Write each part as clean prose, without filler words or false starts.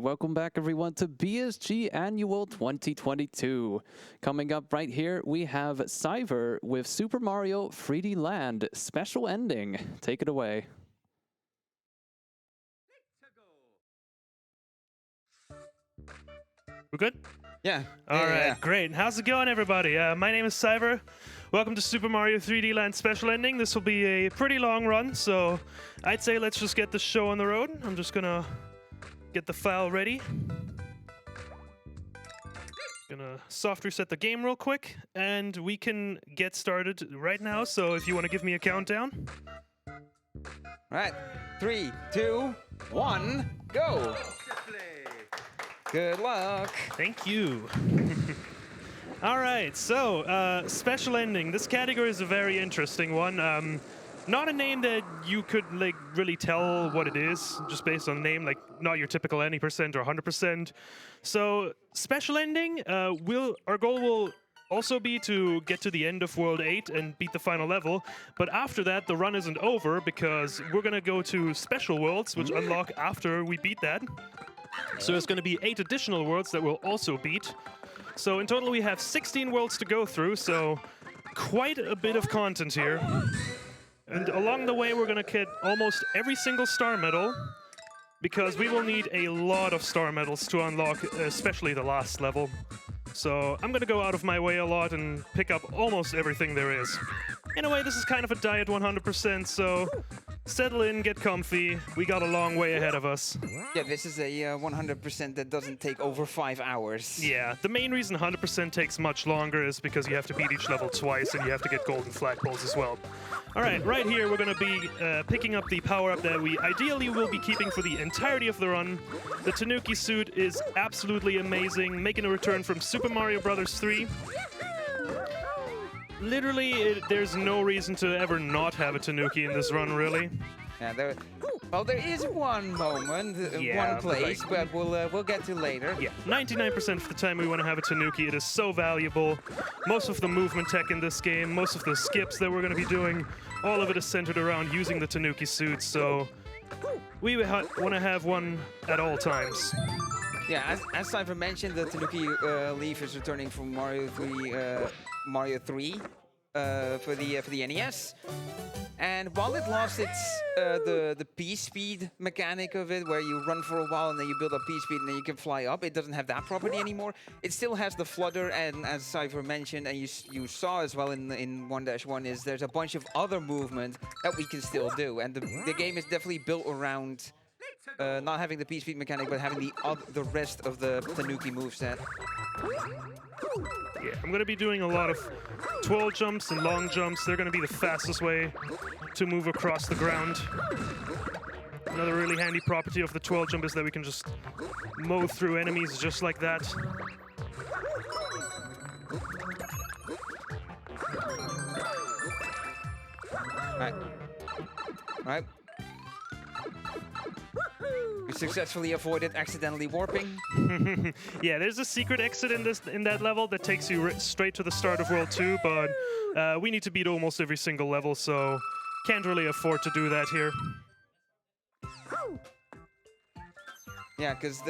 welcome back everyone to BSG Annual 2022. Coming up right here, we have Siver with Super Mario 3D Land Special Ending. Take it away. We're good? Yeah. All right, great. How's it going, everybody? My name is Siver. Welcome to Super Mario 3D Land Special Ending. This will be a pretty long run, so I'd say let's just get the show on the road. I'm just gonna get the file ready. Gonna soft reset the game real quick, and we can get started right now. So if you want to give me a countdown. Right. 3, 2, 1, go. Good luck. Thank you. All right, so special ending. This category is a very interesting one. Not a name that you could like really tell what it is just based on the name, like not your typical any percent or 100%. So special ending, our goal will also be to get to the end of World 8 and beat the final level. But after that, the run isn't over because we're gonna go to special worlds, which unlock after we beat that. So there's going to be 8 additional worlds that we'll also beat. So in total we have 16 worlds to go through, so quite a bit of content here. And along the way we're going to get almost every single star medal, because we will need a lot of star medals to unlock, especially the last level. So I'm going to go out of my way a lot and pick up almost everything there is. In a way, this is kind of a diet 100%, so settle in, get comfy. We got a long way ahead of us. Yeah, this is a 100% that doesn't take over 5 hours. Yeah, the main reason 100% takes much longer is because you have to beat each level twice and you have to get golden flagpoles as well. All right, right here we're going to be picking up the power-up that we ideally will be keeping for the entirety of the run. The Tanuki suit is absolutely amazing, making a return from Super Mario Bros. 3. Literally, there's no reason to ever not have a Tanuki in this run, really. Yeah, there is one moment, one place, but we'll get to later. Yeah, 99% of the time we want to have a Tanuki. It is so valuable. Most of the movement tech in this game, most of the skips that we're going to be doing, all of it is centered around using the Tanuki suit, so we want to have one at all times. Yeah, as Siver mentioned, the Tanuki leaf is returning from Mario 3 for the NES. And while it lost its the P-speed mechanic of it, where you run for a while and then you build up P-speed and then you can fly up, it doesn't have that property anymore. It still has the flutter, and as Siver mentioned, and you saw as well in 1-1, is there's a bunch of other movement that we can still do. And the game is definitely built around not having the P-speed mechanic, but having the rest of the Tanuki moveset. Yeah, I'm going to be doing a lot of twirl jumps and long jumps. They're going to be the fastest way to move across the ground. Another really handy property of the twirl jump is that we can just mow through enemies just like that. Right. We successfully avoided accidentally warping. Yeah, there's a secret exit in that level that takes you straight to the start of World 2, but we need to beat almost every single level, so can't really afford to do that here. Yeah, because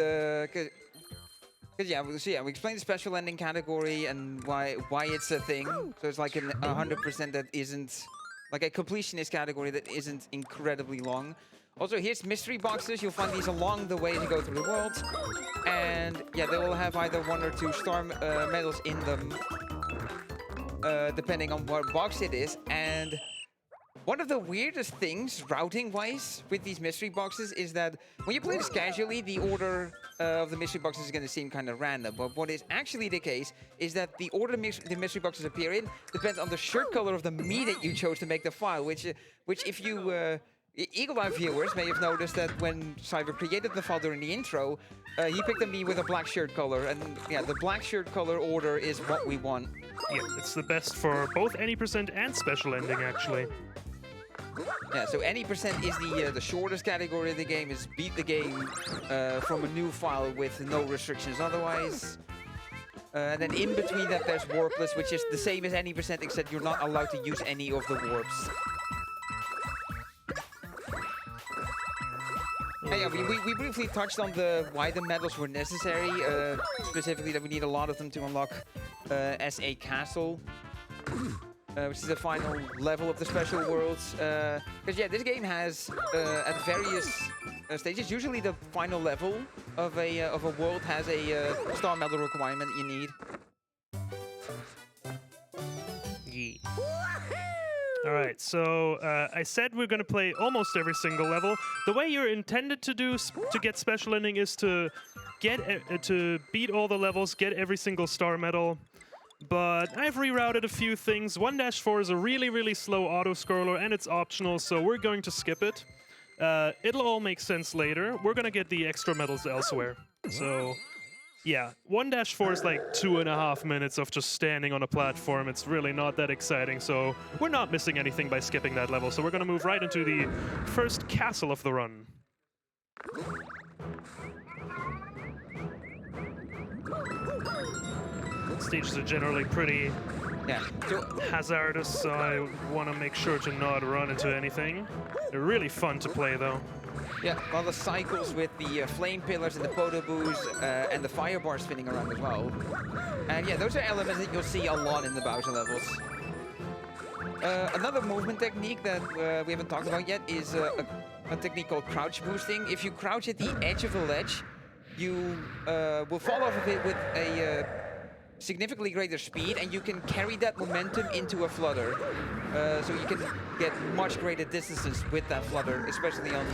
we explained the special ending category and why it's a thing. So it's like a 100% that isn't like a completionist category that isn't incredibly long. Also, here's mystery boxes. You'll find these along the way as you go through the world. And yeah, they will have either 1 or 2 star medals in them, depending on what box it is. And one of the weirdest things, routing-wise, with these mystery boxes is that when you play this casually, the order of the mystery boxes is going to seem kind of random. But what is actually the case is that the order the mystery boxes appear in depends on the shirt color of the Mii that you chose to make the file, which if you... Eagle Eye viewers may have noticed that when Siver created the file during the intro, he picked a Mii with a black shirt color, and yeah, the black shirt color order is what we want. Yeah, it's the best for both any percent and special ending, actually. Yeah, so any percent is the shortest category of the game, is beat the game from a new file with no restrictions otherwise. And then in between that there's warpless, which is the same as any percent, except you're not allowed to use any of the warps. Yeah, we briefly touched on why the medals were necessary, specifically that we need a lot of them to unlock SA Castle, which is the final level of the special worlds. Because yeah, this game has at various stages, usually the final level of a world has a star medal requirement you need. Yeah. All right, so I said we're going to play almost every single level. The way you're intended to do to get special ending is to to beat all the levels, get every single star medal. But I've rerouted a few things. 1-4 is a really, really slow auto-scroller, and it's optional, so we're going to skip it. It'll all make sense later. We're going to get the extra medals elsewhere. So, yeah, 1-4 is like 2.5 minutes of just standing on a platform. It's really not that exciting, so we're not missing anything by skipping that level. So we're going to move right into the first castle of the run. Stages are generally pretty hazardous, so I want to make sure to not run into anything. They're really fun to play, though. Yeah, all the cycles with the flame pillars and the potoboos and the fire bars spinning around as well. And yeah, those are elements that you'll see a lot in the Bowser levels. Another movement technique that we haven't talked about yet is a technique called crouch boosting. If you crouch at the edge of a ledge, you will fall off of it with a significantly greater speed, and you can carry that momentum into a flutter. So you can get much greater distances with that flutter, especially on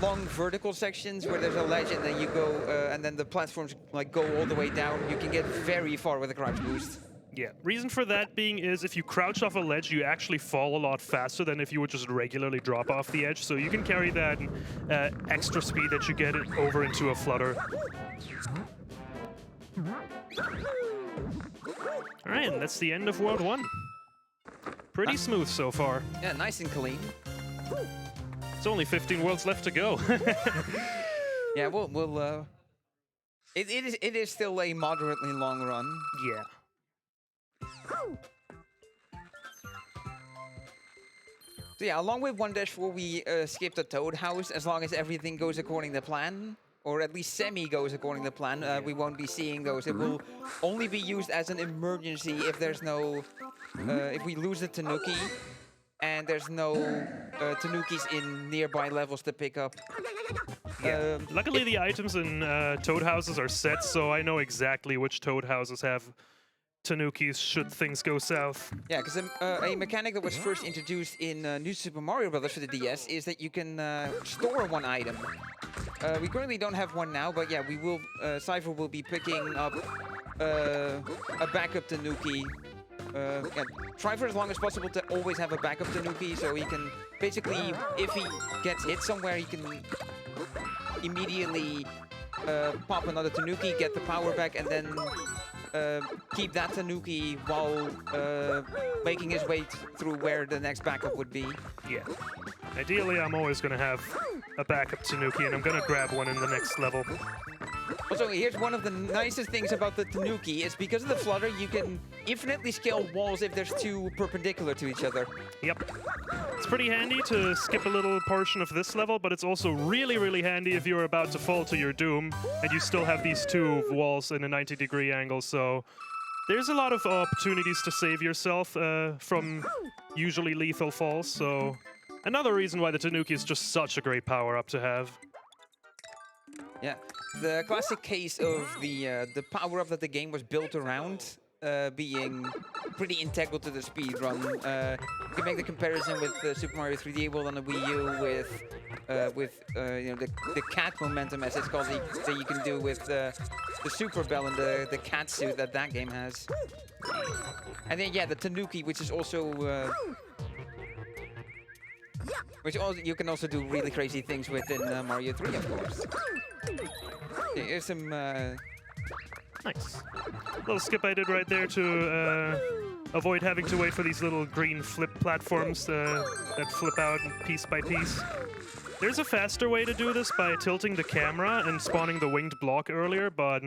long vertical sections where there's a ledge and then you go, and then the platforms like go all the way down. You can get very far with a crouch boost. Yeah, reason for that being is if you crouch off a ledge, you actually fall a lot faster than if you would just regularly drop off the edge. So you can carry that extra speed that you get over into a flutter. All right, and that's the end of World 1. Pretty smooth so far. Yeah, nice and clean. It's only 15 worlds left to go. Yeah, it is still a moderately long run. Yeah. So yeah, along with 1-4, we skipped the Toad House as long as everything goes according to plan. Or at least semi goes according to plan. We won't be seeing those. It will only be used as an emergency if there's no, if we lose the Tanuki and there's no Tanukis in nearby levels to pick up. Yeah. Luckily, the items in Toad Houses are set, so I know exactly which Toad Houses have Tanukis should things go south. Yeah, because a mechanic that was first introduced in New Super Mario Bros. For the DS is that you can store one item. We currently don't have one now, but yeah, we will. Siver will be picking up a backup Tanuki. Yeah, try for as long as possible to always have a backup Tanuki, so he can basically, if he gets hit somewhere, he can immediately pop another Tanuki, get the power back, and then keep that Tanuki while making his way through where the next backup would be. Yeah. Ideally, I'm always going to have a backup Tanuki, and I'm going to grab one in the next level. Also, here's one of the nicest things about the Tanuki is because of the flutter, you can infinitely scale walls if there's two perpendicular to each other. Yep. It's pretty handy to skip a little portion of this level, but it's also really, really handy if you're about to fall to your doom, and you still have these two walls in a 90-degree angle, so there's a lot of opportunities to save yourself from usually lethal falls, so another reason why the Tanuki is just such a great power-up to have. Yeah, the classic case of the power-up that the game was built around being pretty integral to the speedrun. You can make the comparison with Super Mario 3D World on the Wii U with you know, the cat momentum, as it's called, that you can do with the Super Bell and the cat suit that game has. And then yeah, the Tanuki, which is also you can also do really crazy things with in Mario 3, of course. Here's some nice little skip I did right there to avoid having to wait for these little green flip platforms that flip out piece by piece. There's a faster way to do this by tilting the camera and spawning the winged block earlier, but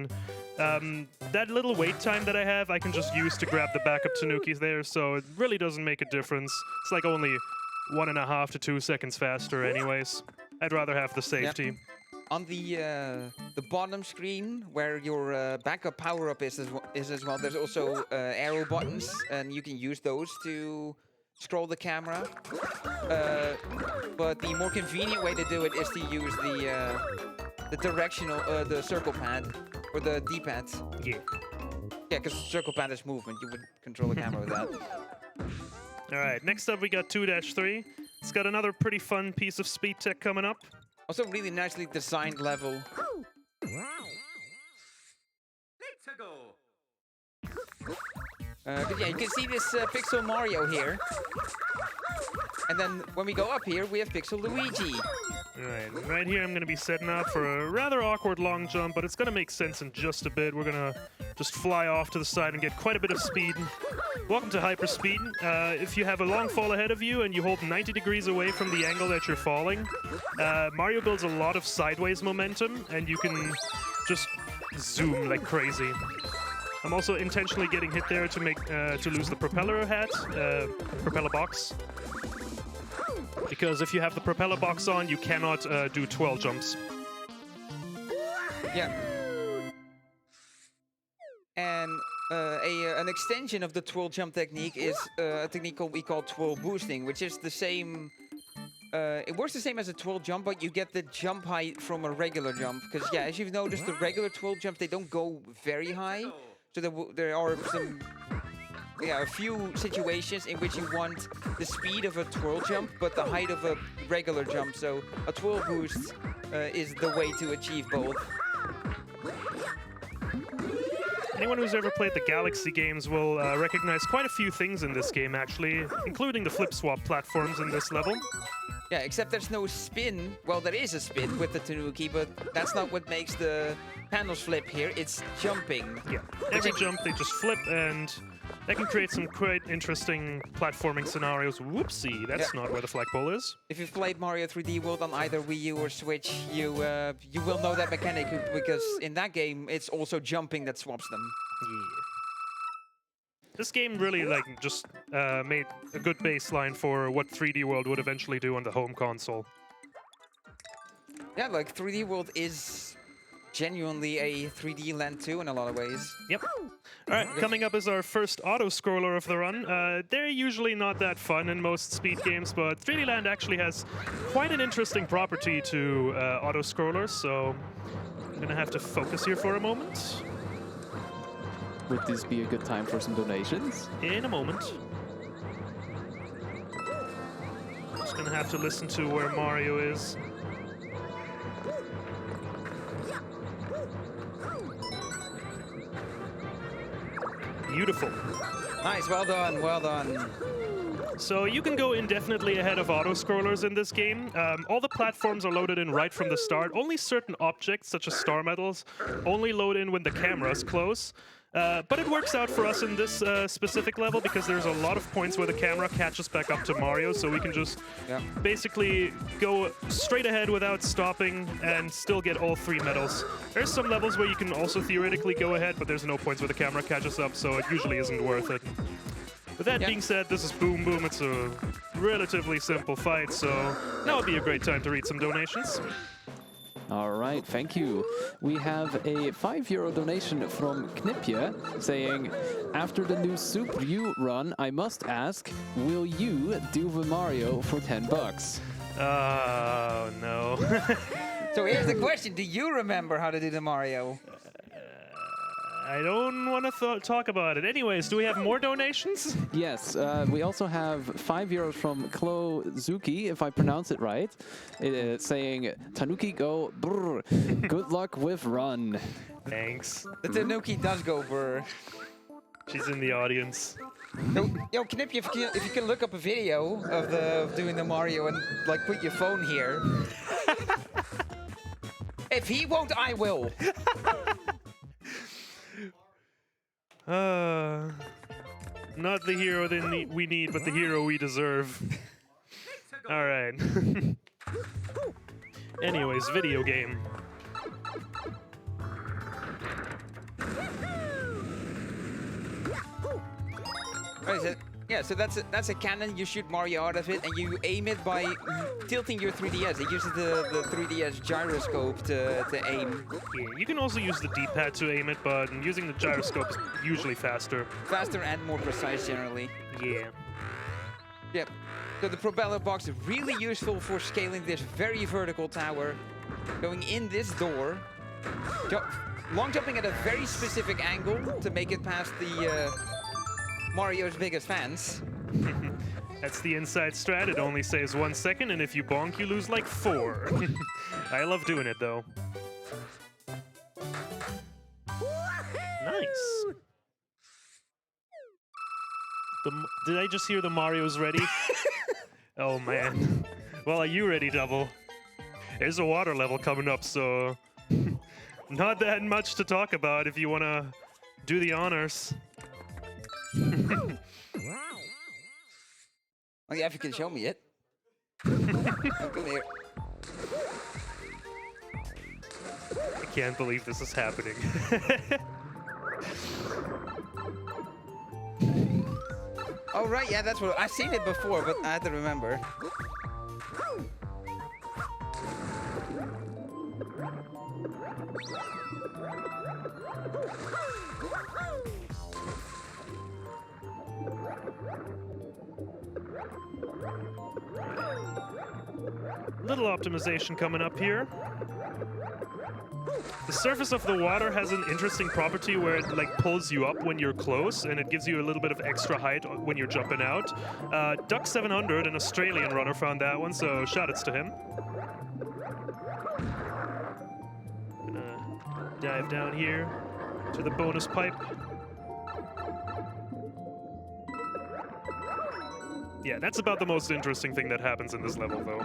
that little wait time that I have, I can just use to grab the backup Tanukis there, so it really doesn't make a difference. It's like only 1.5 to 2 seconds faster anyways. I'd rather have the safety. On the bottom screen where your backup power-up is as well, there's also arrow buttons, and you can use those to scroll the camera. But the more convenient way to do it is to use the directional, the circle pad, or the D-pad. Yeah. Yeah, because circle pad is movement. You would control the camera with that. All right, next up we got 2-3. It's got another pretty fun piece of speed tech coming up. Also, really nicely designed level. Let's go. But yeah, you can see this Pixel Mario here. And then when we go up here, we have Pixel Luigi. Alright, right here I'm going to be setting up for a rather awkward long jump, but it's going to make sense in just a bit. We're going to just fly off to the side and get quite a bit of speed. Welcome to hyperspeed. If you have a long fall ahead of you and you hold 90 degrees away from the angle that you're falling, Mario builds a lot of sideways momentum, and you can just zoom like crazy. I'm also intentionally getting hit there to lose the propeller propeller box. Because if you have the propeller box on, you cannot do 12 jumps. Yeah. And an extension of the twirl jump technique is a technique we call twirl boosting, which is the same. It works the same as a twirl jump, but you get the jump height from a regular jump. Because yeah, as you've noticed, the regular twirl jumps, they don't go very high. So there are a few situations in which you want the speed of a twirl jump, but the height of a regular jump. So a twirl boost is the way to achieve both. Anyone who's ever played the Galaxy games will recognize quite a few things in this game, actually, including the flip-swap platforms in this level. Yeah, except there's no spin. Well, there is a spin with the Tanuki, but that's not what makes the panels flip here. It's jumping. Yeah, every jump they just flip, and that can create some quite interesting platforming scenarios. Whoopsie, that's not where the flagpole is. If you've played Mario 3D World on either Wii U or Switch, you will know that mechanic, because in that game it's also jumping that swaps them. Yeah. This game really just made a good baseline for what 3D World would eventually do on the home console. Yeah, like 3D World is genuinely a 3D land too in a lot of ways. Yep. All right, coming up is our first auto-scroller of the run. They're usually not that fun in most speed games, but 3D Land actually has quite an interesting property to auto-scrollers, so I'm gonna have to focus here for a moment. Would this be a good time for some donations? In a moment. Just gonna have to listen to where Mario is. Beautiful. Nice, well done, well done. So you can go indefinitely ahead of auto-scrollers in this game. All the platforms are loaded in right from the start. Only certain objects, such as star medals, only load in when the camera's close. But it works out for us in this specific level because there's a lot of points where the camera catches back up to Mario, so we can just basically go straight ahead without stopping and still get all 3 medals. There's some levels where you can also theoretically go ahead, but there's no points where the camera catches up, so it usually isn't worth it. With that being said, this is Boom Boom. It's a relatively simple fight, so now would be a great time to read some donations. All right, thank you. We have a €5 donation from Knipje saying, after the new Super U run, I must ask, will you do the Mario for $10? Oh, no. So here's the question, do you remember how to do the Mario? I don't want to talk about it. Anyways, do we have more donations? Yes, we also have €5 from Klo Zuki, if I pronounce it right, saying, Tanuki go brr, good luck with run. Thanks. The Tanuki does go brr. She's in the audience. Yo, Knipje, if you can look up a video of doing the Mario and like put your phone here. If he won't, I will. Not the hero we need, but the hero we deserve. All right. Anyways, video game. Yeah, so that's a cannon. You shoot Mario out of it, and you aim it by tilting your 3DS. It uses the 3DS gyroscope to aim. Yeah, you can also use the D-pad to aim it, but using the gyroscope is usually faster. Faster and more precise generally. Yeah. Yep. So the propeller box is really useful for scaling this very vertical tower. Going in this door, long jumping at a very specific angle to make it past the Mario's biggest fans. That's the inside strat. It only saves 1 second, and if you bonk, you lose like 4. I love doing it, though. Nice. Did I just hear the Mario's ready? Oh, man. Well, are you ready, Double? There's a water level coming up, so not that much to talk about if you want to do the honors. Oh yeah, if you can show me it. Come here. I can't believe this is happening. Oh right, yeah, that's what I've seen it before, but I had to remember. Little optimization coming up here. The surface of the water has an interesting property where it like pulls you up when you're close, and it gives you a little bit of extra height when you're jumping out. Duck700, an Australian runner, found that one, so shoutouts to him. Gonna dive down here to the bonus pipe. Yeah, that's about the most interesting thing that happens in this level, though.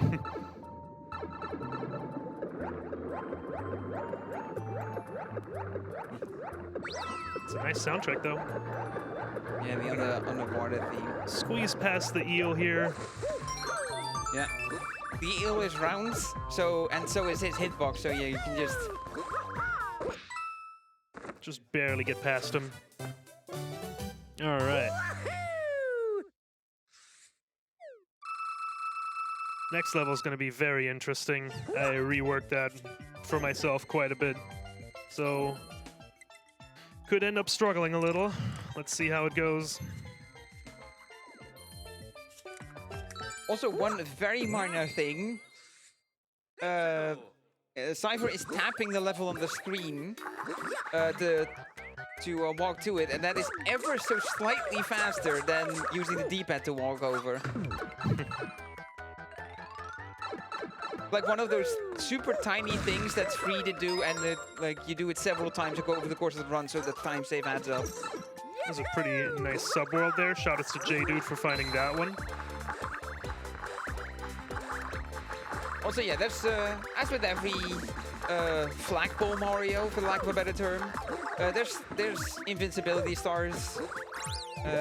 It's a nice soundtrack, though. Yeah, the underwater theme. Squeeze past the eel here. Yeah. The eel is round, so is his hitbox, so yeah, you can just barely get past him. All right. Next level is going to be very interesting. I reworked that for myself quite a bit, so could end up struggling a little. Let's see how it goes. Also, one very minor thing. Siver is tapping the level on the screen to walk to it, and that is ever so slightly faster than using the D-pad to walk over. Like one of those super tiny things that's free to do, and like you do it several times over the course of the run, so the time save adds up. There's a pretty nice subworld there. Shoutouts to J-Dude for finding that one. Also, yeah, there's as with every flagpole Mario, for lack of a better term, there's invincibility stars,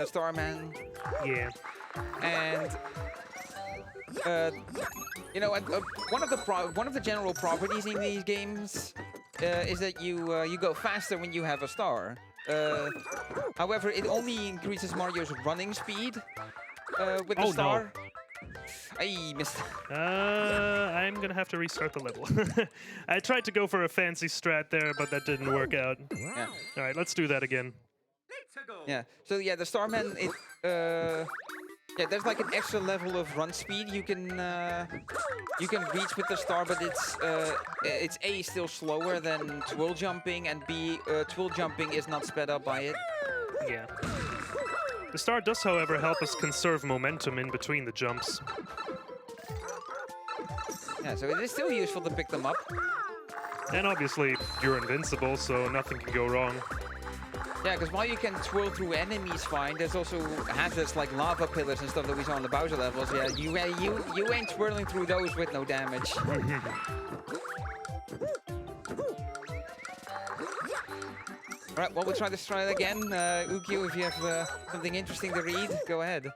Starman. Yeah. And you know, one of the general properties in these games is that you go faster when you have a star. However, it only increases Mario's running speed with the star. No. I missed. I'm gonna have to restart the level. I tried to go for a fancy strat there, but that didn't work out. Yeah. All right, let's do that again. Yeah. So yeah, the Starman, yeah, there's like an extra level of run speed you can reach with the star, but it's A, still slower than twirl jumping, and B, twirl jumping is not sped up by it. Yeah. The star does, however, help us conserve momentum in between the jumps. Yeah, so it is still useful to pick them up. And obviously, you're invincible, so nothing can go wrong. Yeah, because while you can twirl through enemies fine, there's also hazards like lava pillars and stuff that we saw on the Bowser levels. Yeah, you ain't twirling through those with no damage. Alright, well, we'll try this again. Ukyo, if you have something interesting to read, go ahead.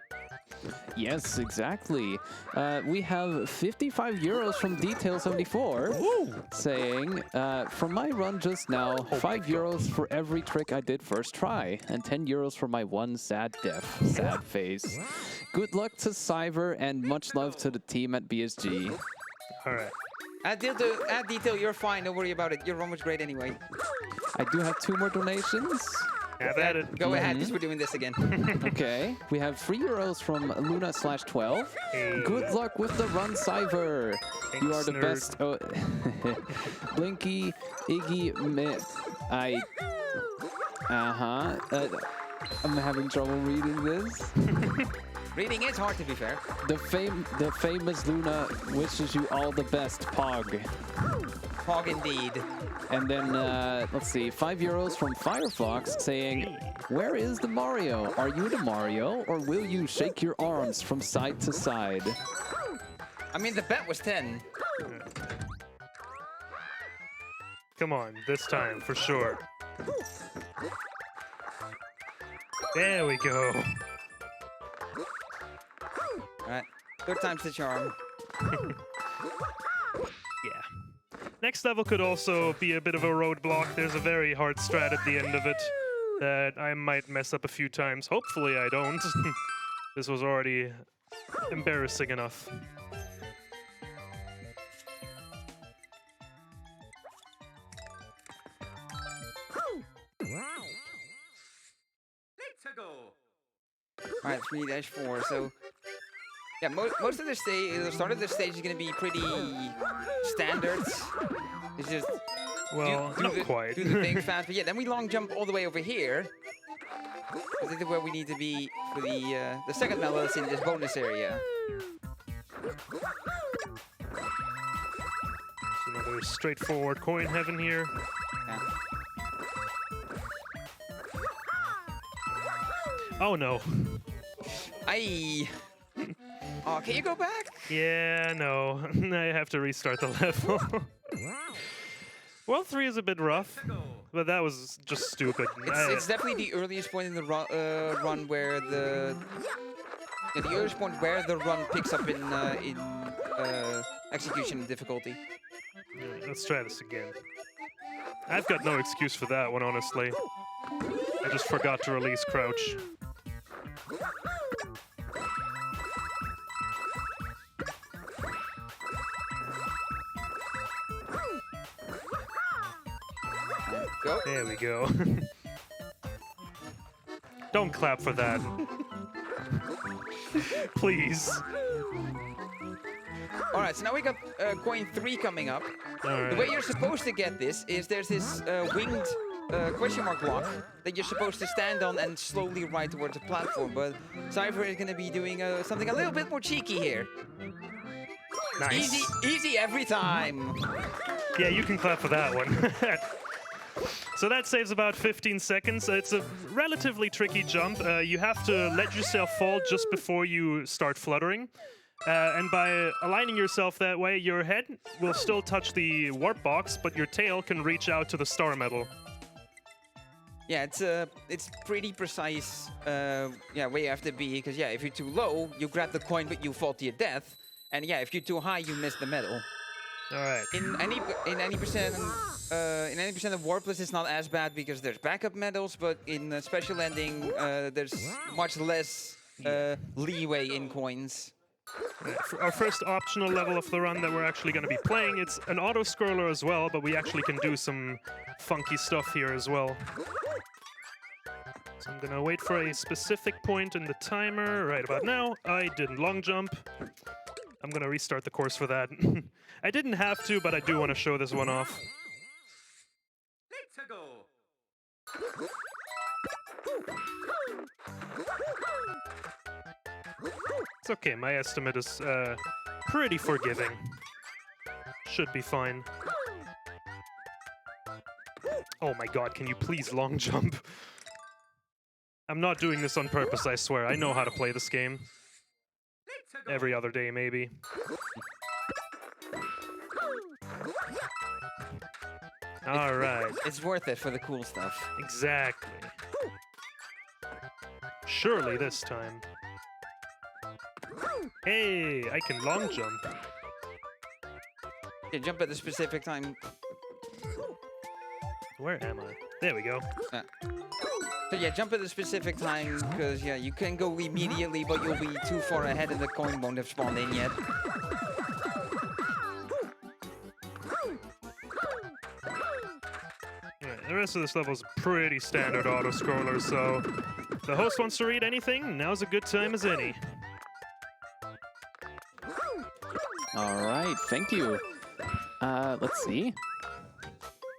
Yes, exactly. We have 55 euros from Detail74 saying, from my run just now, 5 euros for every trick I did first try, and 10 euros for my one sad death. Sad face. Good luck to Siver, and much love to the team at BSG. All right. Add detail, you're fine. Don't worry about it. Your run was great anyway. I do have 2 more donations. Have at it. Go ahead, because we're doing this again. Okay, we have 3 euros from Luna/12. Hey. Good luck with the run, Siver. You are the nerd. best. Oh. Blinky, Iggy, I'm having trouble reading this. Reading is hard, to be fair. The famous Luna wishes you all the best, Pog. Pog indeed. And then, let's see, 5 euros from Firefox saying, where is the Mario? Are you the Mario, or will you shake your arms from side to side? I mean, the bet was 10. Come on, this time, for sure. There we go. Alright, 3rd time's the charm. Yeah. Next level could also be a bit of a roadblock. There's a very hard strat at the end of it that I might mess up a few times. Hopefully I don't. This was already embarrassing enough. Let's go. Alright, 3-4, so... Yeah, most of the start of the stage is going to be pretty standard. It's just Well, not quite. do the things fast. But yeah, then we long jump all the way over here. This is where we need to be for the second level that's in this bonus area. It's another straightforward coin heaven here. Yeah. Oh no. Aye. Oh, can you go back? Yeah, no. I have to restart the level. Well, 3 is a bit rough, but that was just stupid. It's definitely the earliest point in the run where the earliest point where the run picks up in execution difficulty. Yeah, let's try this again. I've got no excuse for that one, honestly. I just forgot to release crouch. Go. There we go. Don't clap for that. Please. All right, so now we got coin 3 coming up. All right. The way you're supposed to get this is there's this winged question mark block that you're supposed to stand on and slowly ride towards a platform. But Siver is going to be doing something a little bit more cheeky here. Nice. Easy every time. Yeah, you can clap for that one. So that saves about 15 seconds. It's a relatively tricky jump. You have to let yourself fall just before you start fluttering. And by aligning yourself that way, your head will still touch the warp box, but your tail can reach out to the star medal. Yeah, it's pretty precise where you have to be, because yeah, if you're too low, you grab the coin but you fall to your death. And yeah, if you're too high, you miss the medal. All right. In any percent of warpless, it's not as bad because there's backup medals, but in special ending, there's much less leeway in coins. For our first optional level of the run that we're actually going to be playing, it's an auto-scroller as well, but we actually can do some funky stuff here as well. So I'm going to wait for a specific point in the timer right about now. I didn't long jump. I'm going to restart the course for that. I didn't have to, but I do want to show this one off. Let's go. It's okay, my estimate is pretty forgiving. Should be fine. Oh my god, can you please long jump? I'm not doing this on purpose, I swear. I know how to play this game. Every other day, maybe. Alright. It's worth it for the cool stuff. Exactly. Surely this time. Hey, I can long jump. Yeah, jump at a specific time. Where am I? There we go. So yeah, jump at a specific time, because yeah, you can go immediately, but you'll be too far ahead and the coin won't have spawned in yet. Alright, the rest of this level is pretty standard auto-scroller, so if the host wants to read anything, now's a good time as any. All right, thank you. Let's see.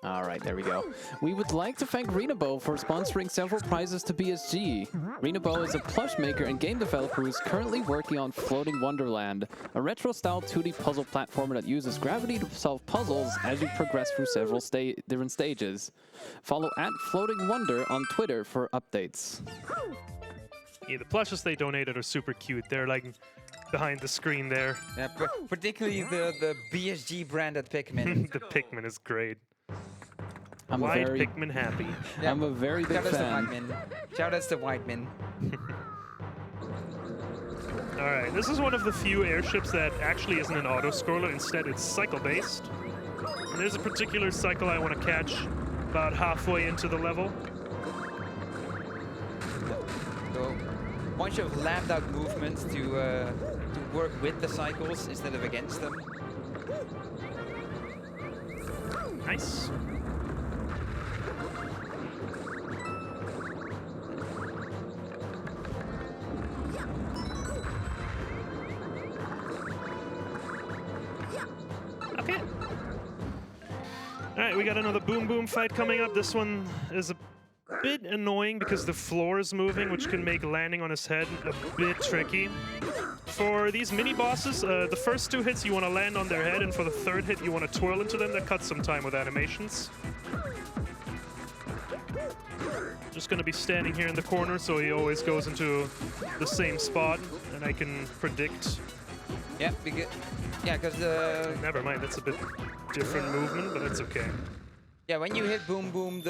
All right, there we go. We would like to thank Renabo for sponsoring several prizes to BSG. Renabo is a plush maker and game developer who is currently working on Floating Wonderland, a retro-style 2D puzzle platformer that uses gravity to solve puzzles as you progress through several different stages. Follow @Floating Wonder on Twitter for updates. Yeah, the plushes they donated are super cute. They're like behind the screen there. Yeah, particularly the BSG branded Pikmin. The Pikmin is great. I'm Wide a very, Pikmin happy. Yeah, I'm a very big Shout outs to fan. Whiteman. Shout outs to Whiteman. Alright, this is one of the few airships that actually isn't an auto-scroller. Instead, it's cycle-based. And there's a particular cycle I want to catch about halfway into the level. So, a bunch of labbed out movements to work with the cycles instead of against them. Nice. Okay. Alright, we got another boom boom fight coming up. This one is a bit annoying because the floor is moving, which can make landing on his head a bit tricky. For these mini bosses, the first 2 hits you want to land on their head, and for the 3rd hit you want to twirl into them. That cuts some time with animations. Just gonna be standing here in the corner so he always goes into the same spot, and I can predict. Yeah, because the Never mind, that's a bit different movement, but it's okay. yeah, when you hit Boom Boom,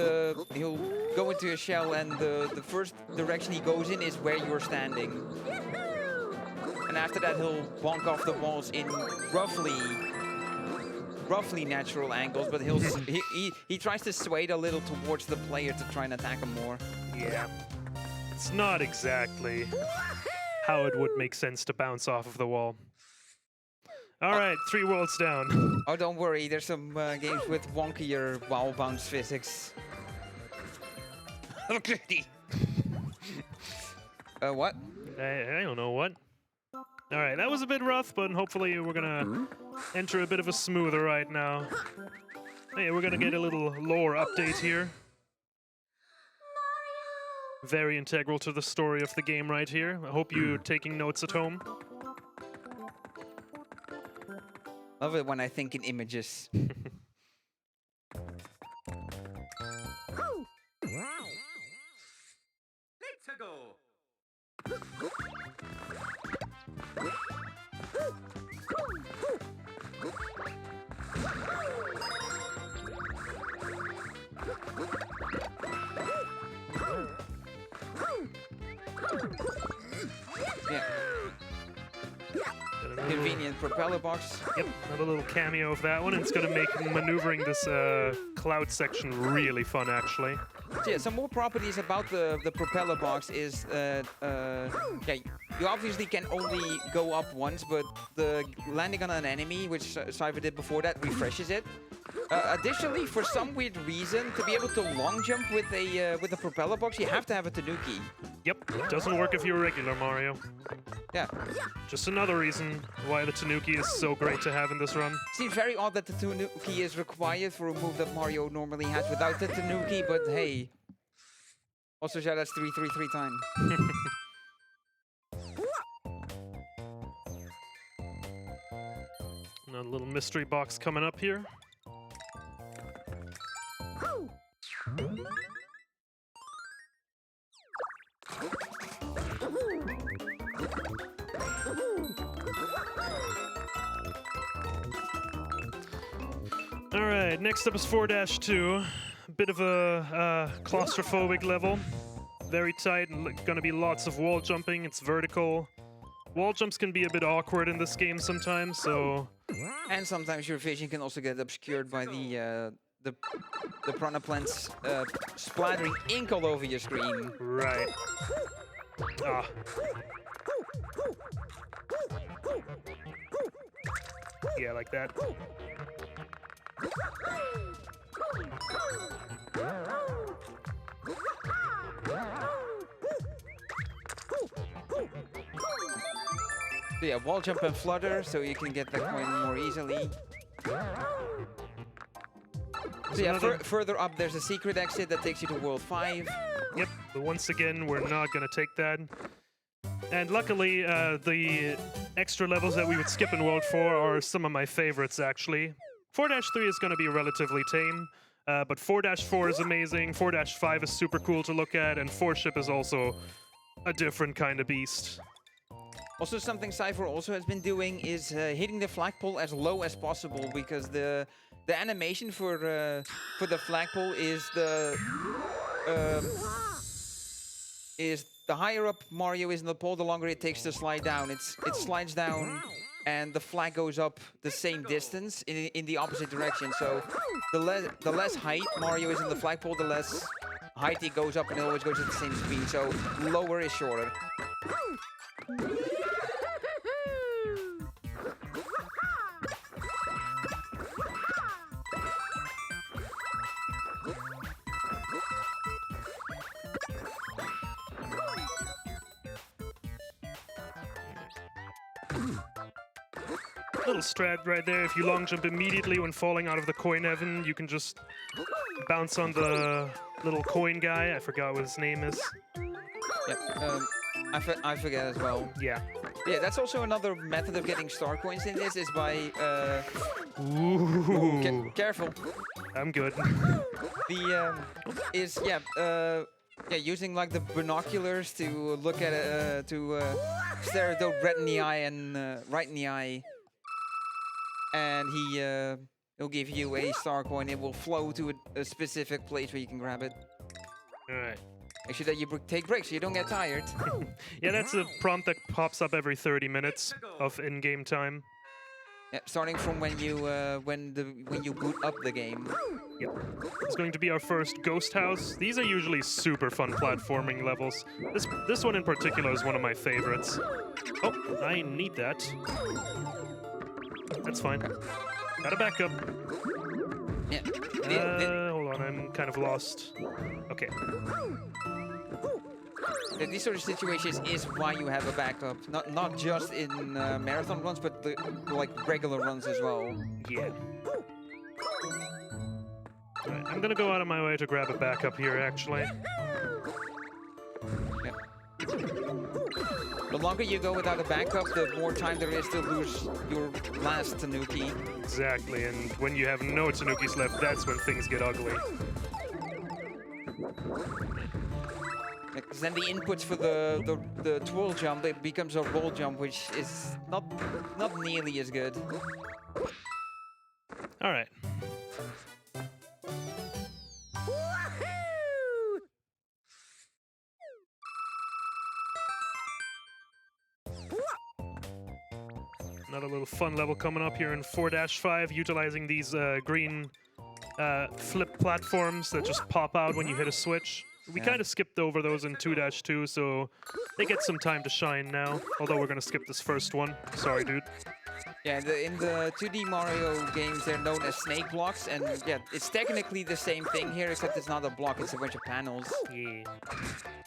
he'll go into a shell, and the first direction he goes in is where you're standing. And after that, he'll bonk off the walls in roughly natural angles, but he tries to sway it a little towards the player to try and attack him more. Yeah. It's not exactly how it would make sense to bounce off of the wall. Alright, 3 worlds down. Oh, don't worry, there's some games with wonkier wall bounce physics. Okay. What? I don't know what. Alright, that was a bit rough, but hopefully we're gonna enter a bit of a smoother right now. Hey, we're gonna get a little lore update here. Very integral to the story of the game right here. I hope you're taking notes at home. Love it when I think in images. Let's go. Yeah. Convenient propeller box. Yep, another little cameo of that one. It's gonna make maneuvering this cloud section really fun, actually. So yeah, some more properties about the propeller box is, yeah, you obviously can only go up once, but the landing on an enemy, which Siver did before that, refreshes it. Additionally, for some weird reason, to be able to long jump with a propeller box, you have to have a Tanuki. Yep, it doesn't work if you're a regular Mario. Yeah. Just another reason why the Tanuki is so great to have in this run. Seems very odd that the Tanuki is required for a move that Mario normally has without the Tanuki, but hey. Also, shout outs 333 time. Another little mystery box coming up here. Alright, next up is 4-2. A bit of a claustrophobic level. Very tight, and gonna be lots of wall jumping. It's vertical. Wall jumps can be a bit awkward in this game sometimes, so... And sometimes your vision can also get obscured by the piranha plants splattering ink all over your screen. Right. Ah. Yeah, like that. So yeah, wall jump and flutter, so you can get that coin more easily. So yeah, further up there's a secret exit that takes you to World 5. Yep, but once again, we're not going to take that. And luckily, the extra levels that we would skip in World 4 are some of my favorites, actually. 4-3 is going to be relatively tame, but 4-4 is amazing, 4-5 is super cool to look at, and 4-ship is also a different kind of beast. Also, something Siver also has been doing is hitting the flagpole as low as possible, because the animation for the flagpole is the higher up Mario is in the pole, the longer it takes to slide down. It slides down, and the flag goes up the same distance in the opposite direction. So the less height Mario is in the flagpole, the less height he goes up, and it always goes at the same speed. So lower is shorter. Little strat right there. If you long jump immediately when falling out of the coin heaven, you can just bounce on the little coin guy. I forgot what his name is. Yeah, I forget as well. Yeah. Yeah, that's also another method of getting star coins in this, is by... Ooh. Careful. I'm good. Using like the binoculars to look at stare at the red in the eye and right in the eye, and he'll give you a star coin. It will flow to a specific place where you can grab it. All right. Make sure that you take breaks so you don't get tired. Yeah, that's a prompt that pops up every 30 minutes of in-game time. Yeah, starting from when you boot up the game. Yep. It's going to be our first ghost house. These are usually super fun platforming levels. This one in particular is one of my favorites. Oh, I need that. That's fine. Gotta back up. Yeah. Hold on, I'm kind of lost. Okay. These sort of situations is why you have a backup, not just in marathon runs, but like regular runs as well. Yeah. Right, I'm gonna go out of my way to grab a backup here, actually. Yeah. The longer you go without a backup, the more time there is to lose your last Tanuki. Exactly, and when you have no Tanukis left, that's when things get ugly. Because then the inputs for the twirl jump, it becomes a roll jump, which is not nearly as good. All right. Another little fun level coming up here in 4-5, utilizing these green flip platforms that just pop out when you hit a switch. We kind of skipped over those in 2-2, so they get some time to shine now. Although we're going to skip this first one. Sorry, dude. Yeah, in the 2D Mario games, they're known as snake blocks, and yeah, it's technically the same thing here, except it's not a block, it's a bunch of panels. Yeah.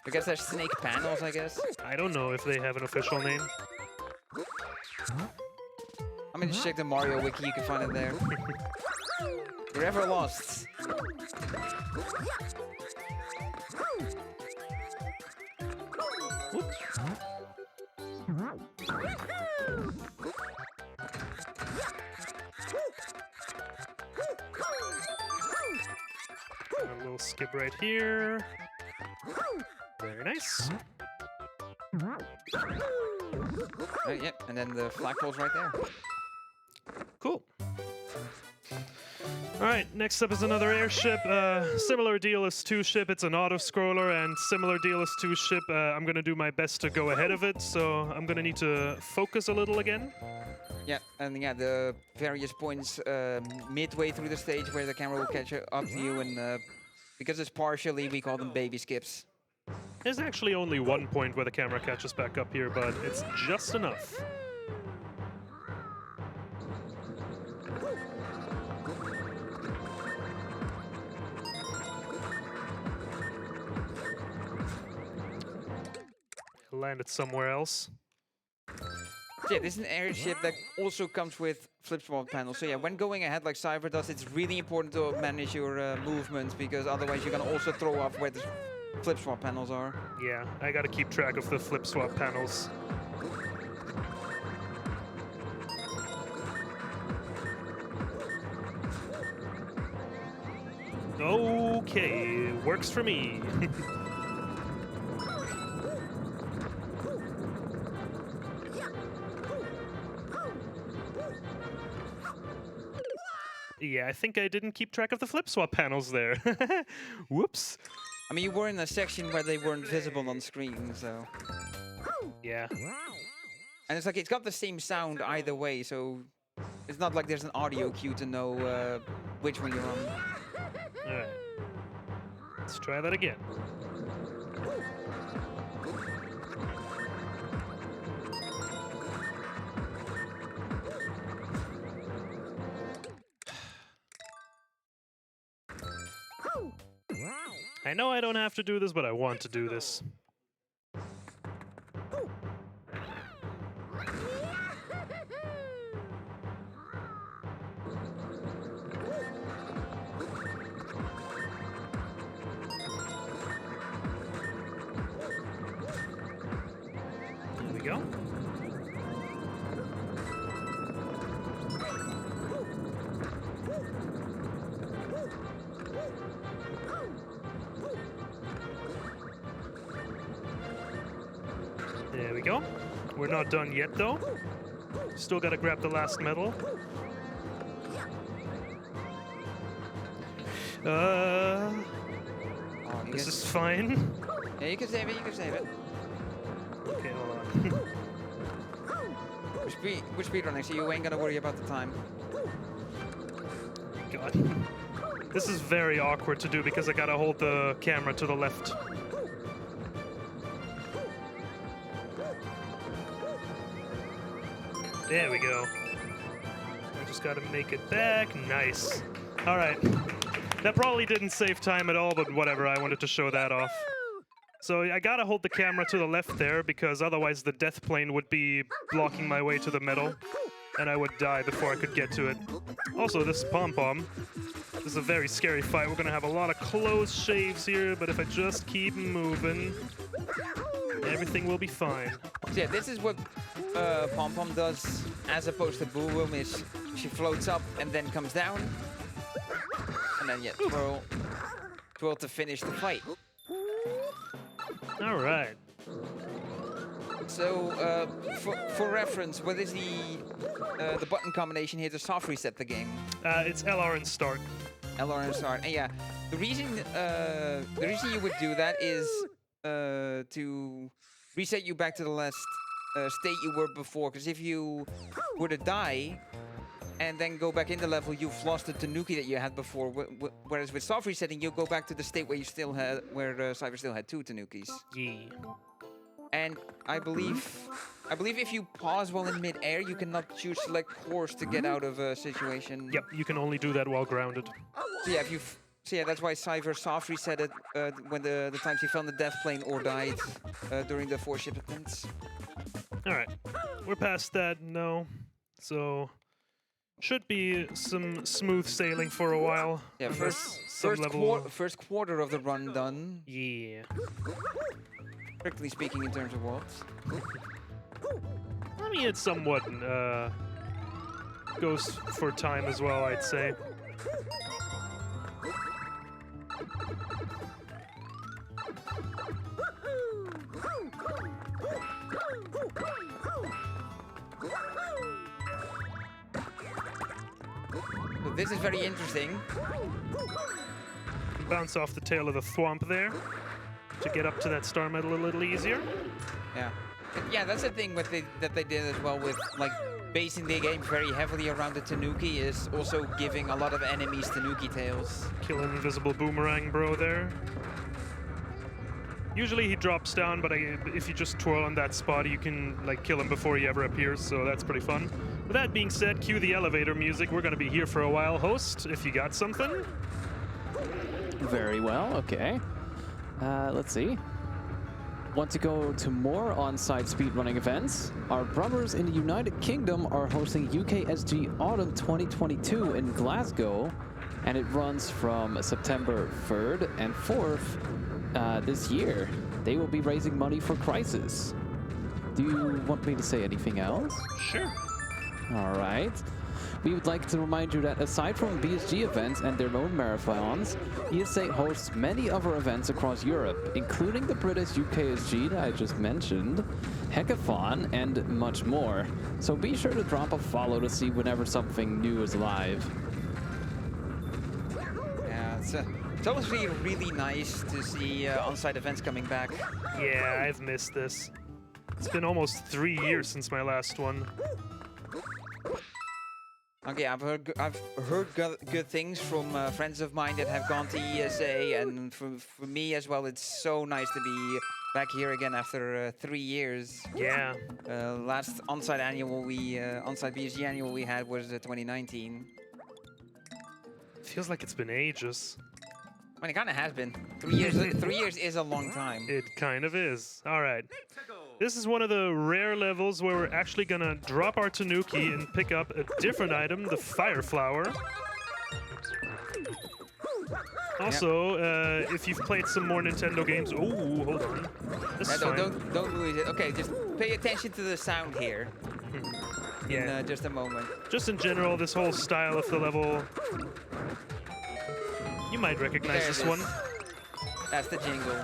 I guess they're snake panels, I guess. I don't know if they have an official name. I'm gonna check the Mario wiki, you can find it there. You're ever lost. A little skip right here. Very nice. And then the flagpole's right there. Cool. Alright, next up is another airship. Similar deal as 2-ship, it's an auto-scroller, and similar deal as 2-ship, I'm gonna do my best to go ahead of it, so I'm gonna need to focus a little again. Yeah, and yeah, the various points midway through the stage where the camera will catch up to you, and because it's partially, we call them baby skips. There's actually only one point where the camera catches back up here, but it's just enough. Landed somewhere else. So yeah, this is an airship that also comes with flip swap panels. So yeah, when going ahead like Siver does, it's really important to manage your movements, because otherwise you're gonna also throw off where the flip swap panels are. Yeah, I gotta keep track of the flip swap panels. Okay, works for me. Yeah, I think I didn't keep track of the flip swap panels there. Whoops. I mean, you were in a section where they weren't visible on screen, so... Yeah. And it's like, it's got the same sound either way, so... It's not like there's an audio cue to know which one you're on. Alright. Let's try that again. I know I don't have to do this, but I want to do this. There we go. There we go. We're not done yet, though. Still gotta grab the last medal. This is fine. Yeah, you can save it, you can save it. Okay, hold on. With speedrunning, so you ain't gonna worry about the time. God. This is very awkward to do because I gotta hold the camera to the left. There we go. I just gotta make it back. Nice. All right. That probably didn't save time at all, but whatever. I wanted to show that off. So I gotta hold the camera to the left there because otherwise the death plane would be blocking my way to the medal, and I would die before I could get to it. Also, this pom-pom. This is a very scary fight. We're gonna have a lot of close shaves here, but if I just keep moving, everything will be fine. So yeah, this is what Pom-Pom does, as opposed to Boom Boom, is she floats up and then comes down. And then, yeah, twirl to finish the fight. All right. So, for reference, what is the button combination here to soft reset the game? It's LR and start. LR and start. And yeah, the reason you would do that is to reset you back to the last state you were before. Because if you were to die and then go back in the level, you've lost the Tanuki that you had before. Whereas with soft resetting, you'll go back to the state where you still had, where Siver still had 2 Tanukis. Yeah. And I believe if you pause while in mid-air, you cannot choose select course to get out of a situation. Yep, you can only do that while grounded. So yeah, so that's why Siver soft reset it when the times he found the death plane or died during the 4-ship attempts. All right, we're past that now, so should be some smooth sailing for a while. Yeah, first quarter of the run done. Yeah. Strictly speaking, in terms of watts. I mean, it somewhat goes for time as well, I'd say. this is very interesting. Bounce off the tail of the thwomp there to get up to that star medal a little easier. Yeah. Yeah, that's the thing with that they did as well with like basing the game very heavily around the Tanuki is also giving a lot of enemies Tanuki tails. Kill an invisible boomerang bro there. Usually he drops down, but if you just twirl on that spot, you can like kill him before he ever appears, so that's pretty fun. With that being said, cue the elevator music. We're gonna be here for a while. Host, if you got something. Very well, okay. Let's see. Want to go to more on-site speedrunning events? Our brothers in the United Kingdom are hosting UKSG Autumn 2022 in Glasgow, and it runs from September 3rd and 4th this year. They will be raising money for Crisis. Do you want me to say anything else? Sure. All right. We would like to remind you that aside from BSG events and their own marathons, ESA hosts many other events across Europe, including the British UKSG that I just mentioned, Hackathon, and much more. So be sure to drop a follow to see whenever something new is live. Yeah, it's always really nice to see on-site events coming back. Yeah, I've missed this. It's been almost 3 years since my last one. Okay, I've heard good things from friends of mine that have gone to ESA, and for me as well, it's so nice to be back here again after 3 years. Yeah. Last on-site on-site BSG annual we had was 2019. Feels like it's been ages. I mean, it kind of has been. 3 years. 3 years is a long time. It kind of is. All right. Let's go. This is one of the rare levels where we're actually gonna drop our Tanuki and pick up a different item, the Fire Flower. Also, if you've played some more Nintendo games, oh, hold on. This is fine. Don't lose it. Okay, just pay attention to the sound here. Yeah. In just a moment. Just in general, this whole style of the level, you might recognize There it this is. one. That's the jingle.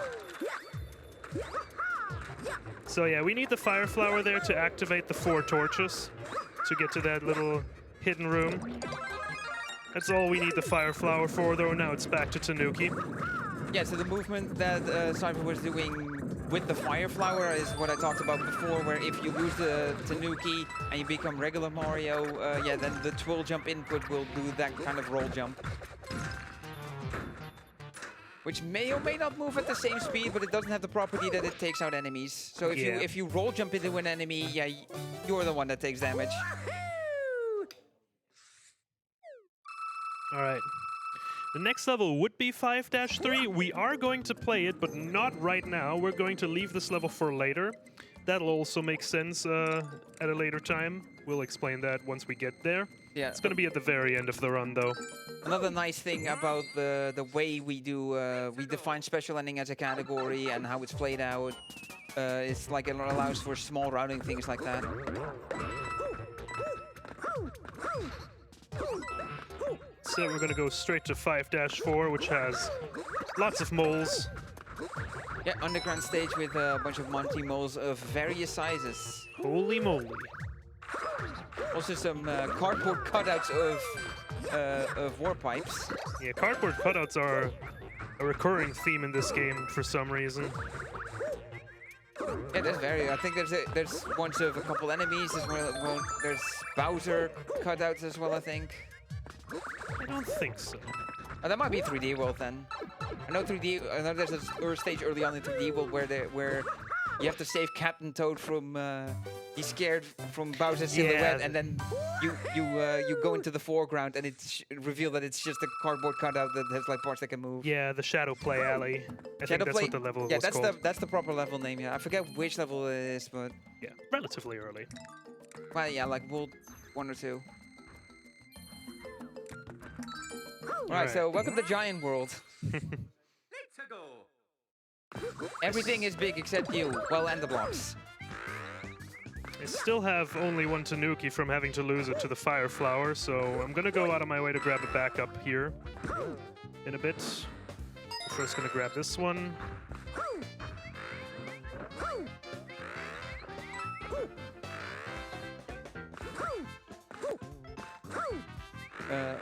So yeah, we need the Fire Flower there to activate the 4 torches to get to that little hidden room. That's all we need the Fire Flower for, though. Now it's back to Tanuki. Yeah, so the movement that Siver was doing with the Fire Flower is what I talked about before, where if you lose the Tanuki and you become regular Mario, yeah, then the twirl jump input will do that kind of roll jump. Which may or may not move at the same speed, but it doesn't have the property that it takes out enemies. So if you roll jump into an enemy, yeah, you're the one that takes damage. All right. The next level would be 5-3. We are going to play it, but not right now. We're going to leave this level for later. That'll also make sense at a later time. We'll explain that once we get there. Yeah. It's going to be at the very end of the run, though. Another nice thing about the way we do we define special ending as a category and how it's played out is like it allows for small routing things like that. So we're going to go straight to 5-4, which has lots of moles. Yeah, underground stage with a bunch of Monty moles of various sizes. Holy moly. Also some cardboard cutouts of war pipes. Yeah, cardboard cutouts are a recurring theme in this game for some reason. Yeah, I think there's ones of a couple enemies as well. There's Bowser cutouts as well, I think. I don't think so. Oh, that might be 3D World then. I know there's a stage early on in 3D World where you have to save Captain Toad from he's scared from Bowser's silhouette, and then you go into the foreground and it's revealed that it's just a cardboard cutout that has like parts that can move. Yeah, the Shadow Play Alley. I think that's what the level was called. That's the proper level name. Yeah, I forget which level it is, but yeah, relatively early. well, yeah, like World 1 or 2. Alright, so welcome to Giant World. Let's go. Everything is big except you. Well, and the blocks. I still have only one Tanuki from having to lose it to the Fire Flower, so I'm gonna go out of my way to grab a backup here in a bit. First gonna grab this one.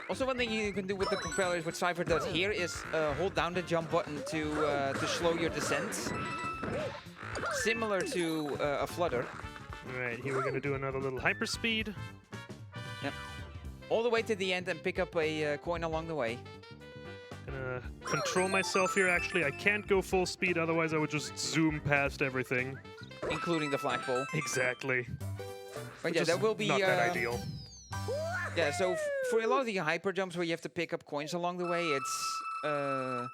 Also, one thing you can do with the propellers, what Siver does here, is hold down the jump button to slow your descent. Similar to a flutter. All right, here we're gonna do another little hyperspeed. Yep. All the way to the end and pick up a coin along the way. Gonna control myself here, actually. I can't go full speed, otherwise I would just zoom past everything. Including the flagpole. Exactly. But yeah, Just that will be... not that ideal. Yeah, so for a lot of the hyper jumps where you have to pick up coins along the way, it's a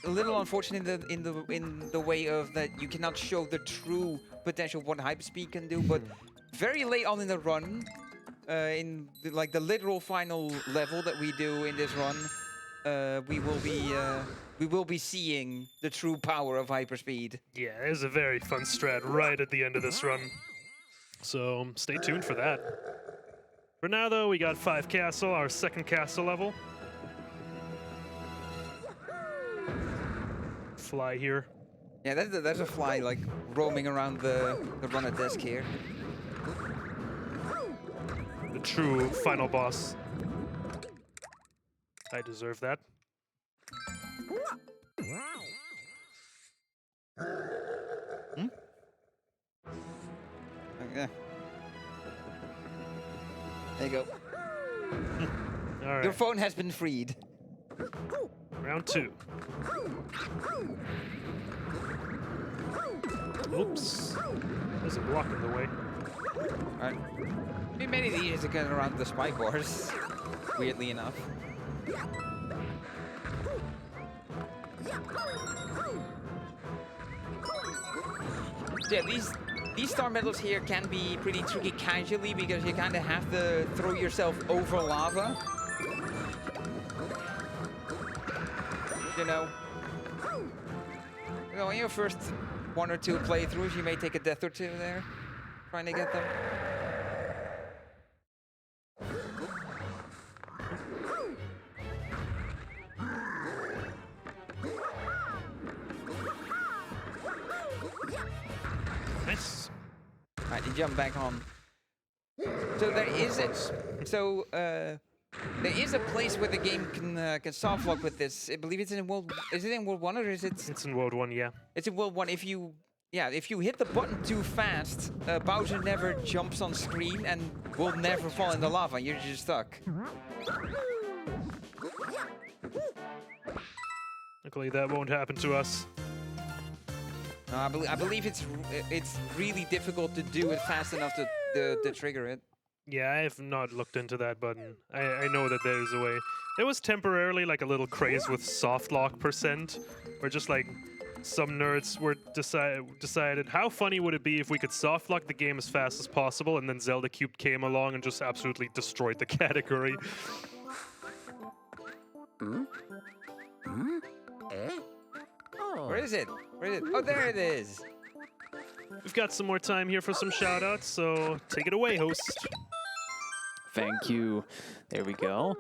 little unfortunate in the way of that you cannot show the true potential of what hyperspeed can do. But very late on in the run, in the literal final level that we do in this run, we will be seeing the true power of hyperspeed. Yeah, there's a very fun strat right at the end of this run. So stay tuned for that. For now, though, we got 5 castle, our second castle level. Fly here. Yeah, there's a fly like roaming around the runner desk here. The true final boss. I deserve that. Hmm? Okay. There you go. All right. Your phone has been freed. Round 2. Oops. There's a block in the way. Alright. We made it easier to get around the spike bars, weirdly enough. Yeah, these star medals here can be pretty tricky casually because you kind of have to throw yourself over lava. You know, in your first 1 or 2 playthroughs, you may take a death or 2 there, trying to get them. Nice. Alright, you jump back on. So there is there is a place where the game can soft lock with this. I believe it's in World. Is it in World 1 or is it? It's in World 1, yeah. It's in World 1. If you hit the button too fast, Bowser never jumps on screen and will never fall in the lava. You're just stuck. Luckily, that won't happen to us. No, I believe it's really difficult to do it fast enough to trigger it. Yeah, I have not looked into that button. I know that there's a way. There was temporarily like a little craze with soft lock %, where just like some nerds were decided how funny would it be if we could soft lock the game as fast as possible, and then Zelda Cube came along and just absolutely destroyed the category. Where is it? Where is it? Oh, there it is. We've got some more time here for some shoutouts, so take it away, host. Thank you. There we go.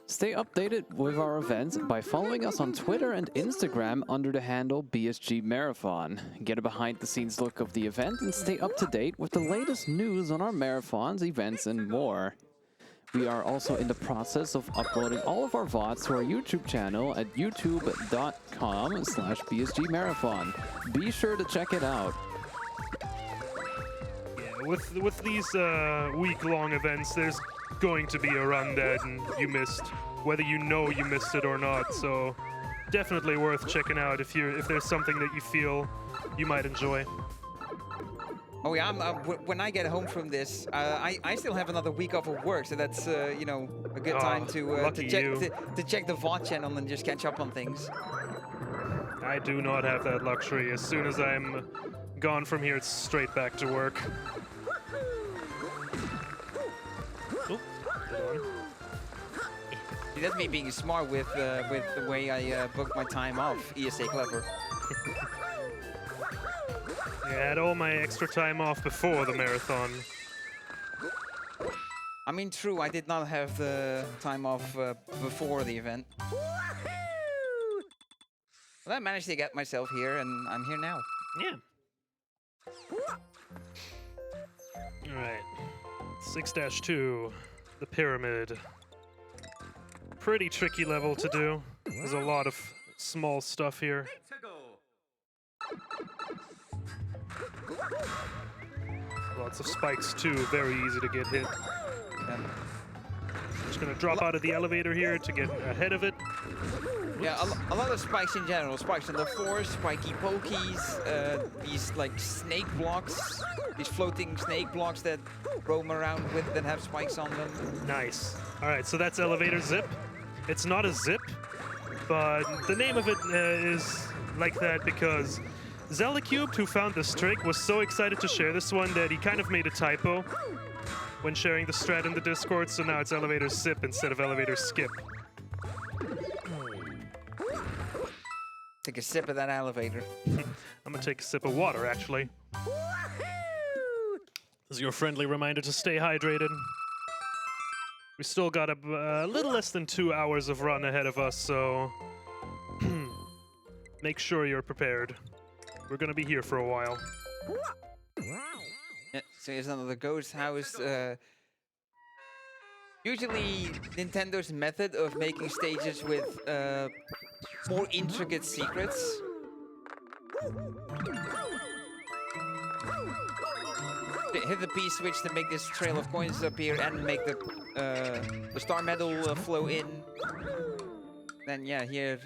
Stay updated with our events by following us on Twitter and Instagram under the handle BSG Marathon. Get a behind-the-scenes look of the event and stay up to date with the latest news on our marathons, events, and more. We are also in the process of uploading all of our VODs to our YouTube channel at youtube.com/BSG Marathon. Be sure to check it out. Yeah, with these week-long events, there's going to be a run that you missed, whether you know you missed it or not. So definitely worth checking out if there's something that you feel you might enjoy. Oh yeah, when I get home from this, I still have another week off of work, so that's a good time to check the VOD channel and just catch up on things. I do not have that luxury. As soon as I'm gone from here, it's straight back to work. Oh, good one. See, that's me being smart with the way I booked my time off. ESA clever. I had all my extra time off before the marathon. I mean, true, I did not have the time off before the event. Well, I managed to get myself here, and I'm here now. Yeah. All right. 6-2, the pyramid. Pretty tricky level to do. There's a lot of small stuff here. Lots of spikes too, very easy to get hit. Just gonna drop out of the elevator here to get ahead of it. Yeah, a lot of spikes in general. Spikes on the floor, spiky pokies, these like snake blocks, these floating snake blocks that roam around with that have spikes on them. Nice. All right, so that's elevator zip. It's not a zip, but the name of it is like that because Zellicubed, who found this trick, was so excited to share this one that he kind of made a typo when sharing the strat in the Discord, so now it's elevator zip instead of elevator skip. Take a sip of that elevator. I'm gonna take a sip of water, actually. This is your friendly reminder to stay hydrated. We still got a little less than 2 hours of run ahead of us, so make sure you're prepared. We're gonna be here for a while. Yeah, so here's another ghost house. Usually Nintendo's method of making stages with more intricate secrets. Hit the P switch to make this trail of coins appear and make the star medal flow in. Then yeah, here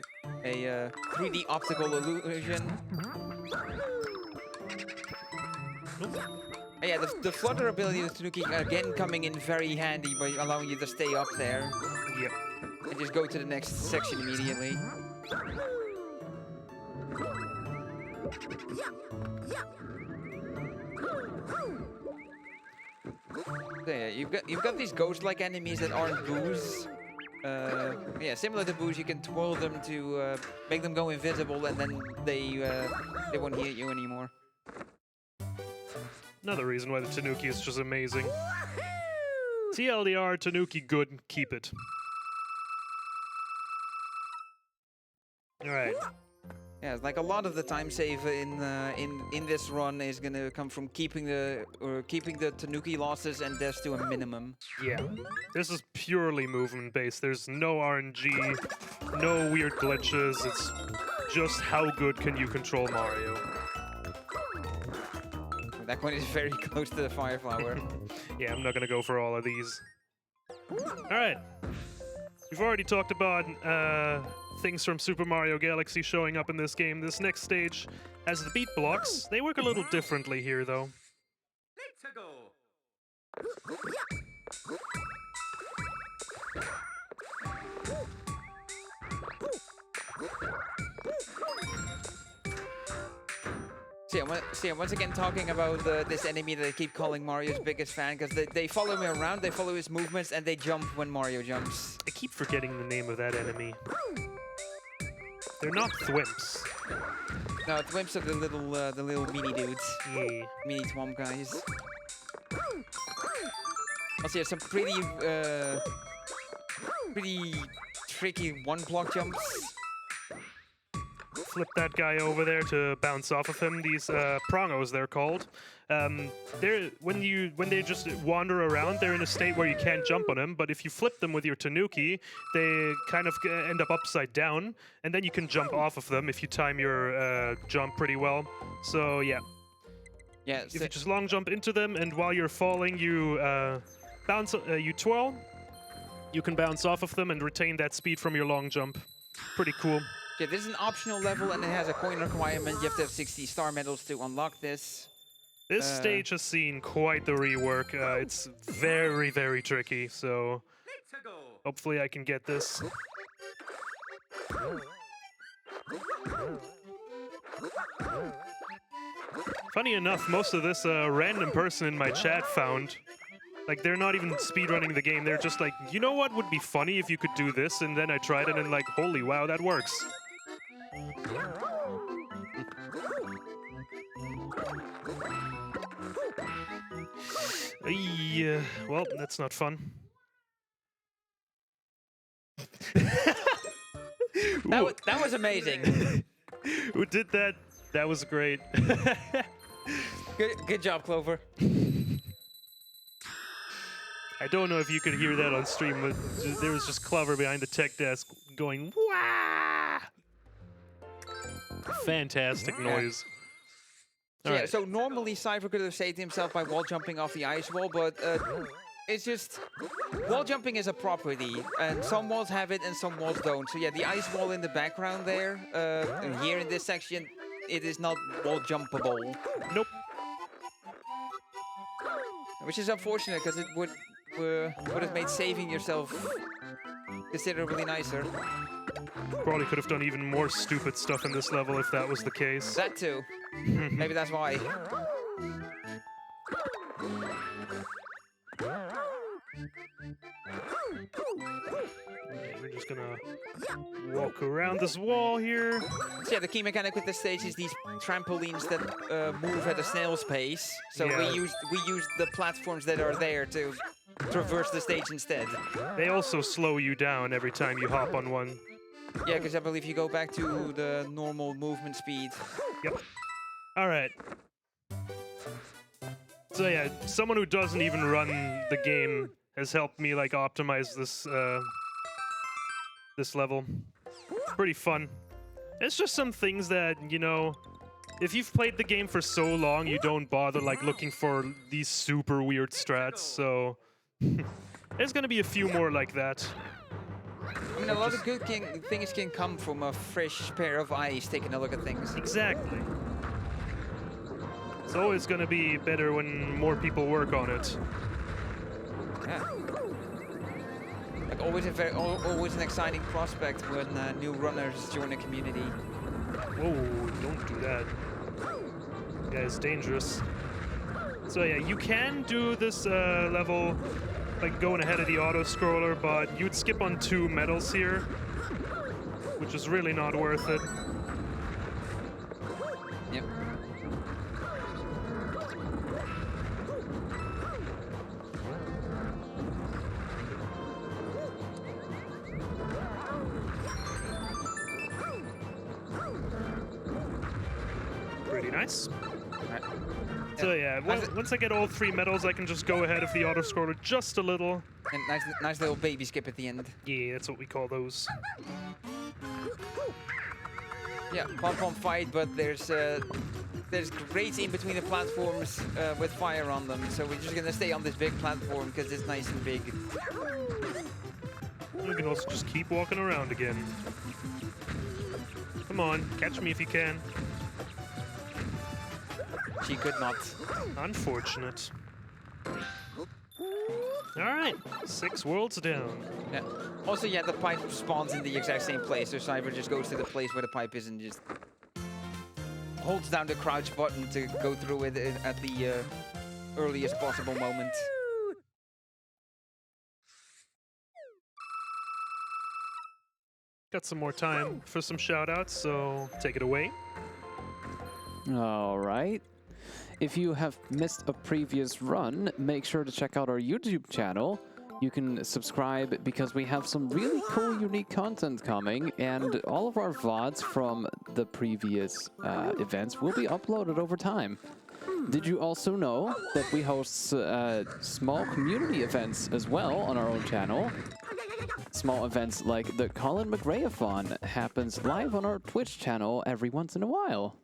a 3D optical illusion. Yeah, the flutter ability of Tanuki again coming in very handy by allowing you to stay up there. Yep. And just go to the next section immediately. So yeah, you've got these ghost-like enemies that aren't boos. Yeah, similar to boos, you can twirl them to make them go invisible, and then they won't hit you anymore. Another reason why the Tanuki is just amazing. TLDR, Tanuki good, keep it. Alright. Yeah, like a lot of the time save in this run is gonna come from keeping the Tanuki losses and deaths to a minimum. Yeah. This is purely movement based. There's no RNG, no weird glitches. It's just how good can you control Mario. That coin is very close to the fire flower. Yeah, I'm not gonna go for all of these. Alright. We've already talked about things from Super Mario Galaxy showing up in this game. This next stage has the beat blocks. They work a little differently here, though. Let's go. So yeah, once again talking about this enemy that I keep calling Mario's biggest fan, because they follow me around, they follow his movements, and they jump when Mario jumps. I keep forgetting the name of that enemy. They're not thwimps. No, thwimps are the little mini dudes. Yeah. Mini twomp guys. Also, yeah, some pretty tricky one-block jumps. Flip that guy over there to bounce off of him. These prongos, they're called. When they just wander around, they're in a state where you can't jump on them. But if you flip them with your Tanuki, they kind of end up upside down, and then you can jump off of them if you time your jump pretty well. So yeah. Yeah. If you just long jump into them, and while you're falling, you you twirl. You can bounce off of them and retain that speed from your long jump. Pretty cool. Yeah, this is an optional level, and it has a coin requirement. You have to have 60 star medals to unlock this. This stage has seen quite the rework. It's very, very tricky, so Let's go. hopefully I can get this. Funny enough, most of this random person in my chat found. Like, they're not even speedrunning the game. They're just like, you know what would be funny if you could do this? And then I tried it and like, holy wow, that works. Yeah, well, that's not fun. That was amazing. Who did that? That was great. Good job, Clover. I don't know if you could hear that on stream, but there was just Clover behind the tech desk going, "Wah!" Fantastic noise. So, All yeah, right. so normally Siver could have saved himself by wall jumping off the ice wall, but it's just wall jumping is a property, and some walls have it and some walls don't. So yeah, the ice wall in the background there, and here in this section, it is not wall jumpable, Nope. which is unfortunate because it would have made saving yourself considerably nicer. Probably could have done even more stupid stuff in this level if that was the case. That too. Maybe that's why. Okay, we're just gonna walk around this wall here. So yeah, the key mechanic with this stage is these trampolines that move at a snail's pace. So Yeah. we use the platforms that are there to traverse the stage instead. They also slow you down every time you hop on one. Yeah, because I believe you go back to the normal movement speed. Yep. All right. So yeah, someone who doesn't even run the game has helped me like optimize this level. Pretty fun. It's just some things that, you know, if you've played the game for so long, you don't bother like looking for these super weird strats. So there's gonna be a few more like that. I mean, a lot of good things can come from a fresh pair of eyes taking a look at things. Exactly. It's always gonna be better when more people work on it. Yeah. Like always always an exciting prospect when new runners join a community. Whoa, don't do that. Yeah, it's dangerous. So yeah, you can do this level like going ahead of the auto-scroller, but you'd skip on 2 medals here, which is really not worth it. Yep. Pretty nice. Right. So yeah, How's it- once I get all 3 medals, I can just go ahead of the auto-scroller just a little. And nice little baby skip at the end. Yeah, that's what we call those. Yeah, pom-pom fight, but there's grates in between the platforms with fire on them. So we're just gonna stay on this big platform because it's nice and big. You can also just keep walking around again. Come on, catch me if you can. She could not. Unfortunate. Alright, 6 worlds down. Yeah. Also, yeah, the pipe spawns in the exact same place, so Siver just goes to the place where the pipe is and just holds down the crouch button to go through it at the earliest possible moment. Got some more time for some shoutouts, so take it away. All right. If you have missed a previous run, make sure to check out our YouTube channel. You can subscribe because we have some really cool, unique content coming, and all of our VODs from the previous events will be uploaded over time. Did you also know that we host small community events as well on our own channel? Small events like the Colin McRae-a-thon happens live on our Twitch channel every once in a while.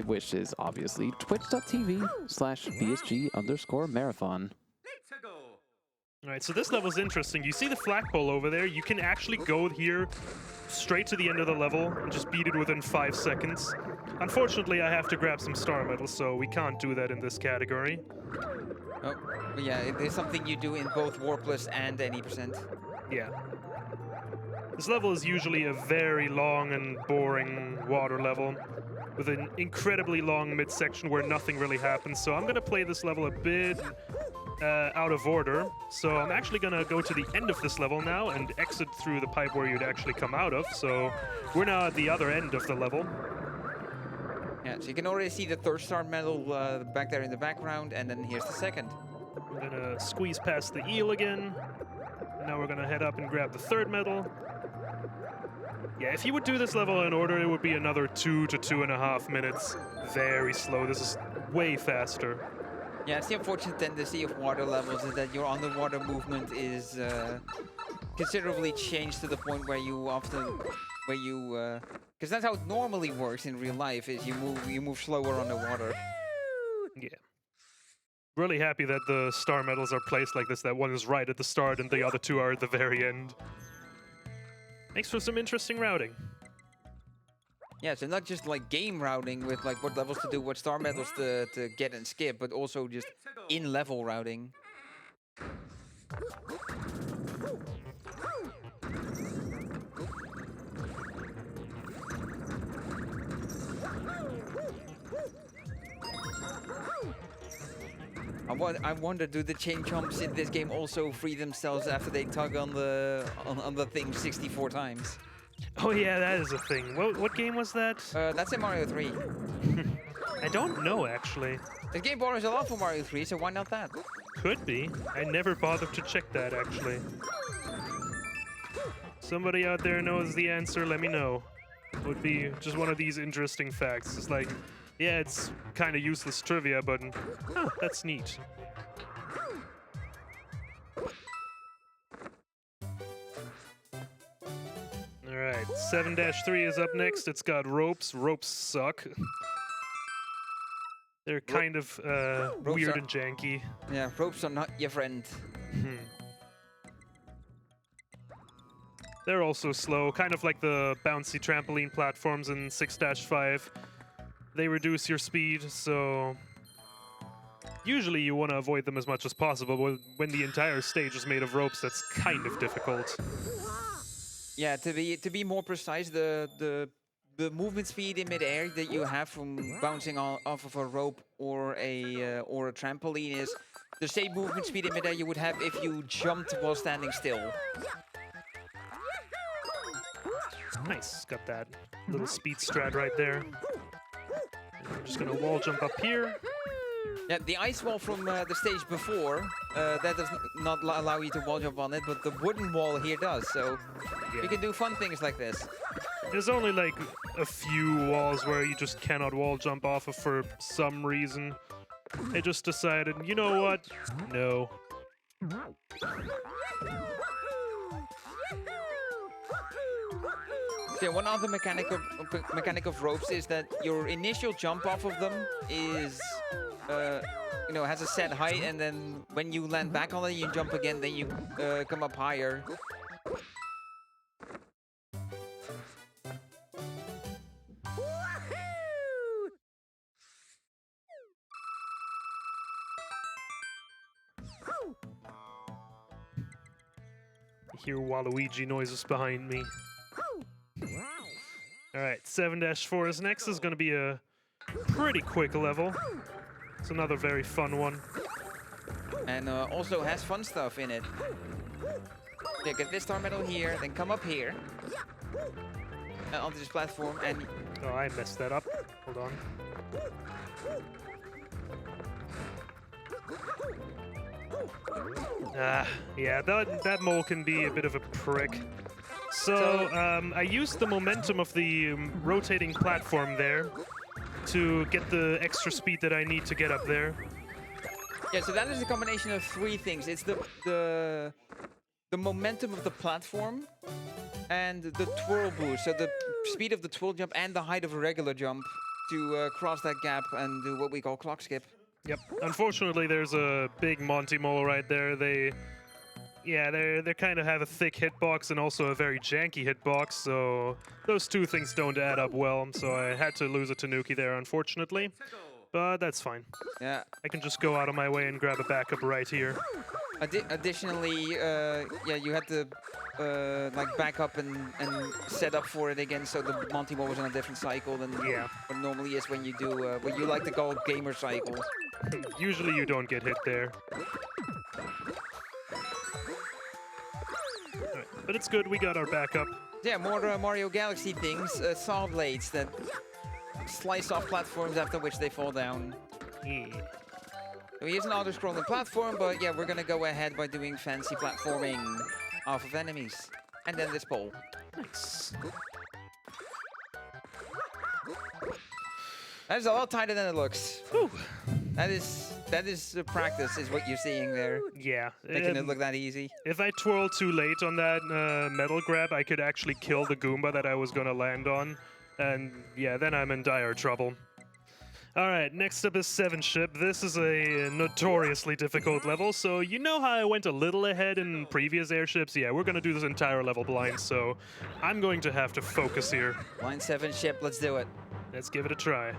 Which is obviously twitch.tv/BSG_marathon. Let's go. Alright, so this level's interesting. You see the flagpole over there? You can actually go here straight to the end of the level and just beat it within 5 seconds. Unfortunately, I have to grab some star medals, so we can't do that in this category. Oh, but yeah, it is something you do in both Warpless and any%. Yeah. This level is usually a very long and boring water level with an incredibly long midsection where nothing really happens. So I'm going to play this level a bit out of order. So I'm actually going to go to the end of this level now and exit through the pipe where you'd actually come out of. So we're now at the other end of the level. Yeah, so you can already see the 3rd star medal back there in the background, and then here's the 2nd. I'm going to squeeze past the eel again. Now we're going to head up and grab the 3rd medal. Yeah, if you would do this level in order, it would be another 2 to 2.5 minutes. Very slow. This is way faster. Yeah, it's the unfortunate tendency of water levels is that your underwater movement is considerably changed to the point where you often, because that's how it normally works in real life, is you move slower underwater. Yeah. Really happy that the star medals are placed like this, that one is right at the start and the other two are at the very end. Makes for some interesting routing. Yeah, so not just like game routing with like what levels to do, what star medals to get and skip, but also just in-level routing. I wonder, do the chain jumps in this game also free themselves after they tug on the thing 64 times? Oh yeah, that is a thing. What game was that? That's in Mario 3. I don't know, actually. This game borrows a lot from Mario 3, so why not that? Could be. I never bothered to check that, actually. Somebody out there knows the answer, let me know. Would be just one of these interesting facts. It's like, yeah, it's kind of useless trivia, but oh, that's neat. Alright, 7-3 is up next. It's got ropes. Ropes suck. They're kind of weird and janky. Yeah, ropes are not your friend. They're also slow, kind of like the bouncy trampoline platforms in 6-5. They reduce your speed, so usually you want to avoid them as much as possible, but when the entire stage is made of ropes, that's kind of difficult. Yeah, to be more precise, the movement speed in midair that you have from bouncing off of a rope or a trampoline is the same movement speed in midair you would have if you jumped while standing still. Nice, got that little speed strat right there. And I'm just gonna wall jump up here. Yeah, the ice wall from the stage before, that does not allow you to wall jump on it, but the wooden wall here does, so you can do fun things like this. There's only like a few walls where you just cannot wall jump off of for some reason. They just decided, you know what? No. Yeah, one other mechanic of ropes is that your initial jump off of them is, has a set height, and then when you land back on it, you jump again, then you come up higher. I hear Waluigi noises behind me. Alright, 7-4 is next. Is going to be a pretty quick level. It's another very fun one. And also has fun stuff in it. Yeah, get this star medal here, then come up here. Onto this platform, and... Oh, I messed that up. Hold on. Yeah, that mole can be a bit of a prick. So, I used the momentum of the rotating platform there to get the extra speed that I need to get up there. Yeah, so that is a combination of three things. It's the momentum of the platform and the twirl boost, so the speed of the twirl jump and the height of a regular jump to cross that gap and do what we call clock skip. Yep. Unfortunately, there's a big Monty mole right there. They kind of have a thick hitbox and also a very janky hitbox, so those two things don't add up well. So I had to lose a Tanuki there, unfortunately. But that's fine. Yeah. I can just go out of my way and grab a backup right here. Additionally, you had to back up and set up for it again, so the Monty mole was on a different cycle than what normally is when you do what you like to call gamer cycle. Usually you don't get hit there. Right, but it's good, we got our backup. Yeah, more Mario Galaxy things, saw blades that slice off platforms after which they fall down. Yeah. So here's an auto-scrolling platform, but yeah, we're gonna go ahead by doing fancy platforming off of enemies. And then this pole. Nice. That is a lot tighter than it looks. Whew. That is that is practice, is what you're seeing there. Yeah. Making it look that easy. If I twirl too late on that metal grab, I could actually kill the Goomba that I was going to land on. And yeah, then I'm in dire trouble. All right, next up is 7 Ship. This is a notoriously difficult level, so you know how I went a little ahead in previous airships? Yeah, we're going to do this entire level blind, so I'm going to have to focus here. Blind 7 Ship, let's do it. Let's give it a try.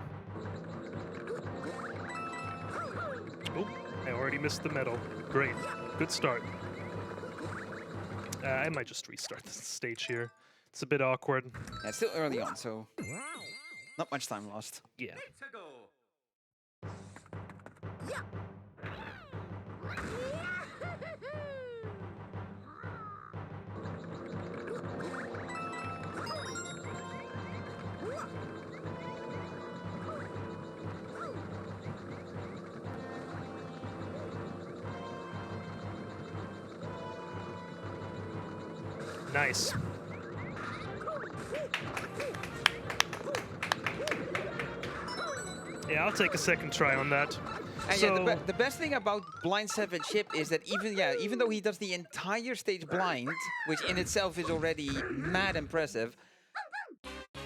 Oh, I already missed the metal. Great. Good start. I might just restart the stage here. It's a bit awkward. Yeah, it's still early on, so not much time lost. Yeah. Let's go. Nice. Yeah, I'll take a second try on that. And So, yeah, the best thing about Blind 7 Ship is that even though he does the entire stage blind, which in itself is already mad impressive,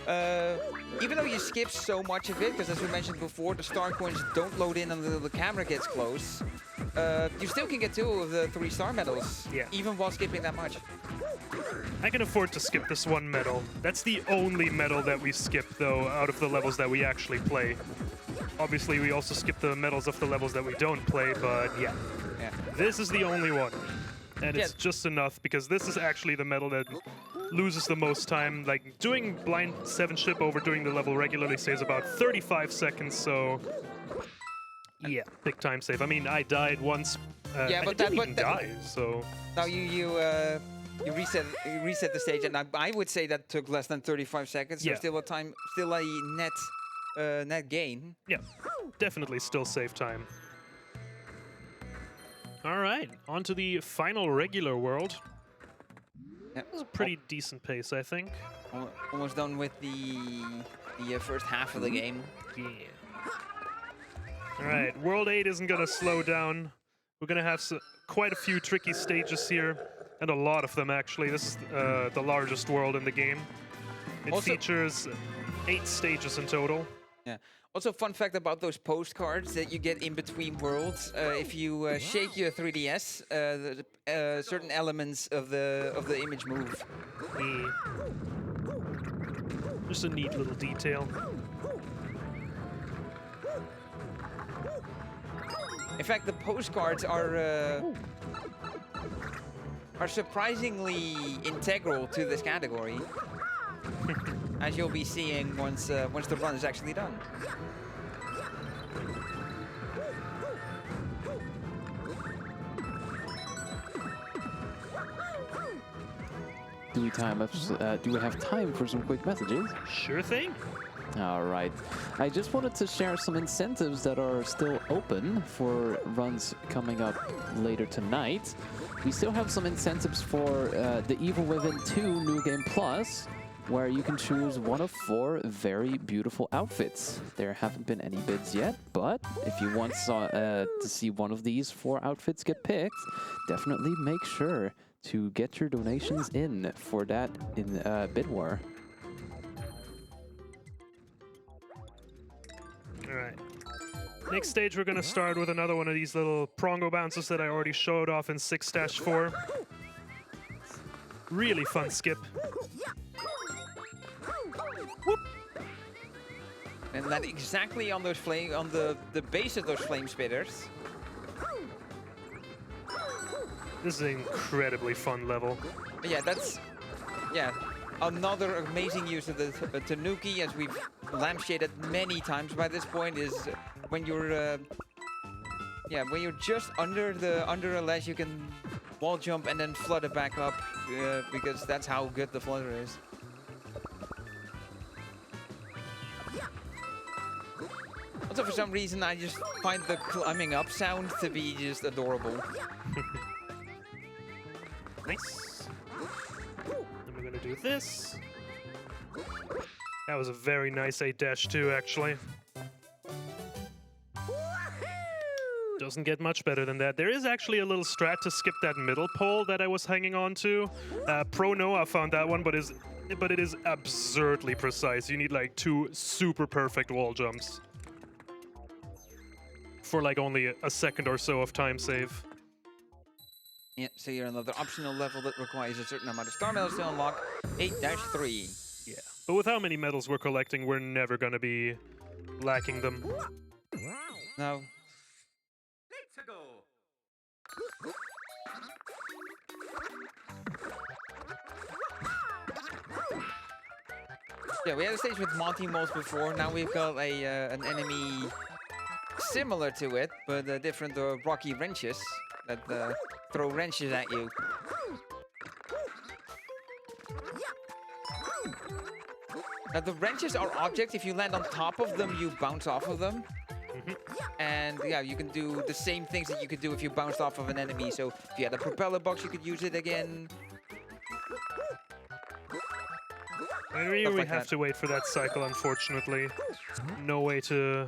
even though you skip so much of it, because as we mentioned before, the star coins don't load in until the camera gets close, you still can get 2 of the 3 star medals, Yeah. even while skipping that much. I can afford to skip this one medal. That's the only medal that we skip, though, out of the levels that we actually play. Obviously, we also skip the medals of the levels that we don't play, but yeah. Yeah. This is the only one. And it's Yeah. just enough, because this is actually the medal that loses the most time. Like, doing Blind 7 Ship over doing the level regularly saves about 35 seconds, so... Yeah, big time save. I mean, I died once. Yeah, I but didn't that- even but that- die, so... Now you reset the stage, and I would say that took less than 35 seconds. So Yeah. still a net gain. Yeah, definitely still save time. All right, on to the final regular world. Yeah. That was a pretty decent pace, I think. Almost done with the first half of the game. Yeah. All right, World 8 isn't going to slow down. We're going to have quite a few tricky stages here, and a lot of them, actually. This is the largest world in the game. It Also- features 8 stages in total. Yeah. Also, fun fact about those postcards that you get in between worlds: if you shake your 3DS, certain elements of the image move. Yeah. Just a neat little detail. In fact, the postcards are surprisingly integral to this category, as you'll be seeing once the run is actually done. Do we have time for some quick messages? Sure thing. All right. I just wanted to share some incentives that are still open for runs coming up later tonight. We still have some incentives for the Evil Within 2 New Game Plus, where you can choose one of 4 very beautiful outfits. There haven't been any bids yet, but if you want to see one of these 4 outfits get picked, definitely make sure to get your donations in for that in Bid War. All right. Next stage, we're going to start with another one of these little prongo bounces that I already showed off in 6-4. Really fun skip. Whoop. And land exactly on those on the base of those flame spitters. This is an incredibly fun level. But yeah, another amazing use of the Tanuki, as we've lampshaded many times by this point, is when you're just under a ledge, you can wall jump and then flutter back up, because that's how good the flutter is. Also, for some reason, I just find the climbing up sound to be just adorable. Nice. Then we're gonna do this. That was a very nice 8-2, actually. Doesn't get much better than that. There is actually a little strat to skip that middle pole that I was hanging on to. Pro Noah found that one, but it is absurdly precise. You need like 2 super perfect wall jumps for like only a second or so of time save. Yeah, so you're another optional level that requires a certain amount of star medals to unlock. 8-3. Yeah, but with how many medals we're collecting, we're never gonna be lacking them. No. Let's go. Yeah, we had a stage with Monty Moles before. Now we've got an enemy similar to it, but different rocky wrenches that throw wrenches at you. Now the wrenches are objects. If you land on top of them, you bounce off of them. And yeah, you can do the same things that you could do if you bounced off of an enemy. So if you had a propeller box, you could use it again. I really like have that. to wait for that cycle, unfortunately. No way to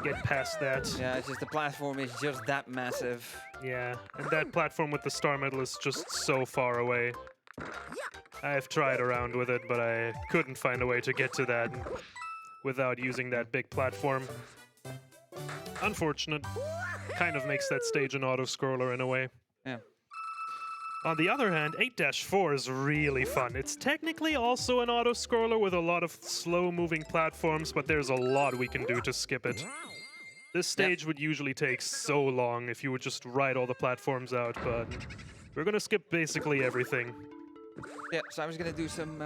get past that. Yeah, it's just the platform is just that massive. Yeah, and that platform with the star medal is just so far away. I've tried around with it, but I couldn't find a way to get to that without using that big platform. Unfortunate. Kind of makes that stage an auto-scroller in a way. Yeah. On the other hand, 8-4 is really fun. It's technically also an auto-scroller with a lot of slow-moving platforms, but there's a lot we can do to skip it. This stage would usually take so long if you would just write all the platforms out, but we're gonna skip basically everything. Yeah, so I was gonna do some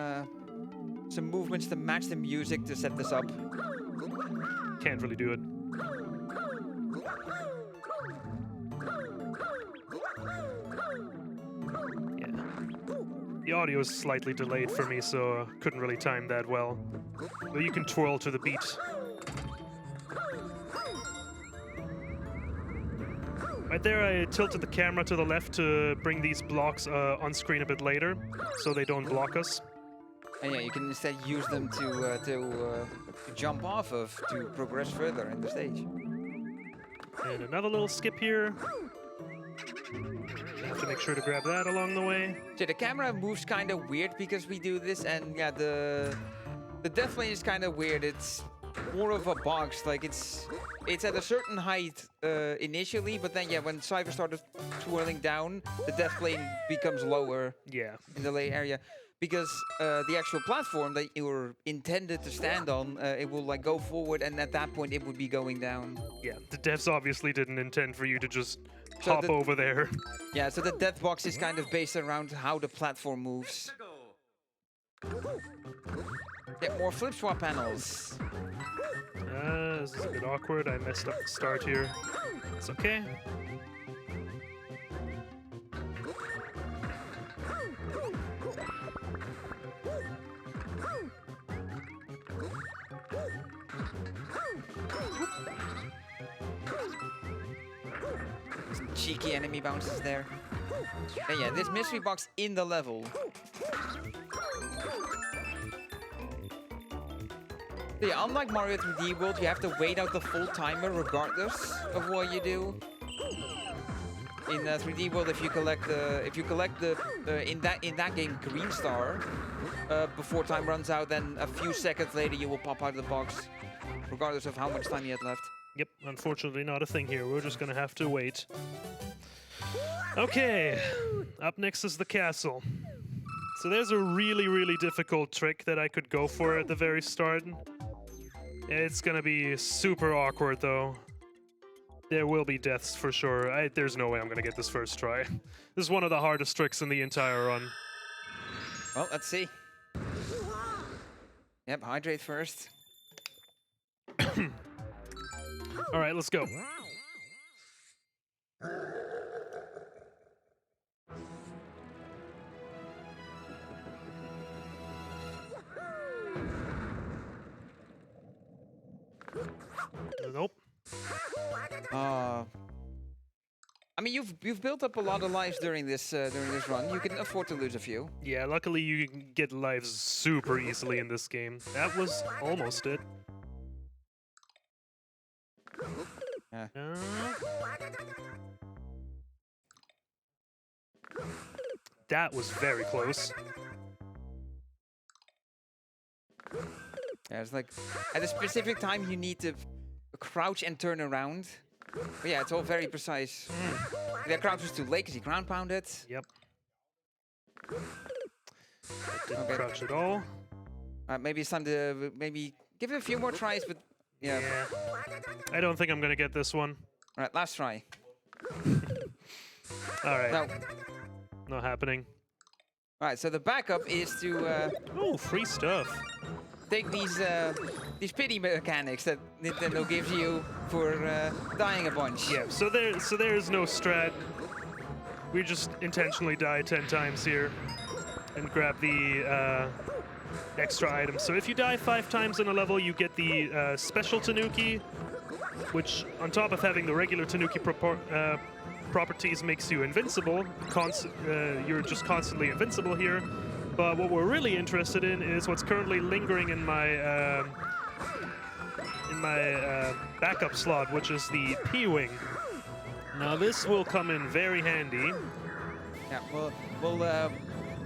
movements to match the music to set this up. Can't really do it. Yeah. The audio is slightly delayed for me, so couldn't really time that well. But you can twirl to the beat. Right there, I tilted the camera to the left to bring these blocks on screen a bit later, so they don't block us. And yeah, you can instead use them to jump off of to progress further in the stage. And another little skip here. Have to make sure to grab that along the way. So the camera moves kind of weird because we do this, and yeah, the death lane is kind of weird. It's more of a box, like it's at a certain height initially, but then yeah, when Siver started twirling down, the death lane becomes lower. Yeah. In the lay area. Because the actual platform that you were intended to stand on, it will like go forward, and at that point it would be going down. Yeah, the devs obviously didn't intend for you to just hop over there. Yeah, so the death box is kind of based around how the platform moves. Get more flip swap panels. This is a bit awkward. I messed up the start here. It's okay. Some cheeky enemy bounces there. And yeah, this mystery box in the level. Yeah, unlike Mario 3D World, you have to wait out the full timer regardless of what you do. In 3D World, if you collect the in that game green star before time runs out, then a few seconds later you will pop out of the box, regardless of how much time you had left. Yep, unfortunately not a thing here. We're just gonna have to wait. Okay, up next is the castle. So there's a really, really difficult trick that I could go for at the very start. It's gonna be super awkward though. There will be deaths for sure. There's no way I'm gonna get this first try. This is one of the hardest tricks in the entire run. Well, let's see. Yep, hydrate first. All right, let's go. Nope. I mean, you've built up a lot of lives during this run. You can afford to lose a few. Yeah, luckily you can get lives super easily in this game. That was almost it. That was very close. Yeah, it's like at a specific time you need to crouch and turn around. But yeah, it's all very precise. The crouch was too late because he ground pounded. Yep. Didn't crouch at all. Maybe it's time to maybe give it a few more tries, but yeah. I don't think I'm gonna get this one. All right, last try. All right. No. Not happening. All right, so the backup is to Oh, free stuff. take these pity mechanics that Nintendo gives you for dying a bunch. Yeah. So there is no strat. We just intentionally die 10 times here and grab the extra items. So if you die 5 times in a level, you get the special Tanuki, which on top of having the regular Tanuki properties makes you invincible. You're just constantly invincible here. But what we're really interested in is what's currently lingering in my backup slot, which is the P-Wing. Now this will come in very handy. Yeah,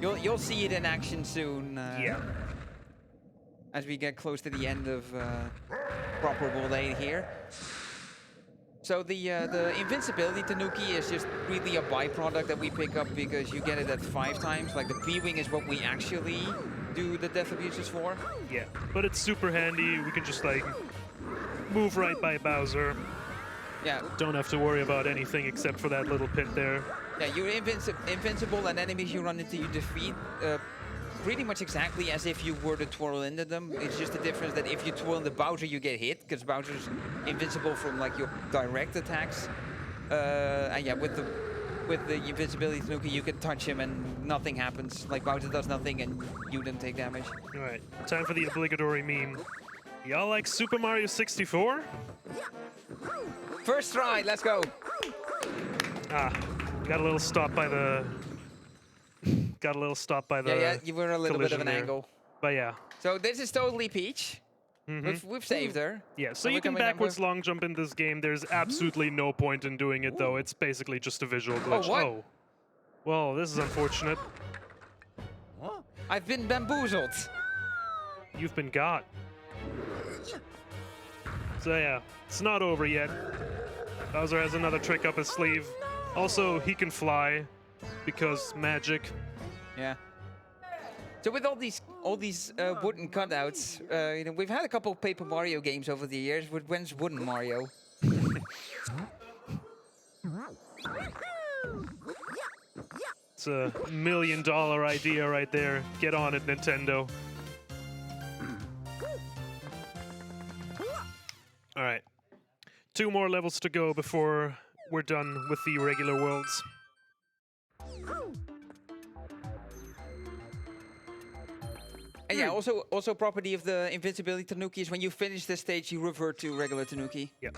you'll see it in action soon. Yeah. As we get close to the end of proper World 8 here. So the invincibility Tanuki is just really a byproduct that we pick up because you get it at 5 times. Like the P-Wing is what we actually do the death abuses for. Yeah, but it's super handy. We can just like move right by Bowser. Yeah. Don't have to worry about anything except for that little pit there. Yeah, you're invincible, and enemies you run into you defeat pretty much exactly as if you were to twirl into them. It's just the difference that if you twirl into Bowser, you get hit, because Bowser's invincible from like your direct attacks. And yeah, with the invincibility Tanuki, you can touch him and nothing happens. Like Bowser does nothing and you don't take damage. All right, time for the obligatory meme. Y'all like Super Mario 64? First try, let's go. Ah, got a little stop by the. Yeah, you were a little bit of an there. angle. But yeah. So this is totally Peach. We've saved her. Yeah, so Are we you can coming up backwards with- long jump in this game. There's absolutely no point in doing it, though. It's basically just a visual glitch. what? Well, this is unfortunate. I've been bamboozled. You've been got. So yeah, it's not over yet. Bowser has another trick up his sleeve. Also, he can fly because magic. Yeah. So with all these wooden cutouts, you know, we've had a couple of Paper Mario games over the years. But when's Wooden Mario? It's a $1 million idea right there. Get on it, Nintendo. All right. 2 more levels to go before we're done with the regular worlds. And yeah, also property of the invincibility Tanuki is when you finish this stage, you revert to regular Tanuki. Yeah,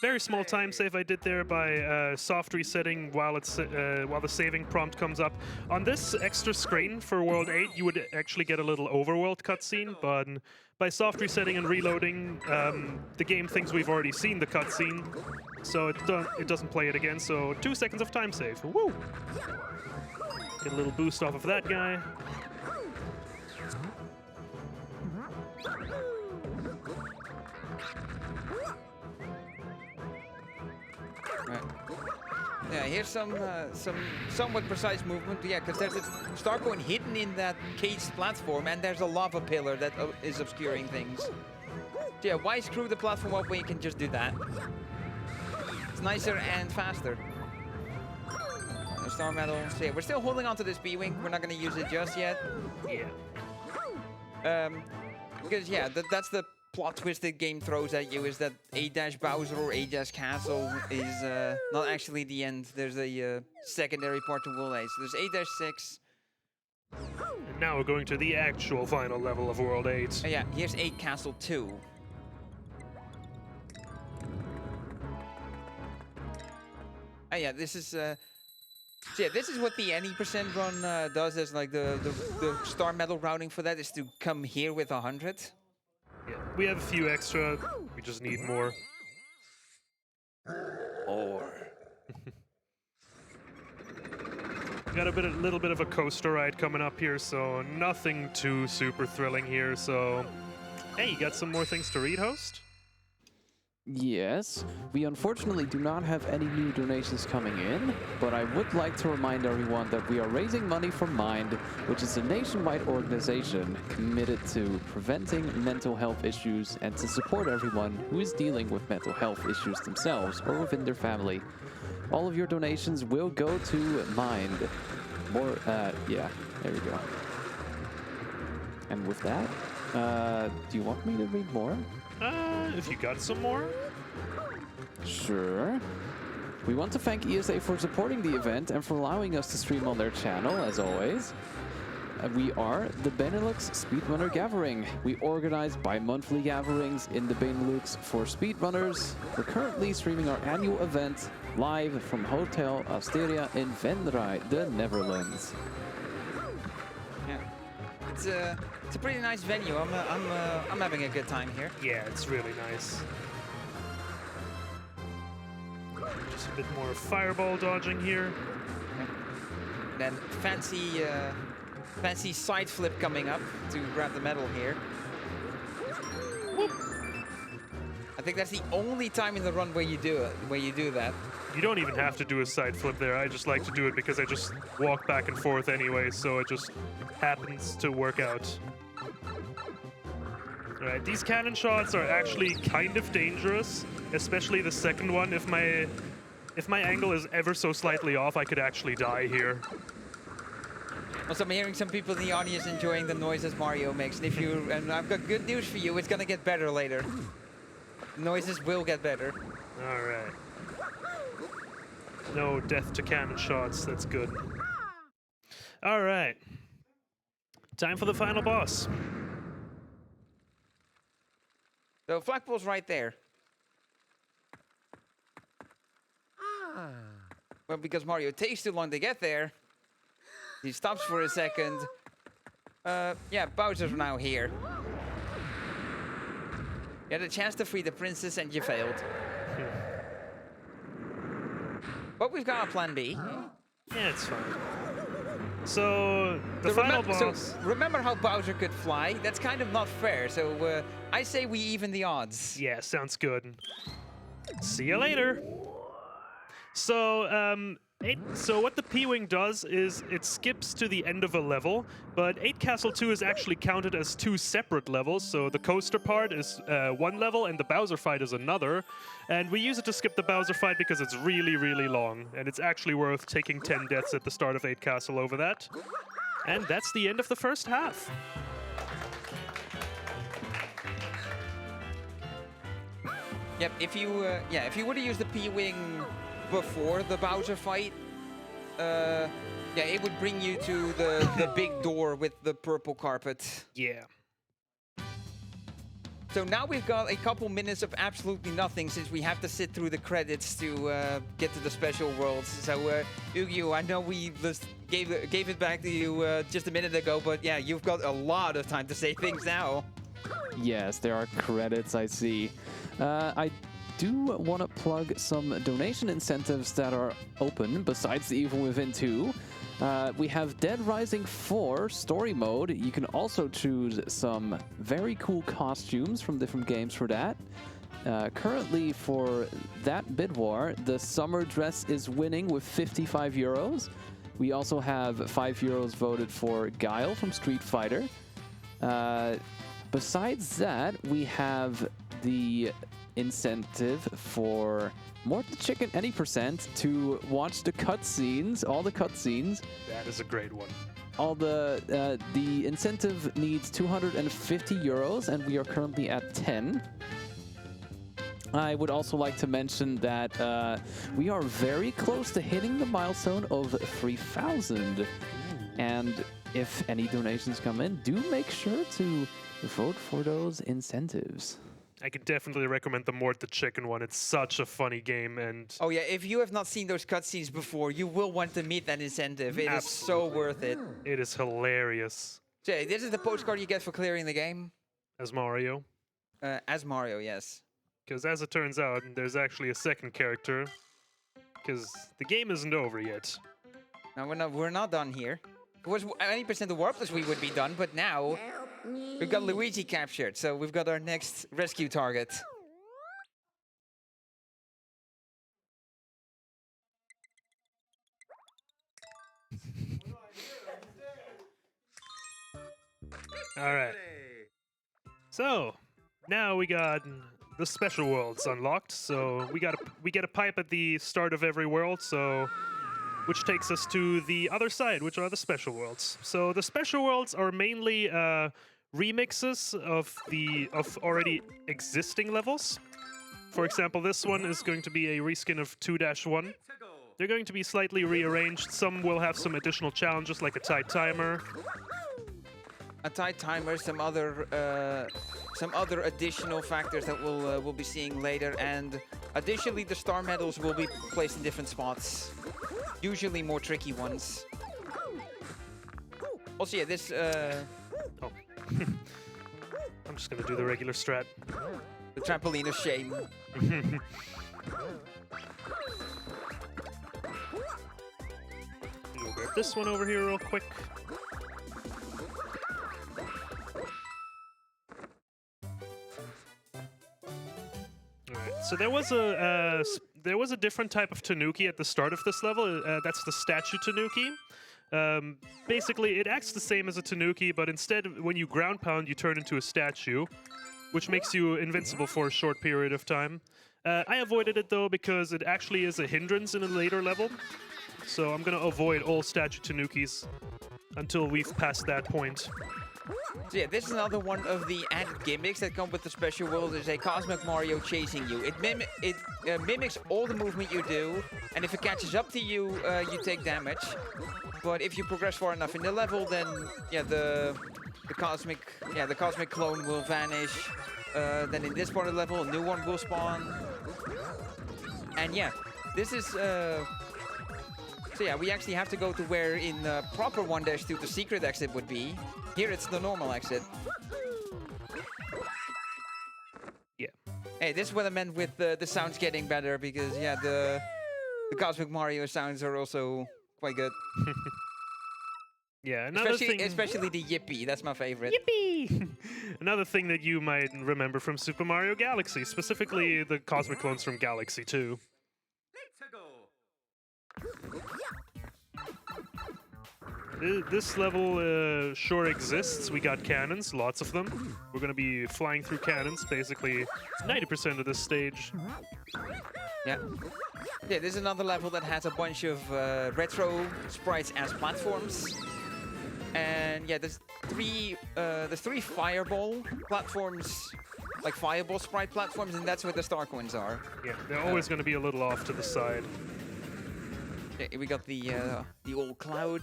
very small time save I did there by soft resetting while the saving prompt comes up. On this extra screen for World 8, you would actually get a little overworld cutscene, but by soft resetting and reloading, the game thinks we've already seen the cutscene, so it doesn't play it again. So 2 seconds of time save. Woo! Get a little boost off of that guy. Yeah, here's some somewhat precise movement. Yeah, because there's a star coin hidden in that caged platform, and there's a lava pillar that is obscuring things. So yeah, why screw the platform up when you can just do that? It's nicer and faster. No star medal. So yeah, we're still holding on to this B-Wing. We're not going to use it just yet. Yeah. Because yeah, that's the plot twist the game throws at you, is that A-Bowser or A-Castle is not actually the end. There's a secondary part to World 8. So there's A-6. And now we're going to the actual final level of World 8. Yeah, here's A-Castle 2. Oh yeah, this is so yeah, this is what the any % run does. Is like the star medal routing for that is to come here with 100. Yeah, we have a few extra. We just need more. Or. Got a little bit of a coaster ride coming up here, so nothing too super thrilling here. So, hey, you got some more things to read, host? Yes, we unfortunately do not have any new donations coming in, but I would like to remind everyone that we are raising money for Mind, which is a nationwide organization committed to preventing mental health issues and to support everyone who is dealing with mental health issues themselves or within their family. All of your donations will go to Mind. Yeah, there we go. And with that, do you want me to read more? If you got some more? Sure. We want to thank ESA for supporting the event and for allowing us to stream on their channel, as always. We are the Benelux Speedrunner Gathering. We organize bi-monthly gatherings in the Benelux for speedrunners. We're currently streaming our annual event live from Hotel Asteria in Venray, the Netherlands. Yeah. It's a pretty nice venue. I'm having a good time here. Yeah, it's really nice. Just a bit more fireball dodging here. Then fancy side flip coming up to grab the medal here. Whoop. I think that's the only time in the run where you do that. You don't even have to do a side flip there. I just like to do it because I just walk back and forth anyway, so it just happens to work out. Alright, these cannon shots are actually kind of dangerous, especially the second one. If my angle is ever so slightly off, I could actually die here. Also, I'm hearing some people in the audience enjoying the noises Mario makes, and I've got good news for you. It's gonna get better later. Noises will get better. Alright. No death to cannon shots, that's good. Alright. Time for the final boss. So flagpole's right there. Well, because Mario takes too long to get there, he stops for a second. Yeah, Bowser's now here. You had a chance to free the princess and you failed. But we've got a plan B. Yeah, it's fine. So, the final boss... So remember how Bowser could fly? That's kind of not fair, so I say we even the odds. Yeah, sounds good. See you later. So, so what the P-Wing does is it skips to the end of a level, but 8 Castle 2 is actually counted as 2 separate levels, so the coaster part is one level and the Bowser fight is another. And we use it to skip the Bowser fight because it's really, really long, and it's actually worth taking 10 deaths at the start of 8 Castle over that. And that's the end of the first half. Yep, if you would have used the P-Wing before the Bowser fight, yeah, it would bring you to the big door with the purple carpet. Yeah. So now we've got a couple minutes of absolutely nothing since we have to sit through the credits to get to the special worlds. So, Ugyu, I know we just gave it back to you just a minute ago, but yeah, you've got a lot of time to say things now. Yes, there are credits, I see. I do want to plug some donation incentives that are open besides the Evil Within 2. We have Dead Rising 4 Story Mode. You can also choose some very cool costumes from different games for that. Currently, for that bid war, the summer dress is winning with 55 euros. We also have 5 euros voted for Guile from Street Fighter. Besides that, we have the incentive for More the Chicken Any Percent to watch the cutscenes, all the cutscenes. That is a great one. All the incentive needs 250 euros, and we are currently at 10. I would also like to mention that we are very close to hitting the milestone of 3,000. And if any donations come in, do make sure to vote for those incentives. I could definitely recommend the Mort the Chicken one. It's such a funny game, and... Oh yeah, if you have not seen those cutscenes before, you will want to meet that incentive. It is so worth it. It is hilarious. So this is the postcard you get for clearing the game. As Mario. As Mario, yes. Because as it turns out, there's actually a second character. Because the game isn't over yet. No, we're not done here. If it was 90% of Warpless, we would be done, but now we've got Luigi captured, so we've got our next rescue target. All right. So now we got the special worlds unlocked. So we get a pipe at the start of every world. So which takes us to the other side, which are the special worlds. So the special worlds are mainly remixes of already existing levels. For example, this one is going to be a reskin of 2-1. They're going to be slightly rearranged. Some will have some additional challenges, like a tight timer. A tight timer, some other additional factors that we'll be seeing later, and additionally the star medals will be placed in different spots, usually more tricky ones. Also, yeah, this. Oh, I'm just gonna do the regular strat. The trampoline of shame. We'll grab this one over here real quick. So there was a different type of Tanuki at the start of this level. That's the statue Tanuki. Basically, it acts the same as a Tanuki, but instead, when you ground pound, you turn into a statue, which makes you invincible for a short period of time. I avoided it though because it actually is a hindrance in a later level. So I'm gonna avoid all statue Tanukis until we've passed that point. So yeah, this is another one of the added gimmicks that come with the special world. Is a Cosmic Mario chasing you. It mimics all the movement you do, and if it catches up to you, you take damage. But if you progress far enough in the level, then yeah, the cosmic clone will vanish. Then in this part of the level, a new one will spawn. And yeah, this is. So yeah, we actually have to go to where in proper 1-2 the secret exit would be. Here it's the normal exit. Yeah. Hey, this is what I meant with the sounds getting better, because yeah, the Cosmic Mario sounds are also quite good. Yeah, especially the yippee, that's my favorite. Yippee! Another thing that you might remember from Super Mario Galaxy, specifically the Cosmic Clones from Galaxy 2. This level sure exists. We got cannons, lots of them. We're going to be flying through cannons basically 90% of this stage. Yeah. Yeah, this is another level that has a bunch of retro sprites as platforms. And yeah, there's three fireball platforms, like fireball sprite platforms, and that's where the star coins are. Yeah, they're always going to be a little off to the side. Yeah, we got the old cloud.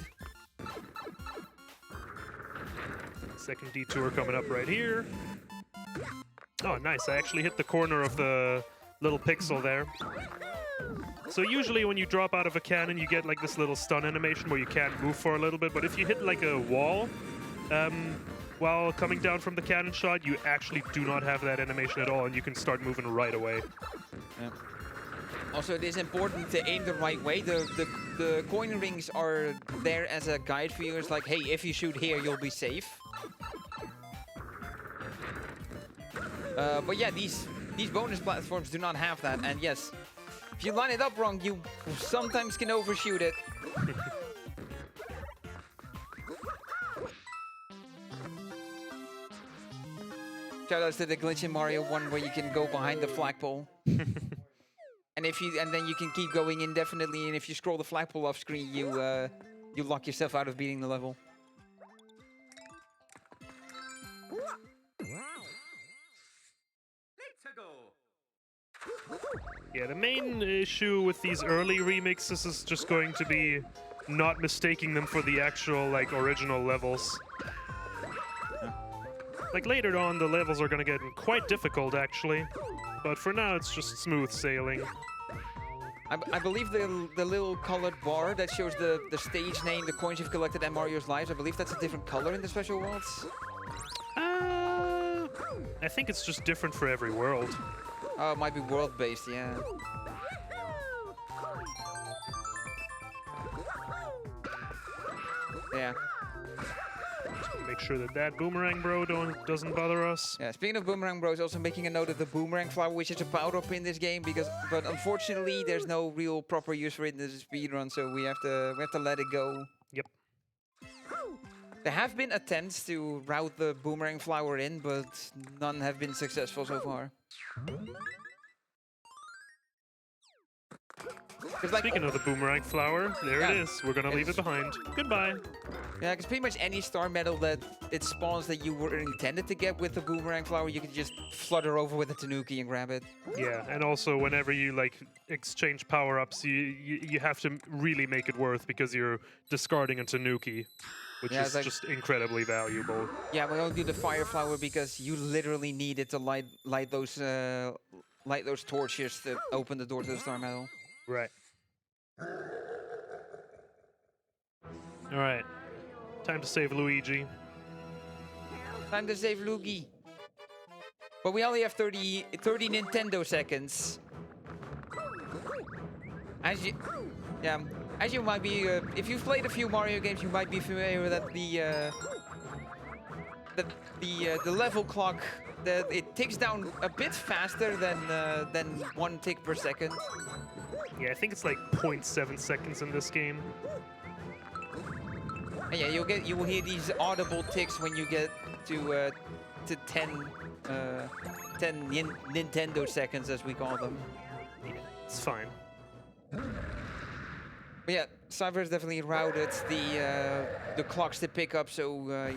Second detour coming up right here. Oh, nice. I actually hit the corner of the little pixel there. So usually when you drop out of a cannon, you get like this little stun animation where you can't move for a little bit. But if you hit like a wall while coming down from the cannon shot, you actually do not have that animation at all, and you can start moving right away. Yeah. Also, it is important to aim the right way. The coin rings are there as a guide for you. It's like, hey, if you shoot here, you'll be safe. But yeah, these bonus platforms do not have that. And yes, if you line it up wrong, you sometimes can overshoot it. Shoutouts to the glitch in Mario 1 where you can go behind the flagpole. And then you can keep going indefinitely, and if you scroll the flagpole off screen, you lock yourself out of beating the level. Yeah, the main issue with these early remixes is just going to be not mistaking them for the actual, like, original levels. Like, later on, the levels are going to get quite difficult, actually. But for now, it's just smooth sailing. I believe the little colored bar that shows the stage name, the coins you've collected, and Mario's lives, I believe that's a different color in the special worlds. I think it's just different for every world. Oh, it might be world-based, yeah. Yeah. Make sure that that boomerang bro doesn't bother us. Yeah, speaking of Boomerang Bros, also making a note of the Boomerang Flower, which is a power-up in this game, but unfortunately there's no real proper use for it in the speedrun, so we have to let it go. Yep. There have been attempts to route the Boomerang Flower in, but none have been successful so far. 'Cause, like, Speaking of the boomerang flower, there it Yeah. is. We're gonna leave it behind. Goodbye. yeah, because pretty much any star medal that it spawns that you were intended to get with the Boomerang Flower, you can just flutter over with a Tanuki and grab it. Yeah, and also whenever you like exchange power-ups, you have to really make it worth because you're discarding a Tanuki, which Yeah, is it's like- just incredibly valuable. Yeah, we don't do the Fire Flower because you literally need it to light those torches to open the door to the star medal. Right. All right. Time to save Luigi. Time to save Luigi. But we only have 30 Nintendo seconds. As you might be, if you've played a few Mario games, you might be familiar that the level clock, that it ticks down a bit faster than 1 tick per second. Yeah, I think it's like 0.7 seconds in this game. And yeah, you will hear these audible ticks when you get to 10 Nintendo seconds, as we call them. Yeah, it's fine. But yeah, Siver has definitely routed the clocks to pick up, so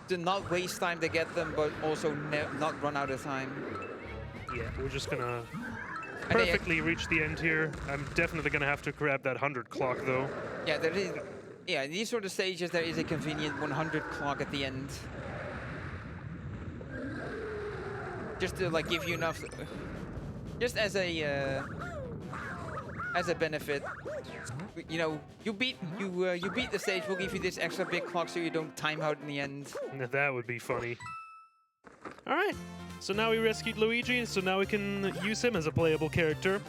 to not waste time to get them, but also not run out of time. Yeah, we're just gonna And they- perfectly reach the end here. I'm definitely gonna have to grab that 100 clock though. Yeah, there is. Yeah, in these sort of stages, there is a convenient 100 clock at the end, just to like give you enough, just as a benefit. You know, you beat the stage. We'll give you this extra big clock so you don't time out in the end. Now that would be funny. All right, so now we rescued Luigi, so now we can use him as a playable character.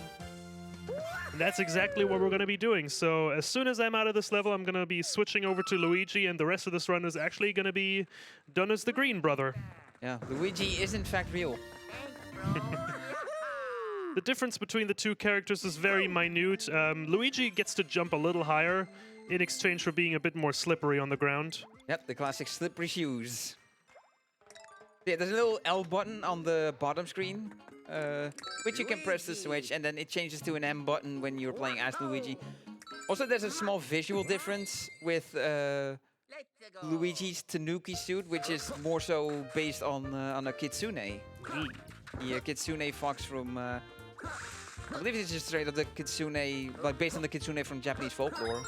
And that's exactly what we're going to be doing. So as soon as I'm out of this level, I'm going to be switching over to Luigi, and the rest of this run is actually going to be done as the Green Brother. Yeah, Luigi is in fact real. The difference between the two characters is very minute. Luigi gets to jump a little higher in exchange for being a bit more slippery on the ground. Yep, the classic slippery shoes. Yeah, there's a little L button on the bottom screen, which you can press the switch, and then it changes to an M button when you're playing as Luigi. Also, there's a small visual difference with Luigi's Tanuki suit, which is more so based on a kitsune. The kitsune fox from, I believe it's just straight up the kitsune, like based on the kitsune from Japanese folklore.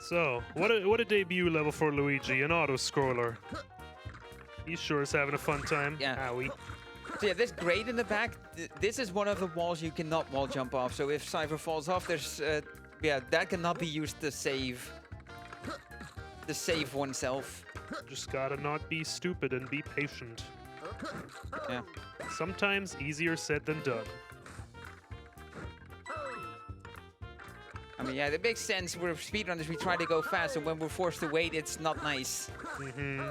So, what a debut level for Luigi, an auto-scroller. He sure is having a fun time. Yeah. Owie. So yeah, this grate in the back, this is one of the walls you cannot wall jump off. So if Siver falls off, there's, yeah, that cannot be used to save oneself. Just gotta not be stupid and be patient. Yeah. Sometimes easier said than done. I mean, yeah, it makes sense. We're speedrunners, we try to go fast, and when we're forced to wait, it's not nice. Mm-hmm.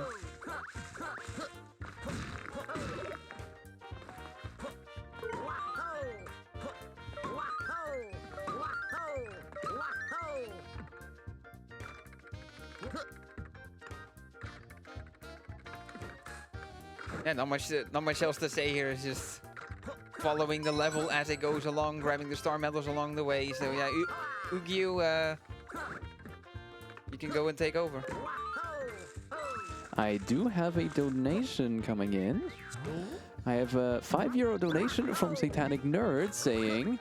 Yeah, not much else to say here. It's just following the level as it goes along, grabbing the star medals along the way. So yeah, Ugyu, you can go and take over. I do have a donation coming in. I have a €5 donation from Satanic Nerd saying,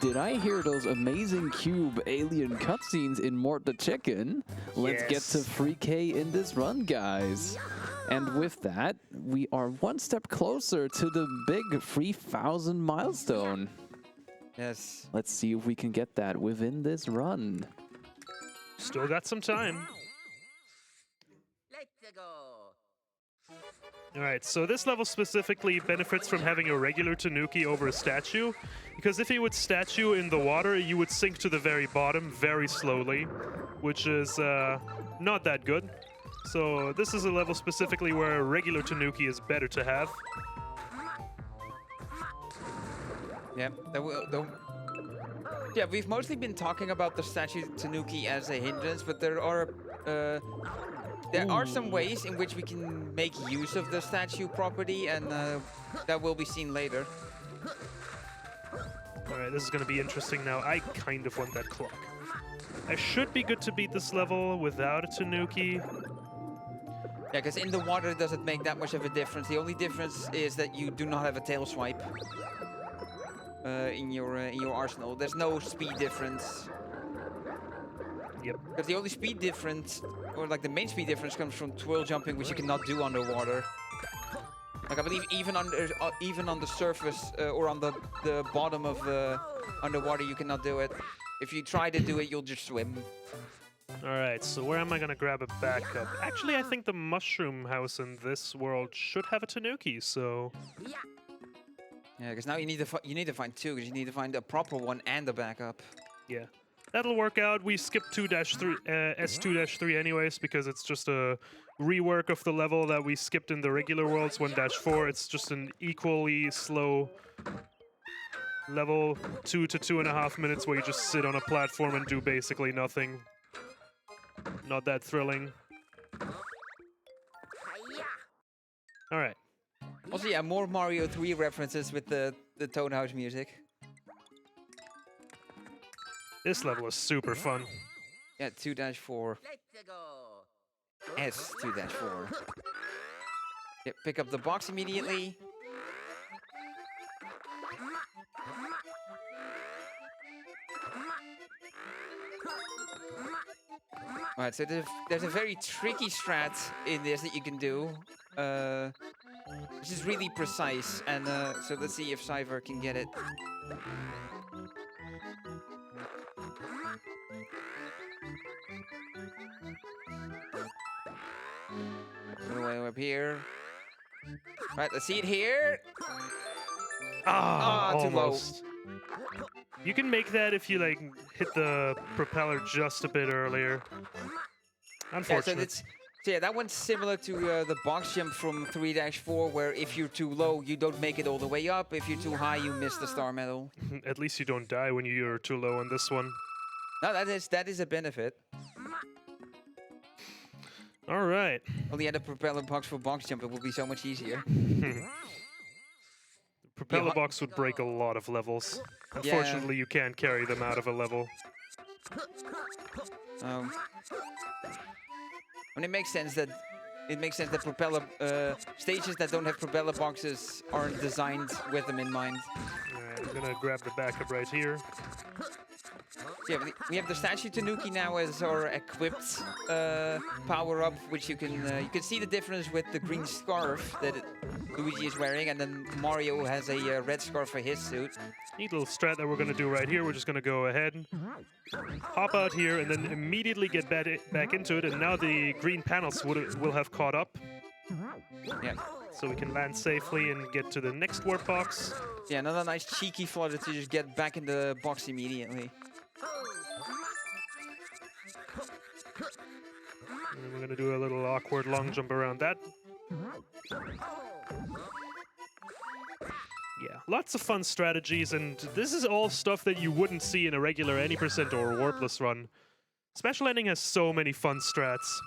"Did I hear those amazing cube alien cutscenes in Mort the Chicken? Let's get to Yes. 3K in this run, guys." And with that, we are one step closer to the big 3,000 milestone. Yes. Let's see if we can get that within this run. Still got some time. Let's go. All right, so this level specifically benefits from having a regular Tanuki over a statue, because if you would statue in the water, you would sink to the very bottom very slowly, which is not that good. So this is a level specifically where a regular Tanuki is better to have. Yeah, yeah, we've mostly been talking about the statue Tanuki as a hindrance, but there are some ways in which we can make use of the statue property, and that will be seen later. All right, this is going to be interesting now. I kind of want that clock. I should be good to beat this level without a Tanuki. Yeah, because in the water it doesn't make that much of a difference. The only difference is that you do not have a tail swipe in your arsenal. There's no speed difference. Yep. Because the only speed difference, or like the main speed difference, comes from twirl jumping, which you cannot do underwater. Like I believe even on the surface or on the bottom of underwater, you cannot do it. If you try to do it, you'll just swim. All right, so where am I going to grab a backup? Actually, I think the mushroom house in this world should have a Tanuki, so... Yeah, because now you need to find two, because you need to find a proper one and a backup. Yeah, that'll work out. We skipped S2-3 anyways, because it's just a rework of the level that we skipped in the regular worlds, 1-4. It's just an equally slow level, 2 to 2.5 minutes, where you just sit on a platform and do basically nothing. Not that thrilling. All right. Also, yeah, more Mario 3 references with the Toad House music. This level is super fun. Yeah, 2-4. S2-4. Yep, pick up the box immediately. Alright, so there's a very tricky strat in this that you can do. Which is really precise, and so let's see if Siver can get it. All the way up here. Right, let's see it here. Ah, too low. almost. You can make that if you like hit the propeller just a bit earlier. Unfortunate. So yeah, that one's similar to the box jump from 3-4, where if you're too low, you don't make it all the way up. If you're too high, you miss the star medal. At least you don't die when you're too low on this one. No, that is a benefit. All right. Only had a propeller box for box jump, it would be so much easier. Propeller box would break a lot of levels. Unfortunately, you can't carry them out of a level. And it makes sense that propeller stages that don't have propeller boxes aren't designed with them in mind. Alright, I'm gonna grab the backup right here. So yeah, we have the statue Tanuki now as our equipped power-up, which you can see the difference with the green scarf that Luigi is wearing, and then Mario has a red scarf for his suit. Neat little strat that we're gonna do right here. We're just gonna go ahead, hop out here, and then immediately get back into it. And now the green panels will have caught up. Yeah. So we can land safely and get to the next warp box. Yeah, another nice cheeky flutter to just get back in the box immediately. And we're gonna do a little awkward long jump around that. Yeah, lots of fun strategies, and this is all stuff that you wouldn't see in a regular any% or warpless run. Special Ending has so many fun strats.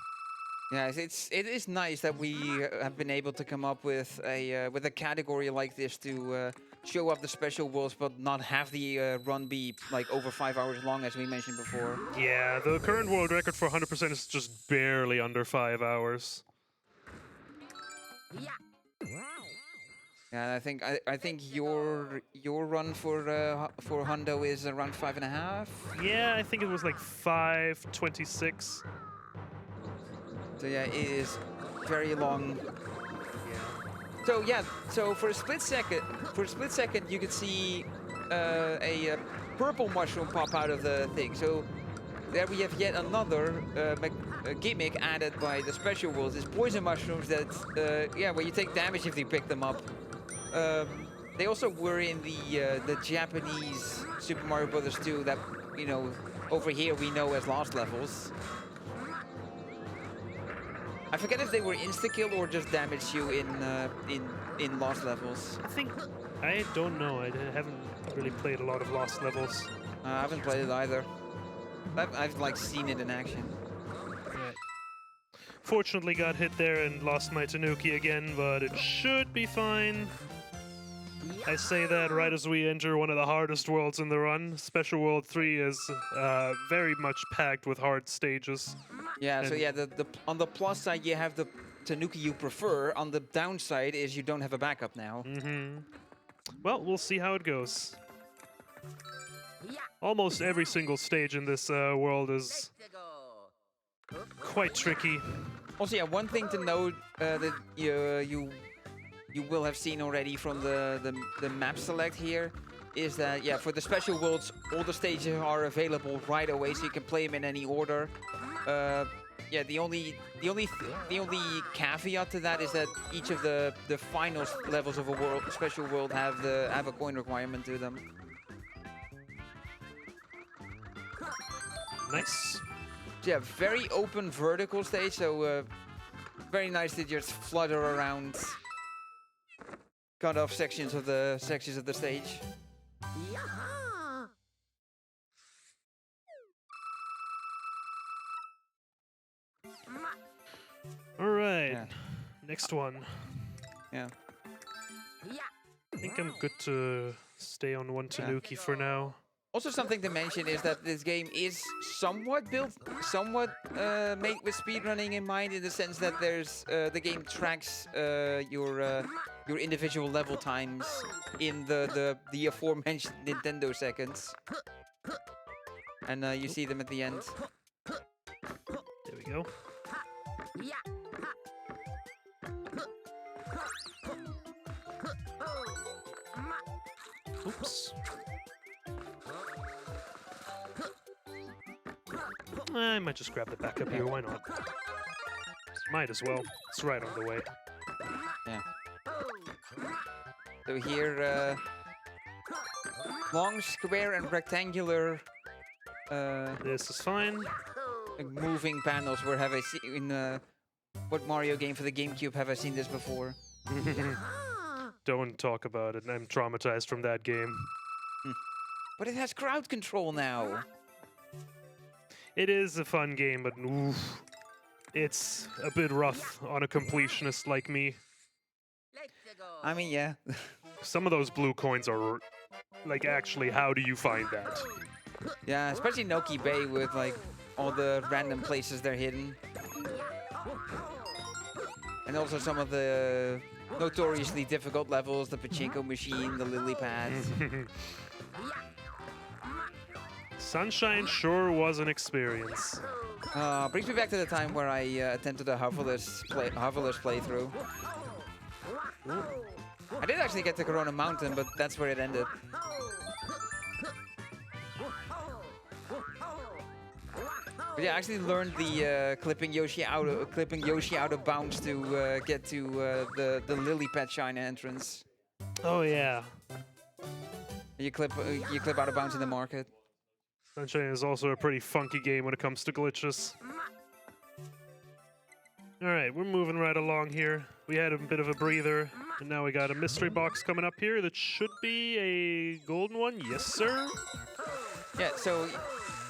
Yeah, it is nice that we have been able to come up with a category like this to show off the special worlds, but not have the run be like over 5 hours long, as we mentioned before. Yeah, the current world record for 100% is just barely under 5 hours. Yeah, I think your run for Hundo is around 5.5. Yeah, I think it was like 5:26. So yeah, it is very long. Yeah. So yeah, so for a split second, you could see a purple mushroom pop out of the thing. So there we have yet another gimmick added by the special worlds is poison mushrooms that, yeah, well, you take damage if you pick them up. They also were in the Japanese Super Mario Brothers 2 that, you know, over here we know as lost levels. I forget if they were insta-kill or just damage you in lost levels. I don't know. I haven't really played a lot of lost levels. I haven't played it either. I've like seen it in action. Right. Fortunately got hit there and lost my Tanuki again, but it should be fine. I say that right as we enter one of the hardest worlds in the run. Special World 3 is very much packed with hard stages. Yeah, so yeah, on the plus side you have the Tanuki you prefer. On the downside is you don't have a backup now. Well, we'll see how it goes. Almost every single stage in this world is quite tricky. Also, yeah, one thing to note that you will have seen already from the map select here is that, yeah, for the special worlds, all the stages are available right away, so you can play them in any order. Yeah, the only caveat to that is that each of the final levels of a special world have a coin requirement to them. Nice. So yeah, very open vertical stage, so very nice to just flutter around, cut off sections of the stage. All right, Yeah. next one. Yeah. I think I'm good to stay on one Tanuki for now. Also, something to mention is that this game is somewhat made with speedrunning in mind, in the sense that there's the game tracks your individual level times in the aforementioned Nintendo seconds, and you see them at the end. There we go. Oops. I might just grab the backup here, why not? Might as well. It's right on the way. Yeah. So here, long, square, and rectangular This is fine. moving panels. Where have I seen in what Mario game for the GameCube have I seen this before? Don't talk about it. I'm traumatized from that game. But it has crowd control now. It is a fun game, but oof, it's a bit rough on a completionist like me. I mean, yeah. Some of those blue coins are, like, actually, how do you find that? Yeah, especially Noki Bay with like all the random places they're hidden. And also some of the notoriously difficult levels, the pachinko machine, the lily pads. Sunshine sure was an experience. Brings me back to the time where I attempted a hoverless playthrough. I did actually get to Corona Mountain, but that's where it ended. But yeah, I actually learned the clipping Yoshi out of bounds to get to the lily pad shine entrance. Oh yeah. You clip out of bounds in the market. Sunshine is also a pretty funky game when it comes to glitches. Alright, we're moving right along here. We had a bit of a breather, and now we got a mystery box coming up here that should be a golden one. Yes, sir? Yeah, so,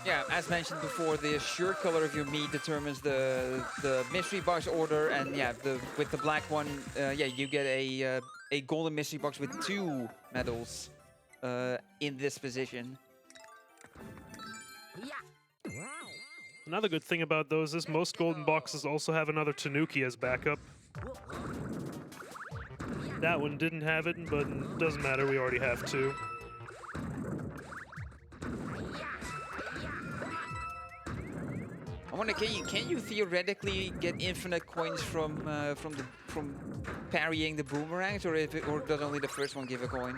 yeah, as mentioned before, the shirt color of your meat determines the mystery box order, and yeah, with the black one, yeah, you get a golden mystery box with 2 medals in this position. Another good thing about those is most golden boxes also have another Tanuki as backup. That one didn't have it, but it doesn't matter, we already have 2. I wonder, can you theoretically get infinite coins from parrying the boomerangs, or does only the first one give a coin?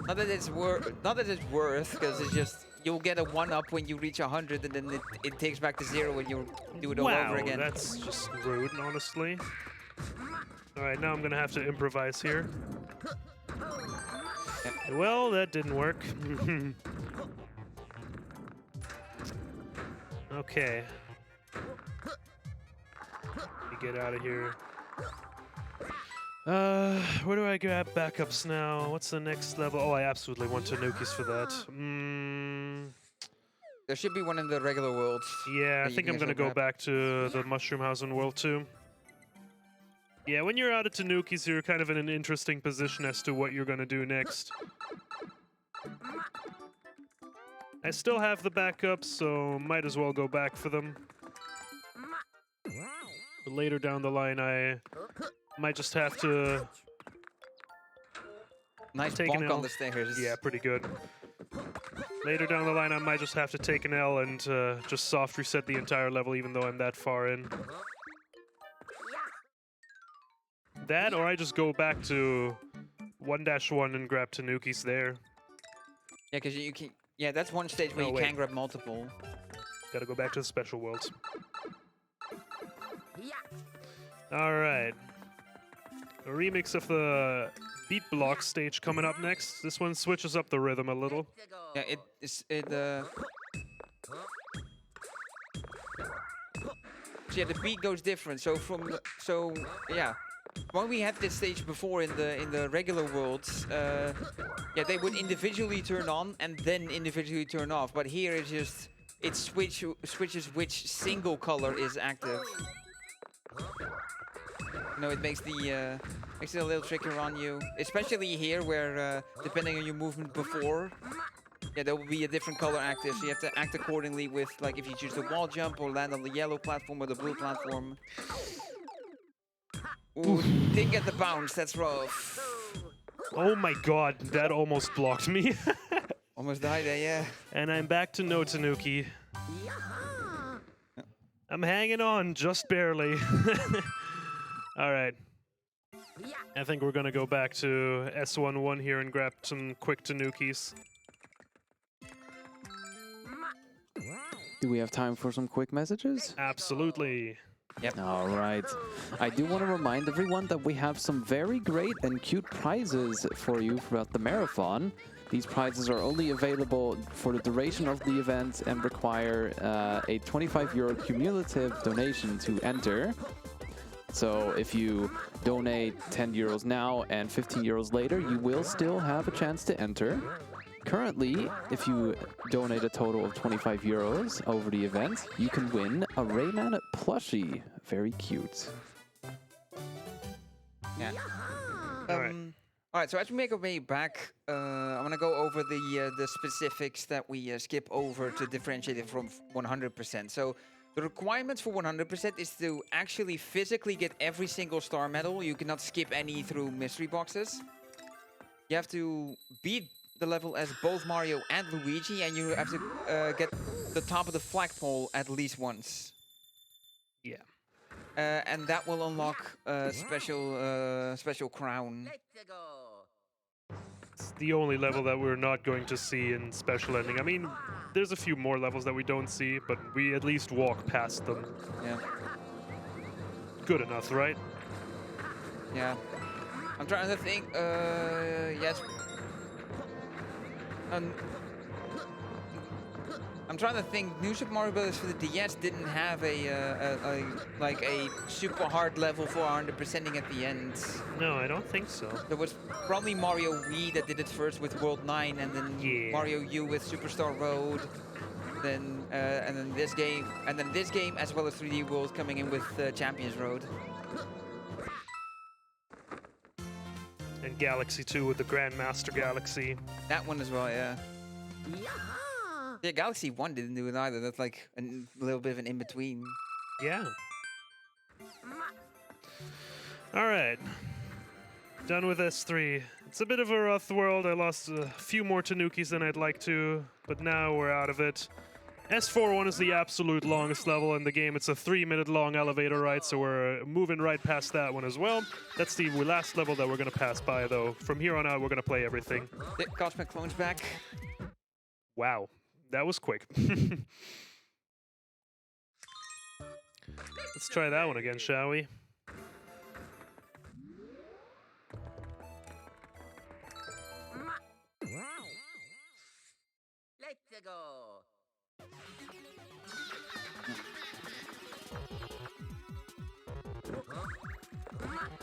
Not that it's worth, because it's just you'll get a 1-up when you reach 100, and then it takes back to 0 when you do it all Wow, over again. that's just rude, honestly. All right, now I'm gonna have to improvise here. Well, that didn't work. Okay. Let me get out of here. Where do I grab backups now? What's the next level? Oh, I absolutely want Tanukis for that. There should be one in the regular worlds. Yeah, I that you think can I'm gonna also go grab. back to the Mushroom House in World 2. Yeah, when you're out of Tanukis, you're kind of in an interesting position as to what you're gonna do next. I still have the backups, so might as well go back for them. But later down the line, I might just have to Nice take an bonk L. on the stairs. Yeah, pretty good. Later down the line, I might just have to take an L and just soft reset the entire level, even though I'm that far in. That, or I just go back to 1-1 and grab Tanukis there. Yeah, because you can. Yeah, that's one stage where Oh, you wait. can grab multiple. Gotta go back to the special worlds. Alright. A remix of the beat block stage coming up next. This one switches up the rhythm a little. Yeah, yeah, the beat goes different. So yeah, when we had this stage before in the regular worlds, yeah, they would individually turn on and then individually turn off. But here it's just it switches which single color is active. No, it makes it a little trickier on you, especially here where depending on your movement before. Yeah, there will be a different color active, so you have to act accordingly with, like, if you choose the wall jump or land on the yellow platform or the blue platform. Ooh, didn't get the bounce, that's rough. Oh my god, that almost blocked me. Almost died there, yeah. And I'm back to no Tanuki. I'm hanging on, just barely. Alright. I think we're gonna go back to S11 here and grab some quick Tanukis. Do we have time for some quick messages? Absolutely. All right. I do want to remind everyone that we have some very great and cute prizes for you throughout the marathon. These prizes are only available for the duration of the event and require a €25 cumulative donation to enter. So if you donate €10 now and €15 later, you will still have a chance to enter. Currently, if you donate a total of €25 over the event, you can win a Rayman plushie. Very cute. Yeah. Alright. Alright, so as we make our way back, I want to go over the specifics that we skip over to differentiate it from 100%. So the requirements for 100% is to actually physically get every single star medal. You cannot skip any through mystery boxes. You have to beat the level as both Mario and Luigi, and you have to get the top of the flagpole at least once. Yeah. And that will unlock a special crown. It's the only level that we're not going to see in special ending. I mean, there's a few more levels that we don't see, but we at least walk past them. Yeah. Good enough, right? Yeah. I'm trying to think. Yes. I'm trying to think. New Super Mario Bros. For the DS didn't have a super hard level for 100%ing at the end. No, I don't think so. There was probably Mario Wii that did it first with World 9, and then Yeah. Mario U with Superstar Road. Then and then this game, as well as 3D World coming in with Champions Road. And Galaxy 2 with the Grandmaster Galaxy. That one as well, yeah. Yeah, Galaxy 1 didn't do it either. That's like a little bit of an in-between. Yeah. Alright. Done with S3. It's a bit of a rough world. I lost a few more Tanukis than I'd like to, but now we're out of it. S41 is the absolute longest level in the game. It's a 3-minute long elevator ride, so we're moving right past that one as well. That's the last level that we're going to pass by, though. From here on out, we're going to play everything. Cosmic Clone's back. Wow. That was quick. Let's try that one again, shall we? Let's go.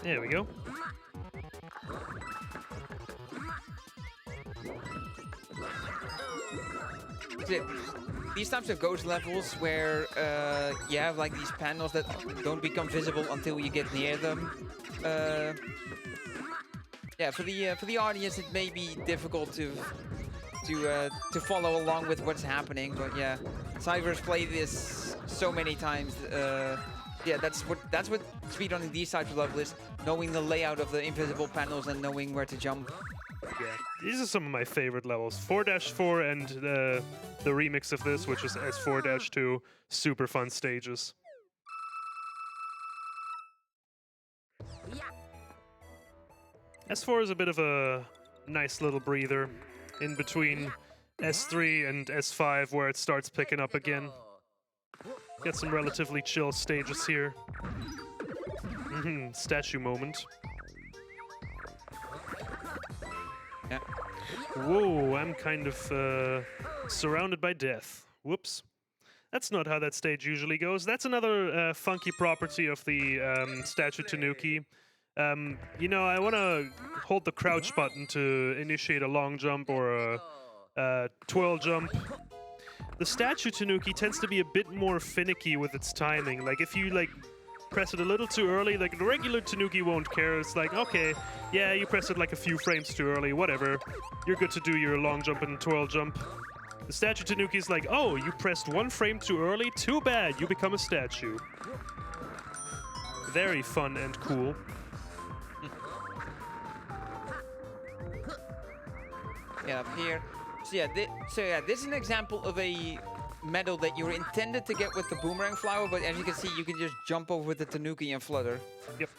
There we go. These types of ghost levels where you have like these panels that don't become visible until you get near them. Yeah, for the audience, it may be difficult to follow along with what's happening. But yeah, Siver's played this so many times. Yeah, that's what speedrunning these types of levels is: knowing the layout of the invisible panels and knowing where to jump. Yeah, these are some of my favorite levels. 4-4 and the remix of this, which is S4-2, super fun stages. S4 is a bit of a nice little breather in between S3 and S5, where it starts picking up again. Get some relatively chill stages here. Statue moment. Yeah. Whoa, I'm kind of surrounded by death. Whoops. That's not how that stage usually goes. That's another funky property of the Statue Tanuki. You know, I want to hold the crouch button to initiate a long jump or a twirl jump. The Statue Tanuki tends to be a bit more finicky with its timing. Like, if you, like, press it a little too early, like, the regular Tanuki won't care. It's like, okay, yeah, you press it like a few frames too early, whatever. You're good to do your long jump and twirl jump. The Statue Tanuki is like, oh, you pressed 1 frame too early? Too bad, you become a statue. Very fun and cool. Yeah, up here. So yeah, this is an example of a medal that you were intended to get with the boomerang flower, but as you can see, you can just jump over the Tanuki and flutter. Yep.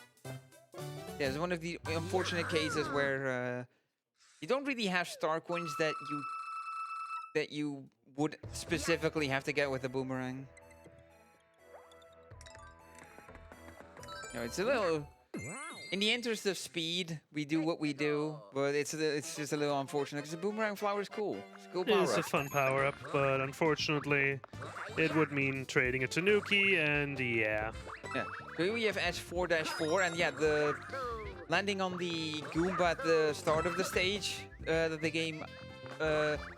Yeah, it's one of the unfortunate cases where you don't really have star coins that you would specifically have to get with the boomerang. You know, it's a little. In the interest of speed, we do what we do, but it's just a little unfortunate because the boomerang flower is cool. It's a cool It power is a up. fun power-up, but unfortunately, it would mean trading a Tanuki, and yeah. Yeah. So here we have S4-4, and yeah, the landing on the Goomba at the start of the stage that the game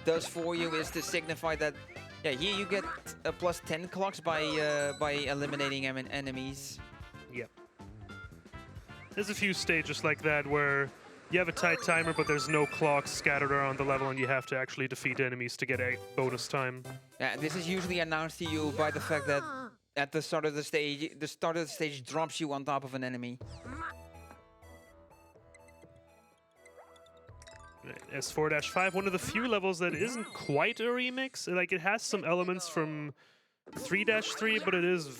does for you is to signify that, yeah, here you get a plus 10 clocks by eliminating enemies. Yep. There's a few stages like that where you have a tight timer, but there's no clocks scattered around the level, and you have to actually defeat enemies to get a bonus time. Yeah, this is usually announced to you by the fact that at the start of the stage drops you on top of an enemy. S4-5, one of the few levels that isn't quite a remix. Like, it has some elements from 3-3, but it is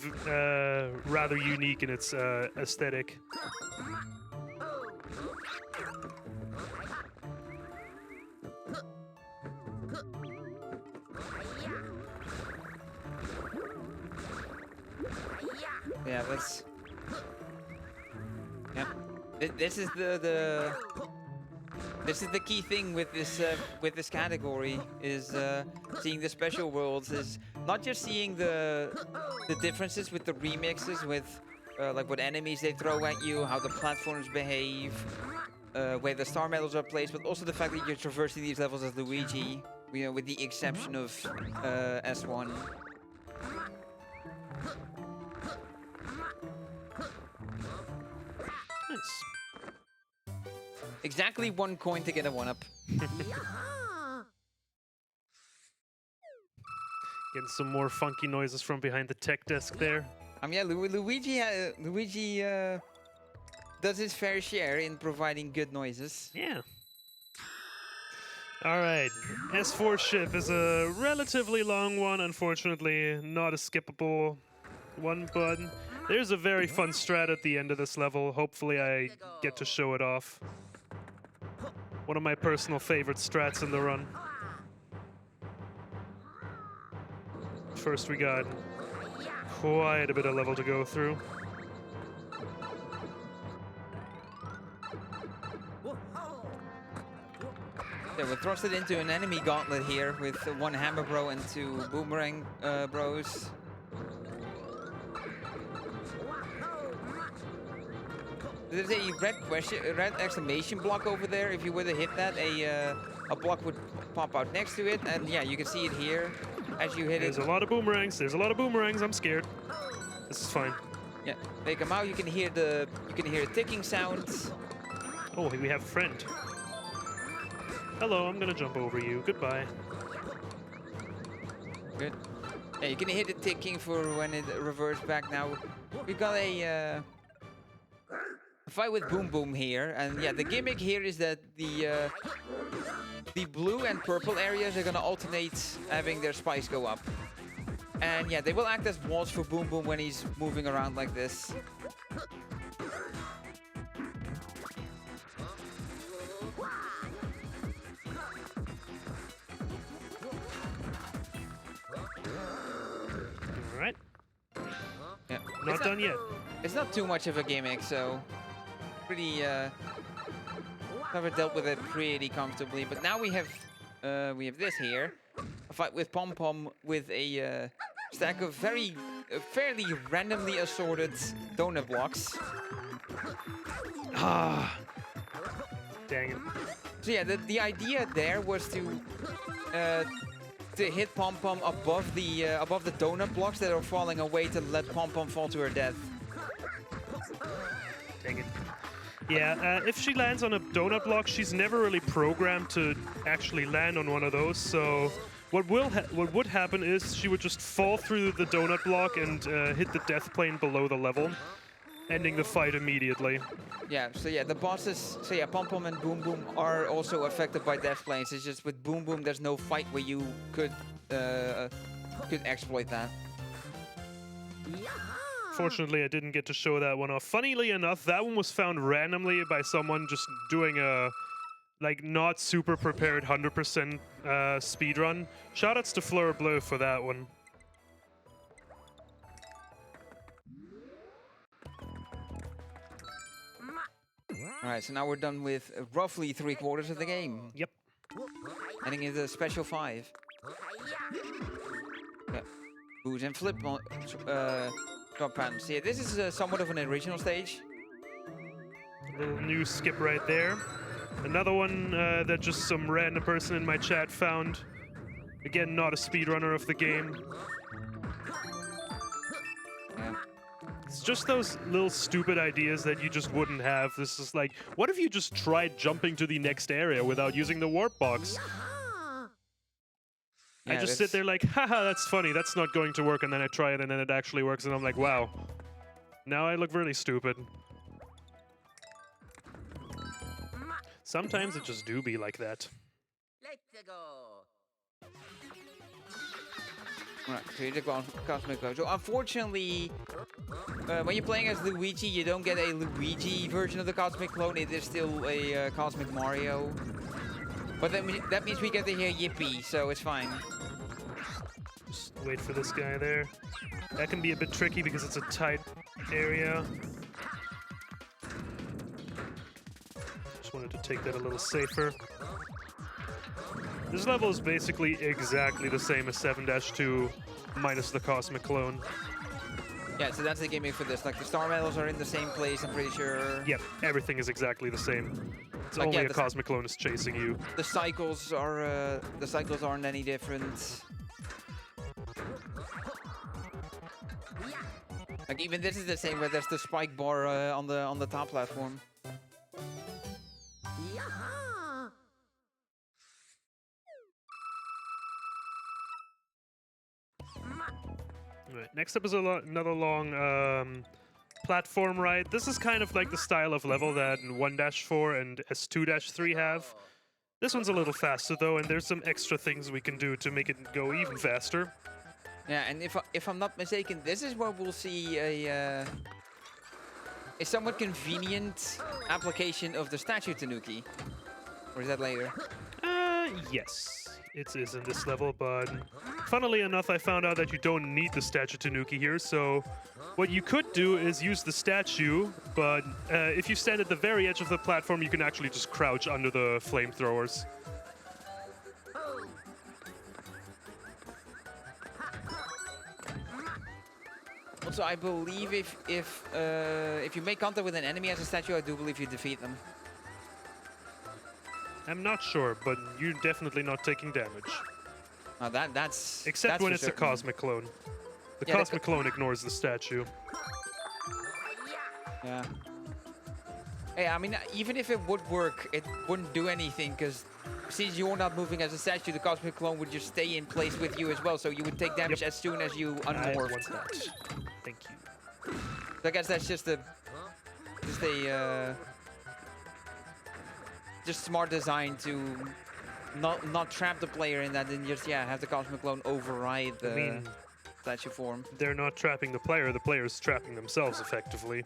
rather unique in its aesthetic. Yeah, that's. Yeah, this is this is the key thing with this category is seeing the special worlds, is not just seeing the differences with the remixes, with like what enemies they throw at you, how the platforms behave, where the star medals are placed, but also the fact that you're traversing these levels as Luigi, you know, with the exception of S1. Nice. Exactly 1 coin to get a 1-up. Getting some more funky noises from behind the tech desk there. Yeah, Luigi does his fair share in providing good noises. Yeah. All right. S4 ship is a relatively long one, unfortunately not a skippable one, but there's a very fun strat at the end of this level. Hopefully I get to show it off. One of my personal favorite strats in the run. first we got quite a bit of level to go through. Yeah, we're thrusted into an enemy gauntlet here with one Hammer Bro and two Boomerang Bros. There's a red exclamation block over there. If you were to hit that, a block would pop out next to it, and yeah, you can see it here as you hit it. There's a lot of boomerangs. There's a lot of boomerangs. I'm scared. This is fine. Yeah, they come out. You can hear the ticking sounds. Oh, we have a friend. Hello, I'm gonna jump over you. Goodbye. Good. Yeah, you can hear the ticking for when it reverts back. Now we've got a fight with Boom Boom here, and yeah, the gimmick here is that the blue and purple areas are gonna alternate having their spikes go up, and yeah, they will act as walls for Boom Boom when he's moving around like this. All right. Yeah, Not done yet. It's not too much of a gimmick, so pretty never dealt with it pretty comfortably. But now we have this here, a fight with Pom Pom with a stack of fairly randomly assorted donut blocks. Ah, dang it. So yeah, the idea there was to hit Pom Pom above the donut blocks that are falling away to let Pom Pom fall to her death. Dang it. Yeah, if she lands on a donut block, she's never really programmed to actually land on one of those. So what would happen is she would just fall through the donut block and hit the death plane below the level, ending the fight immediately. Yeah, so yeah, the bosses, so yeah, Pom Pom and Boom Boom are also affected by death planes. It's just with Boom Boom, there's no fight where you could exploit that. Fortunately, I didn't get to show that one off. Funnily enough, that one was found randomly by someone just doing a, like, not super prepared 100% speedrun. Shoutouts to Fleur Bleu for that one. Alright, so now we're done with roughly 3/4 of the game. Yep. Heading into the special 5. Yeah. Booze and flip drop pants. Yeah, this is somewhat of an original stage. Little new skip right there. Another one that just some random person in my chat found. Again, not a speedrunner of the game. Yeah. It's just those little stupid ideas that you just wouldn't have. This is like, what if you just tried jumping to the next area without using the warp box? I Yeah, just sit there like, haha, that's funny, that's not going to work, and then I try it and then it actually works, and I'm like, wow. Now I look really stupid. Sometimes it just do be like that. Let's go. Right, create a cosmic clone. So unfortunately, when you're playing as Luigi, you don't get a Luigi version of the cosmic clone. It is still a Cosmic Mario. But that means we get to hear Yippee, so it's fine. Just wait for this guy there. That can be a bit tricky because it's a tight area. Just wanted to take that a little safer. This level is basically exactly the same as 7-2 minus the Cosmic Clone. Yeah, so that's the gimmick for this. Like, the star medals are in the same place, I'm pretty sure. Yep, everything is exactly the same. It's Like, only yeah, a Cosmic Clone is chasing you. The cycles aren't any different. Like, even this is the same where there's the spike bar on the top platform. Right, next up is another long platform ride. This is kind of like the style of level that 1-4 and S2-3 have. This one's a little faster though, and there's some extra things we can do to make it go even faster. Yeah, and if I'm not mistaken, this is where we'll see a somewhat convenient application of the statue Tanuki. Or is that later? Yes, it is in this level, but funnily enough, I found out that you don't need the statue Tanuki here, so what you could do is use the statue, but if you stand at the very edge of the platform, you can actually just crouch under the flamethrowers. Also, I believe if you make contact with an enemy as a statue, I do believe you defeat them. I'm not sure, but you're definitely not taking damage. That's Except that's when for it's a certain. cosmic clone. The Yeah, cosmic clone ignores the statue. Yeah. Hey, I mean, even if it would work, it wouldn't do anything because since you're not moving as a statue, the cosmic clone would just stay in place with you as well. So you would take damage as soon as you I unmorphed. want that. Thank you. So I guess that's just a just smart design to not trap the player in that, and just have the cosmic clone override the I mean, statue form. they're not trapping the player's trapping themselves effectively.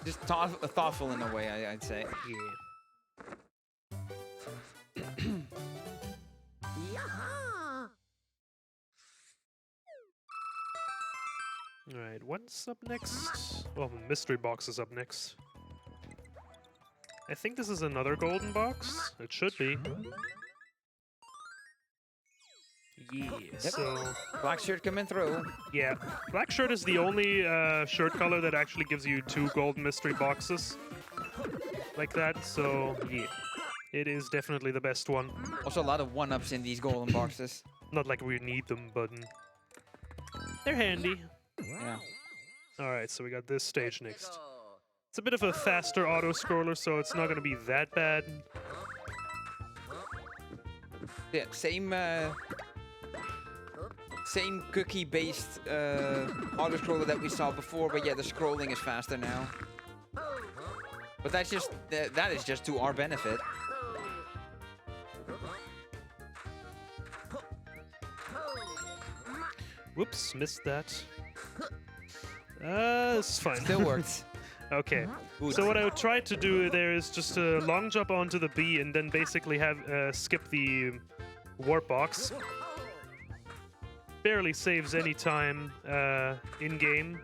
Just thoughtful in a way, I'd say. Yeah. Alright, what's up next? Well, mystery box is up next. I think this is another golden box. It should be. Yeah, so... Black shirt coming through. Yeah, black shirt is the only shirt color that actually gives you 2 golden mystery boxes. Like that, so yeah. It is definitely the best one. Also a lot of 1-ups in these golden boxes. Not like we need them, but they're handy. Yeah. Alright, so we got this stage next. It's a bit of a faster auto-scroller, so it's not going to be that bad. Yeah, same cookie-based auto-scroller that we saw before, but yeah, the scrolling is faster now. But that's just that is just to our benefit. Whoops, missed that. This is fine. Still works. Okay, so what I would try to do there is just a long jump onto the B and then basically have skip the warp box. Barely saves any time in-game.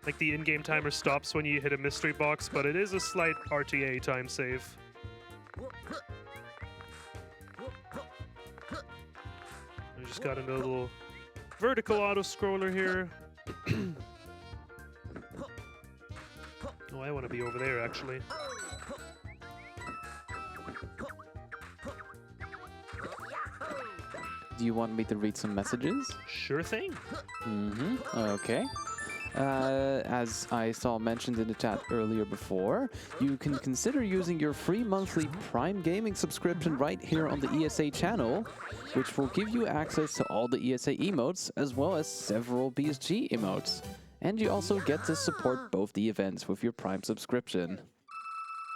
Like the in-game timer stops when you hit a mystery box, but it is a slight RTA time save. I just got a little vertical auto-scroller here. Oh, I want to be over there, actually. Do you want me to read some messages? Sure thing. Okay. As I saw mentioned in the chat earlier before, you can consider using your free monthly Prime Gaming subscription right here on the ESA channel, which will give you access to all the ESA emotes as well as several BSG emotes. And you also get to support both the events with your Prime subscription.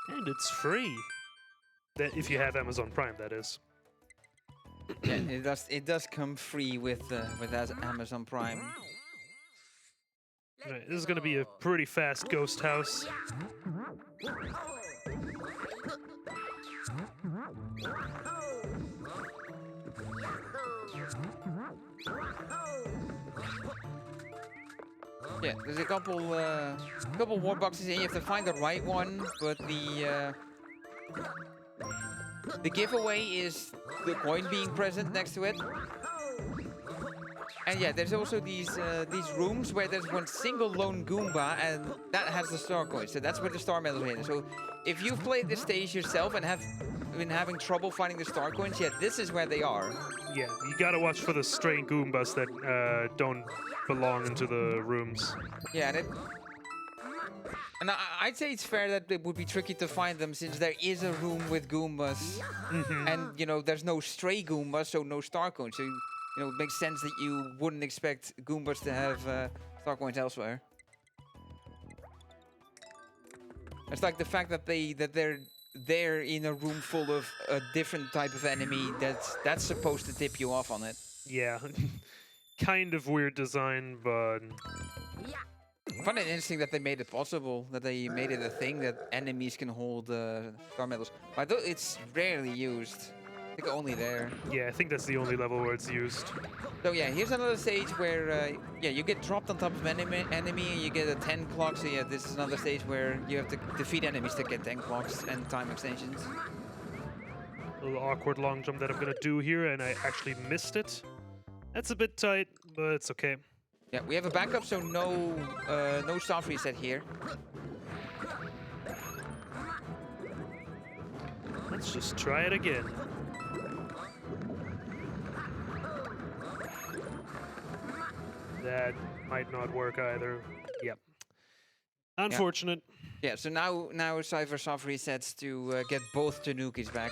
And it's free. That if you have Amazon Prime, that is. Yeah, it does come free with Amazon Prime. Right, this is going to be a pretty fast ghost house. Yeah, there's a couple war boxes and you have to find the right one, but the giveaway is the coin being present next to it. And yeah, there's also these rooms where there's one single lone Goomba, and that has the star coin. So that's where the star medals are hidden. So if you've played this stage yourself and have been having trouble finding the star coins, yeah, this is where they are. Yeah, you gotta watch for the stray Goombas that don't belong into the rooms. Yeah, and I'd say it's fair that it would be tricky to find them since there is a room with Goombas, and you know there's no stray Goombas, so no star coins. So you know it makes sense that you wouldn't expect Goombas to have star coins elsewhere. It's like the fact that they're there in a room full of a different type of enemy that's supposed to tip you off on it. Yeah, kind of weird design, but I find it interesting that they made it possible, that they made it a thing that enemies can hold star medals. But it's rarely used. I think only there. Yeah, I think that's the only level where it's used. So yeah, here's another stage where yeah, you get dropped on top of an enemy and you get a 10 clock. So yeah, this is another stage where you have to defeat enemies to get 10 clocks and time extensions. A little awkward long jump that I'm gonna do here, and I actually missed it. That's a bit tight, but it's okay. Yeah, we have a backup, so no soft reset here. Let's just try it again. That might not work either. Yep. Unfortunate. Yeah, so now Siver soft resets to get both Tanukis back.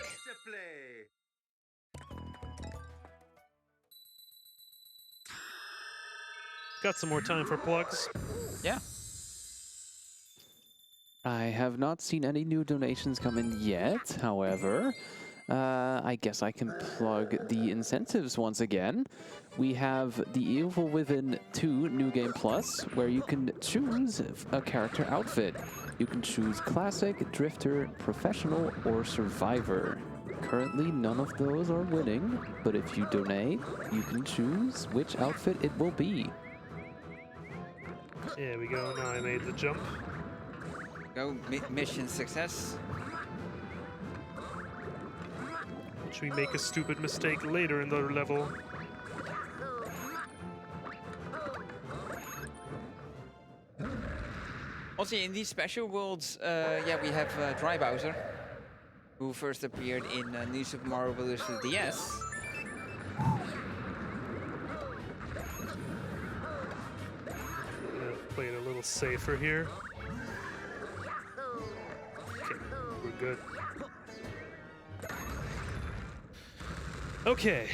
Got some more time for plugs. Yeah. I have not seen any new donations come in yet, however. I guess I can plug the incentives once again. We have the Evil Within 2 New Game Plus, where you can choose a character outfit. You can choose Classic, Drifter, Professional, or Survivor. Currently, none of those are winning, but if you donate, you can choose which outfit it will be. There we go, now I made the jump. Go, mission success. Should we make a stupid mistake later in the level? Also, in these special worlds, yeah, we have Dry Bowser, who first appeared in New Super Mario Bros. For the DS. Play it a little safer here. Okay, we're good. Okay,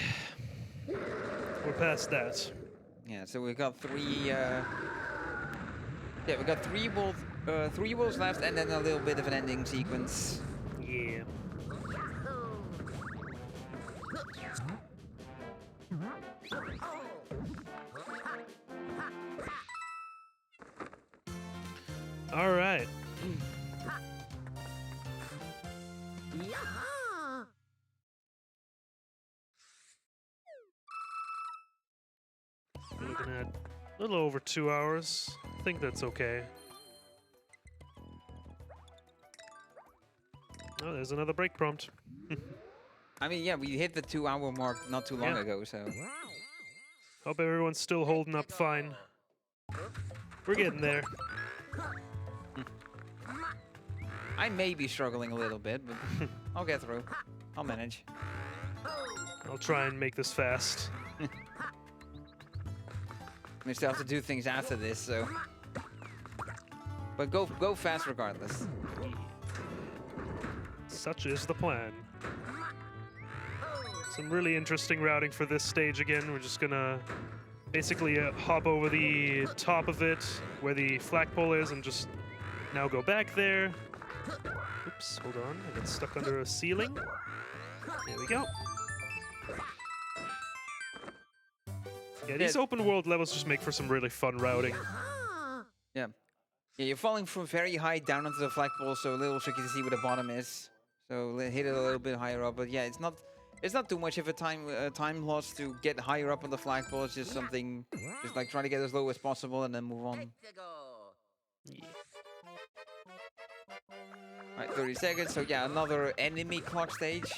we're past that. Yeah, so we got three. Yeah, we got three worlds left, and then a little bit of an ending sequence. Yeah. All right. We're looking at a little over 2 hours. I think that's okay. Oh, there's another break prompt. I mean, yeah, we hit the 2-hour mark not too long ago, so. Hope everyone's still holding up fine. We're getting there. I may be struggling a little bit, but I'll get through. I'll manage. I'll try and make this fast. We still have to do things after this, so. But go fast regardless. Such is the plan. Some really interesting routing for this stage again. We're just gonna basically hop over the top of it where the flagpole is and just now go back there. Oops, hold on. I got stuck under a ceiling. There we go. Yeah, these open world levels just make for some really fun routing. Yeah. Yeah, you're falling from very high down onto the flagpole, so a little tricky to see where the bottom is. So hit it a little bit higher up, but yeah, it's not too much of a time loss to get higher up on the flagpole. It's just something, just like trying to get as low as possible and then move on. Yeah. Alright, 30 seconds. So yeah, another enemy clock stage.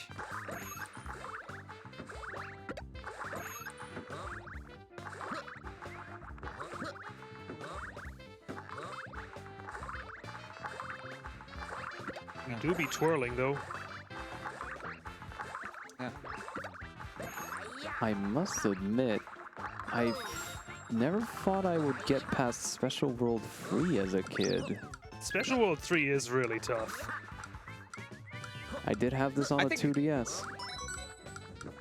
We do be twirling though. Yeah. I must admit, I never thought I would get past Special World 3 as a kid. Special World 3 is really tough. I did have this on I a think- 2DS.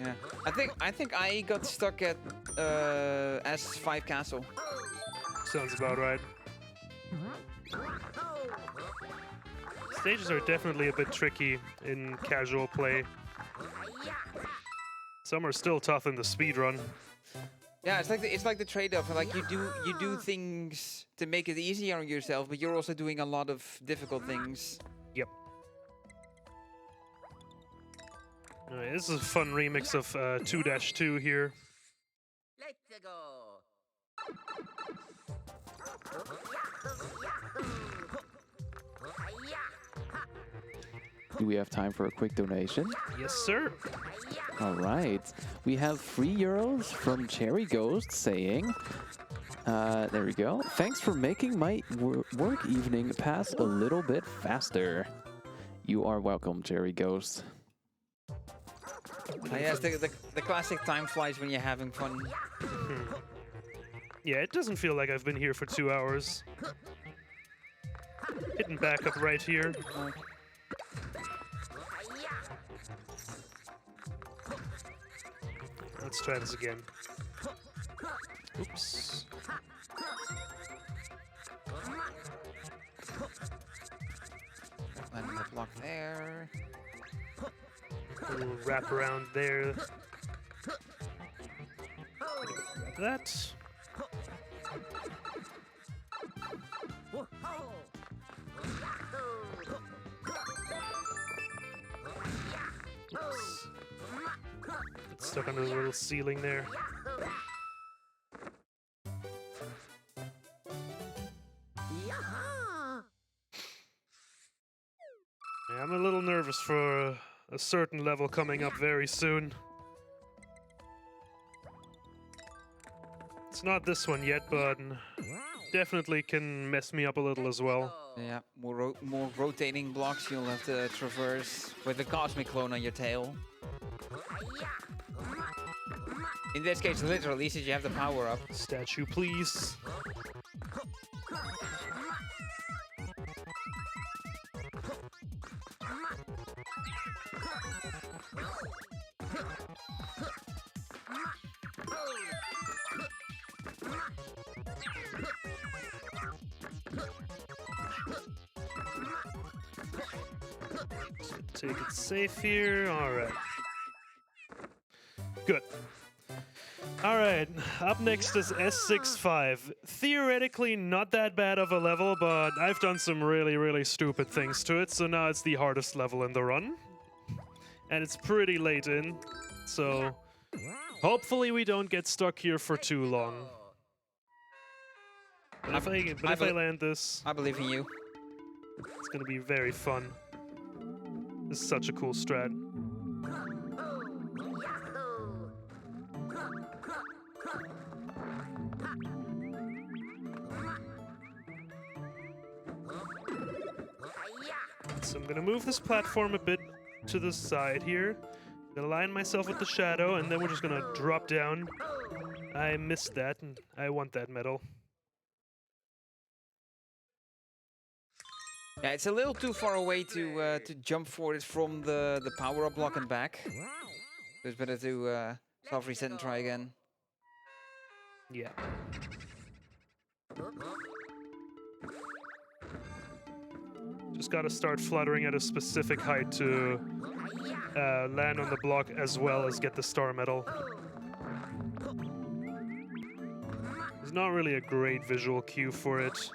Yeah. I think I got stuck at S5 Castle. Sounds about right. Stages are definitely a bit tricky in casual play. Some are still tough in the speedrun. Yeah, it's like the trade-off. Like you do things to make it easier on yourself, but you're also doing a lot of difficult things. Yep. Alright, this is a fun remix of 2-2 here. Let's go. Do we have time for a quick donation? Yes, sir. All right. We have €3 from Cherry Ghost saying, there we go. Thanks for making my work evening pass a little bit faster. You are welcome, Cherry Ghost. Yes, the classic time flies when you're having fun. Yeah, it doesn't feel like I've been here for 2 hours. Hitting back up right here. Let's try this again. Oops. Landing the block there. A little wrap around there. Like that. Oops. It's stuck on the little ceiling there. Yeah, I'm a little nervous for a certain level coming up very soon. It's not this one yet, but definitely can mess me up a little as well. Yeah, more rotating blocks you'll have to traverse with a cosmic clone on your tail. In this case, literally, since you have the power up. Statue, please. Take it safe here. All right. Good. All right. Up next is S65. Theoretically, not that bad of a level, but I've done some really, really stupid things to it, so now it's the hardest level in the run. And it's pretty late in, so hopefully we don't get stuck here for too long. But if I land this, I believe in you. it's gonna be very fun. This is such a cool strat. So I'm gonna move this platform a bit to the side here. I'm gonna align myself with the shadow, and then we're just gonna drop down. I missed that, and I want that medal. Yeah, it's a little too far away to jump for it from the power up block and back. So it's better to self reset and try again. Yeah. Just gotta start fluttering at a specific height to land on the block as well as get the star medal. There's not really a great visual cue for it.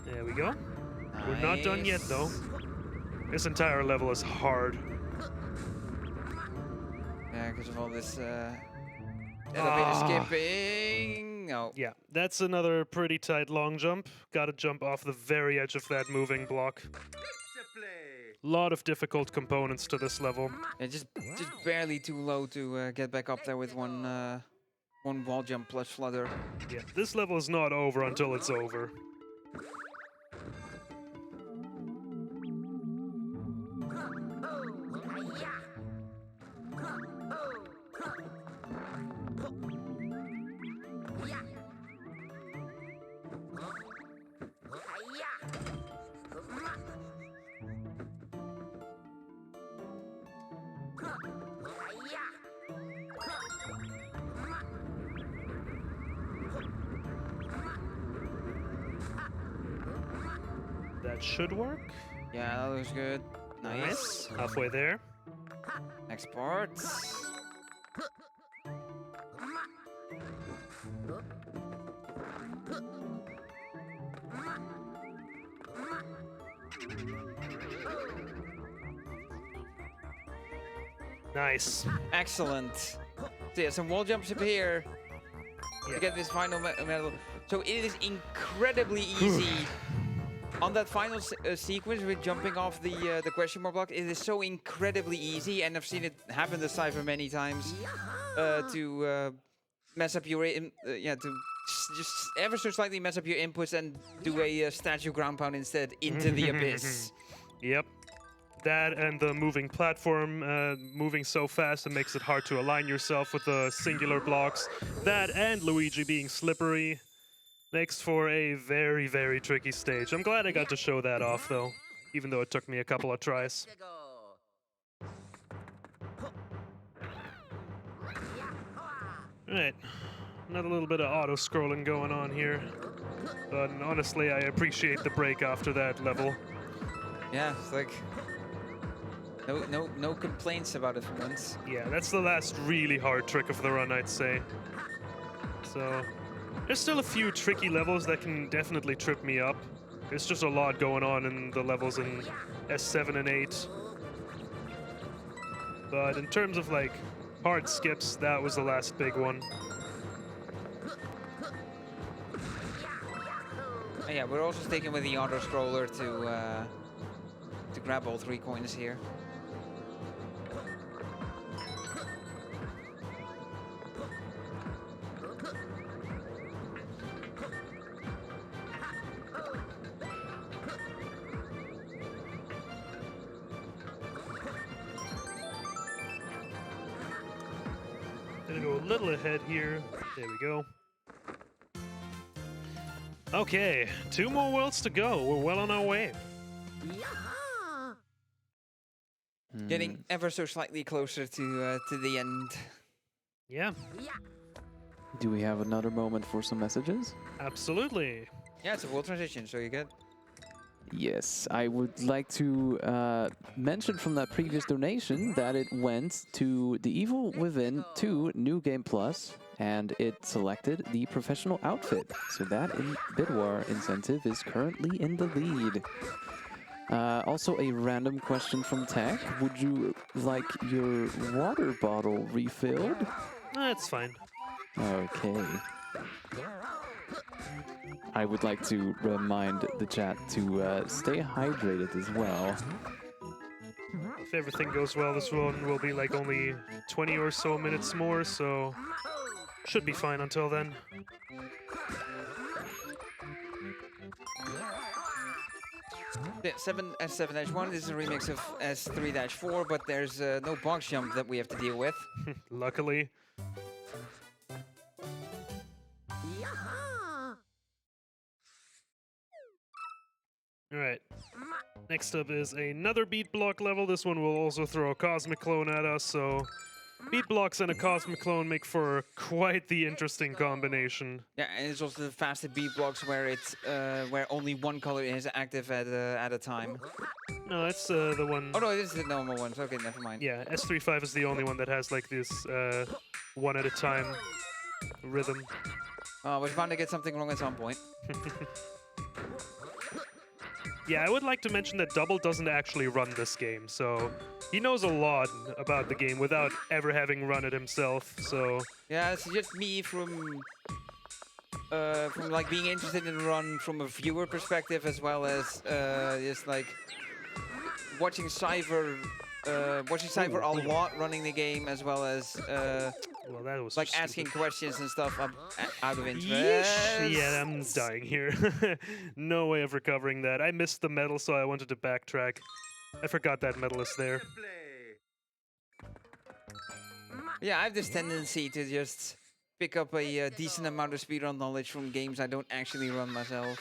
There we go. We're not done yet, though. This entire level is hard. Yeah, because of all this elevator skipping. Oh. Yeah, that's another pretty tight long jump. Gotta jump off the very edge of that moving block. Lot of difficult components to this level. Yeah, just barely too low to get back up there with one wall jump plus flutter. Yeah, this level is not over until it's over. That should work. Yeah, that looks good. Nice. Halfway there. Export. Nice. Excellent. So yeah, some wall jumps up here Yeah. to get this final medal. So it is incredibly easy. On that final sequence with jumping off the question mark block, it is so incredibly easy, and I've seen it happen to Siver many times to mess up your just ever so slightly mess up your inputs and do a statue ground pound instead into the abyss. Yep. That and the moving platform, moving so fast it makes it hard to align yourself with the singular blocks. That and Luigi being slippery makes for a very, very tricky stage. I'm glad I got to show that off, though, even though it took me a couple of tries. Let's go. Right, another little bit of auto-scrolling going on here. But honestly, I appreciate the break after that level. Yeah, it's like no complaints about it for once. Yeah, that's the last really hard trick of the run, I'd say. So, there's still a few tricky levels that can definitely trip me up. There's just a lot going on in the levels in S7 and 8. But in terms of like hard skips, that was the last big one. Oh, yeah, we're also sticking with the auto scroller to grab all 3 coins here. Gonna go a little ahead here. There we go. Okay, 2 more worlds to go. We're well on our way. Getting ever so slightly closer to the end. Yeah, Do we have another moment for some messages? absolutely. Yeah, it's a world transition, so you get. Yes, I would like to mention from that previous donation that it went to The Evil Within 2 New Game Plus, and it selected the professional outfit. So that Bid War incentive is currently in the lead. Also a random question from Tech. Would you like your water bottle refilled? That's fine. Okay. I would like to remind the chat to stay hydrated as well. If everything goes well, this one will be like only 20 or so minutes more, so should be fine until then. Yeah, S7-1 is a remix of S3-4, but there's no box jump that we have to deal with. Luckily. Alright. Next up is another beat block level. This one will also throw a cosmic clone at us, so beat blocks and a cosmic clone make for quite the interesting combination. Yeah, and it's also the fastest beat blocks where it's where only one color is active at a time. No, that's the one. Oh no, this is the normal ones. Okay, never mind. Yeah, S35 is the only one that has like this one at a time rhythm. Oh, I was bound to get something wrong at some point. Yeah, I would like to mention that Double doesn't actually run this game, so he knows a lot about the game without ever having run it himself, so... Yeah, it's just me from like being interested in the run from a viewer perspective, as well as just like watching Siver a lot running the game, as well as well, that was like stupid. asking questions and stuff out of interest. Yeesh. Yeah, I'm dying here. No way of recovering that. I missed the medal, so I wanted to backtrack. I forgot that medal is there. Yeah, I have this tendency to just pick up a decent amount of speedrun knowledge from games I don't actually run myself.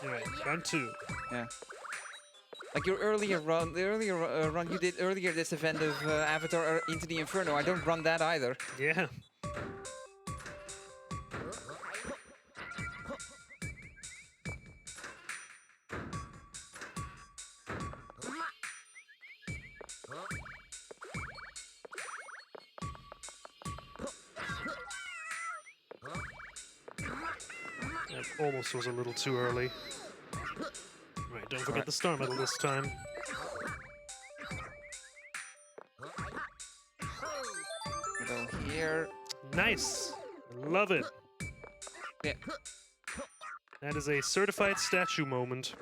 Alright, round 2. Yeah. Like your earlier run, the earlier run you did earlier, this event of Avatar Into the Inferno, I don't run that either. Yeah. That almost was a little too early. Right, don't forget the star medal this time. Go here. Nice. Love it. Yeah. That is a certified statue moment.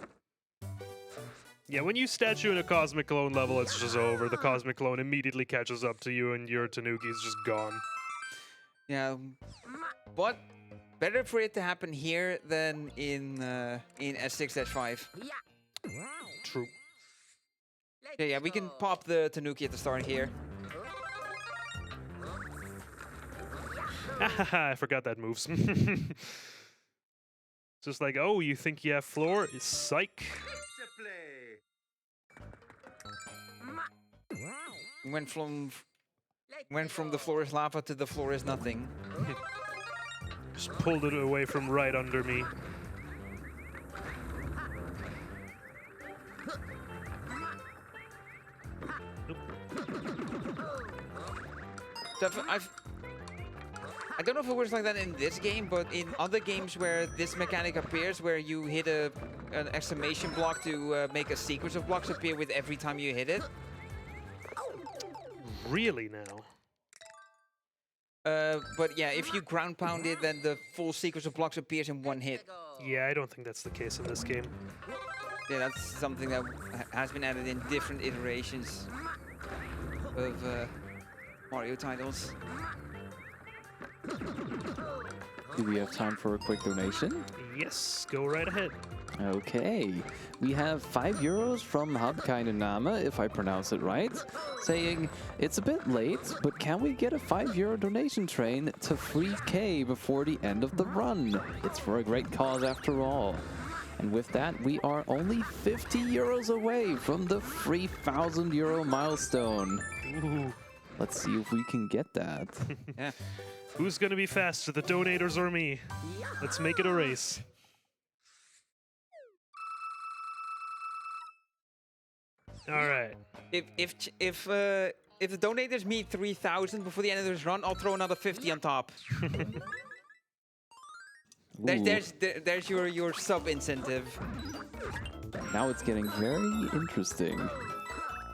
Yeah, when you statue in a Cosmic Clone level, it's just over. The Cosmic Clone immediately catches up to you and your Tanuki's just gone. Yeah. But better for it to happen here than in S6-5. True. Yeah, we can pop the Tanuki at the start here. I forgot that moves. Just like, oh, you think you have floor? Psych. Went from the floor is lava to the floor is nothing. Just pulled it away from right under me. So I don't know if it works like that in this game, but in other games where this mechanic appears, where you hit an exclamation block to make a sequence of blocks appear with every time you hit it. Really now? But yeah, if you ground pound it, then the full sequence of blocks appears in one hit. Yeah, I don't think that's the case in this game. Yeah, that's something that has been added in different iterations of Mario titles. Do we have time for a quick donation? Yes, go right ahead. Okay, we have €5 from Hubkainename, if I pronounce it right, saying, it's a bit late, but can we get a €5 donation train to free K before the end of the run? It's for a great cause after all. And with that, we are only €50 away from the free €1,000 milestone. Ooh. Let's see if we can get that. Yeah. Who's gonna be faster, the donators or me? Let's make it a race. All right. If the donators meet 3,000 before the end of this run, I'll throw another 50 on top. There's your sub incentive. Now it's getting very interesting.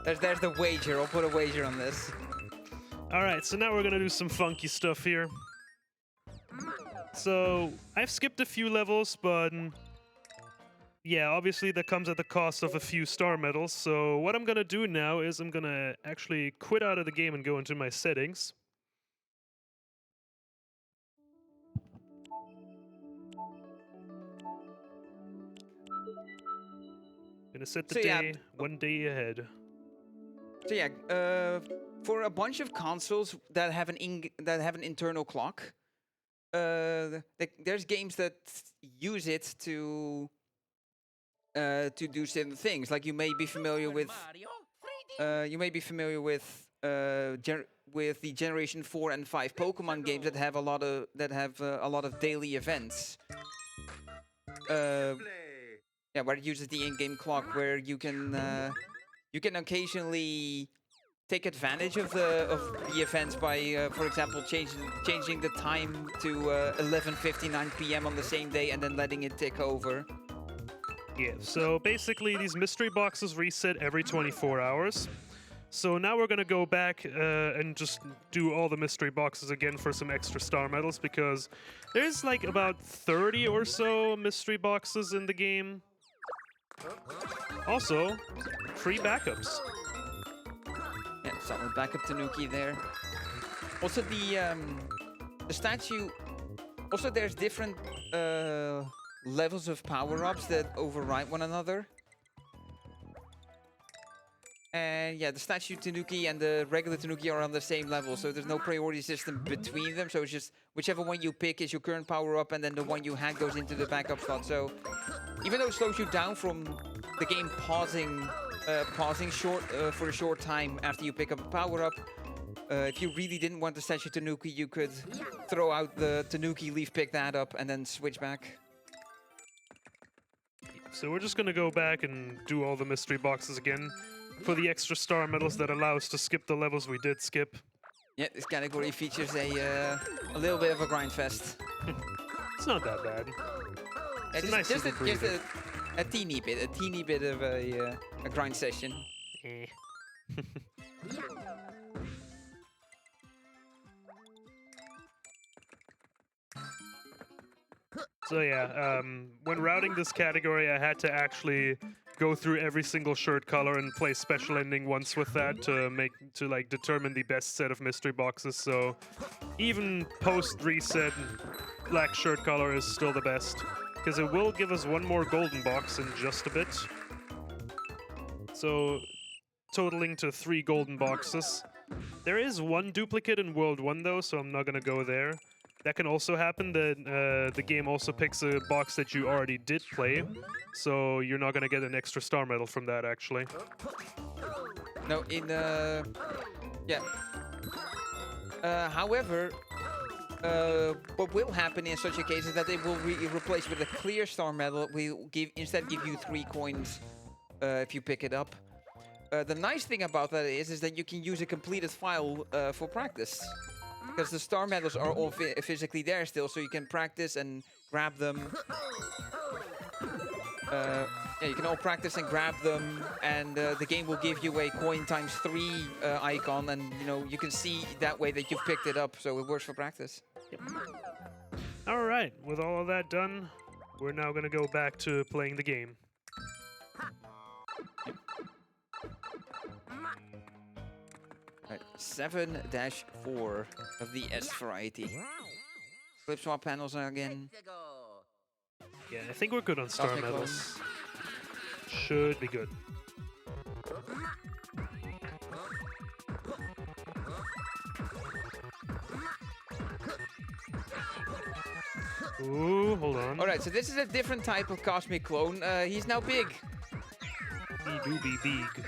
There's the wager. I'll put a wager on this. All right, so now we're gonna do some funky stuff here. So I've skipped a few levels, but yeah, obviously that comes at the cost of a few star medals. So what I'm gonna do now is I'm gonna actually quit out of the game and go into my settings. Gonna set the day 1 day ahead. So yeah, for a bunch of consoles that have an internal clock, there's games that use it to do certain things. Like you may be familiar with the Generation 4 and 5 Pokemon games that have a lot of daily events. Yeah, where it uses the in-game clock, where you can occasionally take advantage of the events by, for example, changing the time to 11:59 p.m. on the same day and then letting it tick over. Yeah, so basically these mystery boxes reset every 24 hours. So now we're gonna go back and just do all the mystery boxes again for some extra star medals, because there's like about 30 or so mystery boxes in the game. Also, free backups. Yeah, solid backup Tanuki there. Also the statue. Also, there's different levels of power-ups that override one another. And yeah, the statue Tanuki and the regular Tanuki are on the same level, so there's no priority system between them. So it's just whichever one you pick is your current power-up, and then the one you hack goes into the backup slot. So even though it slows you down from the game pausing for a short time after you pick up a power-up, if you really didn't want the statue Tanuki, you could throw out the Tanuki, pick that up, and then switch back. So we're just gonna go back and do all the mystery boxes again for the extra star medals that allow us to skip the levels we did skip. Yeah, this category features a little bit of a grind fest. It's not that bad. It's a nice just little breather. a teeny bit of a grind session. Eh. So yeah, when routing this category, I had to actually go through every single shirt color and play special ending once with that to like determine the best set of mystery boxes. So even post reset, black shirt color is still the best because it will give us one more golden box in just a bit. So totaling to 3 golden boxes. There is one duplicate in World 1 though, so I'm not gonna go there. That can also happen, that the game also picks a box that you already did play, so you're not gonna get an extra star medal from that, actually. No, yeah. However, what will happen in such a case is that they will replace with a clear star medal. We'll instead give you 3 coins if you pick it up. The nice thing about that is that you can use a completed file for practice. Because the star medals are all physically there still, so you can practice and grab them. Yeah, you can all practice and grab them, and the game will give you a coin times 3 icon, and you can see that way that you've picked it up, so it works for practice. Yep. All right, with all of that done, we're now going to go back to playing the game. Right, 7-4 of the S variety. Flip swap panels again. Let's go. Yeah, I think we're good on star Cosmic medals. Should be good. Ooh, hold on. All right, so this is a different type of cosmic clone. He's now big. He do be big.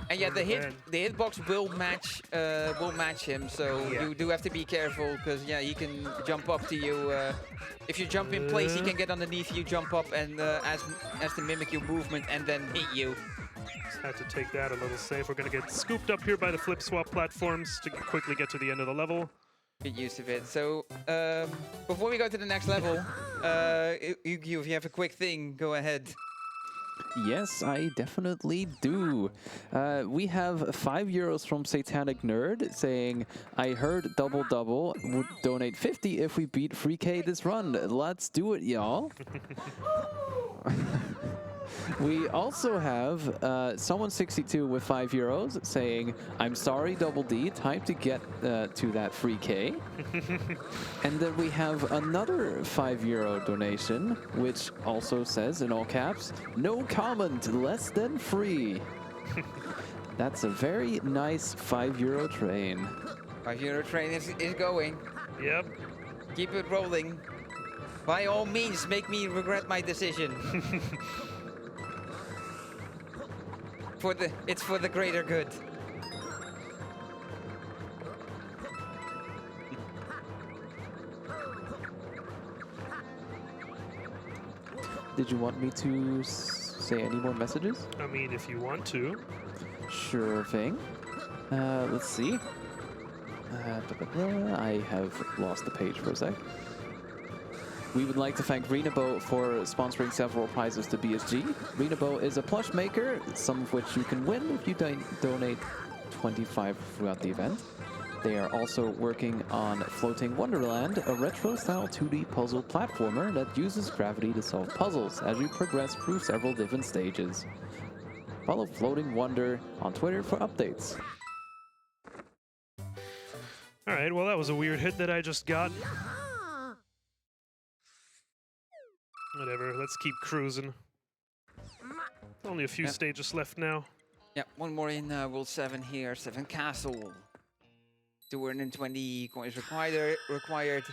And yeah, the hitbox will match him, so Yeah. you do have to be careful because yeah, he can jump up to you. If you jump in place, he can get underneath you, jump up, and as to mimic your movement, and then hit you. Just had to take that a little safe. We're gonna get scooped up here by the flip swap platforms to quickly get to the end of the level. Get used to it. So before we go to the next level, if you have a quick thing, go ahead. Yes, I definitely do. We have €5 from Satanic Nerd saying, I heard Double Double would donate 50 if we beat 3K this run. Let's do it, y'all. We also have someone62 with €5 saying, I'm sorry, Double D, time to get to that 3K. And then we have another €5 donation, which also says in all caps, no comment, less than free. That's a very nice €5 train. €5 train is going. Yep. Keep it rolling. By all means, make me regret my decision. It's for the greater good. Did you want me to say any more messages? I mean, if you want to. Sure thing. Let's see. I have lost the page for a sec. We would like to thank Renabo for sponsoring several prizes to BSG. Renabo is a plush maker, some of which you can win if you donate 25 throughout the event. They are also working on Floating Wonderland, a retro-style 2D puzzle platformer that uses gravity to solve puzzles as you progress through several different stages. Follow Floating Wonder on Twitter for updates. All right, well, that was a weird hit that I just got. Whatever, let's keep cruising. Only a few stages left now. Yeah, one more in World 7 here, 7 Castle. 220 coins required.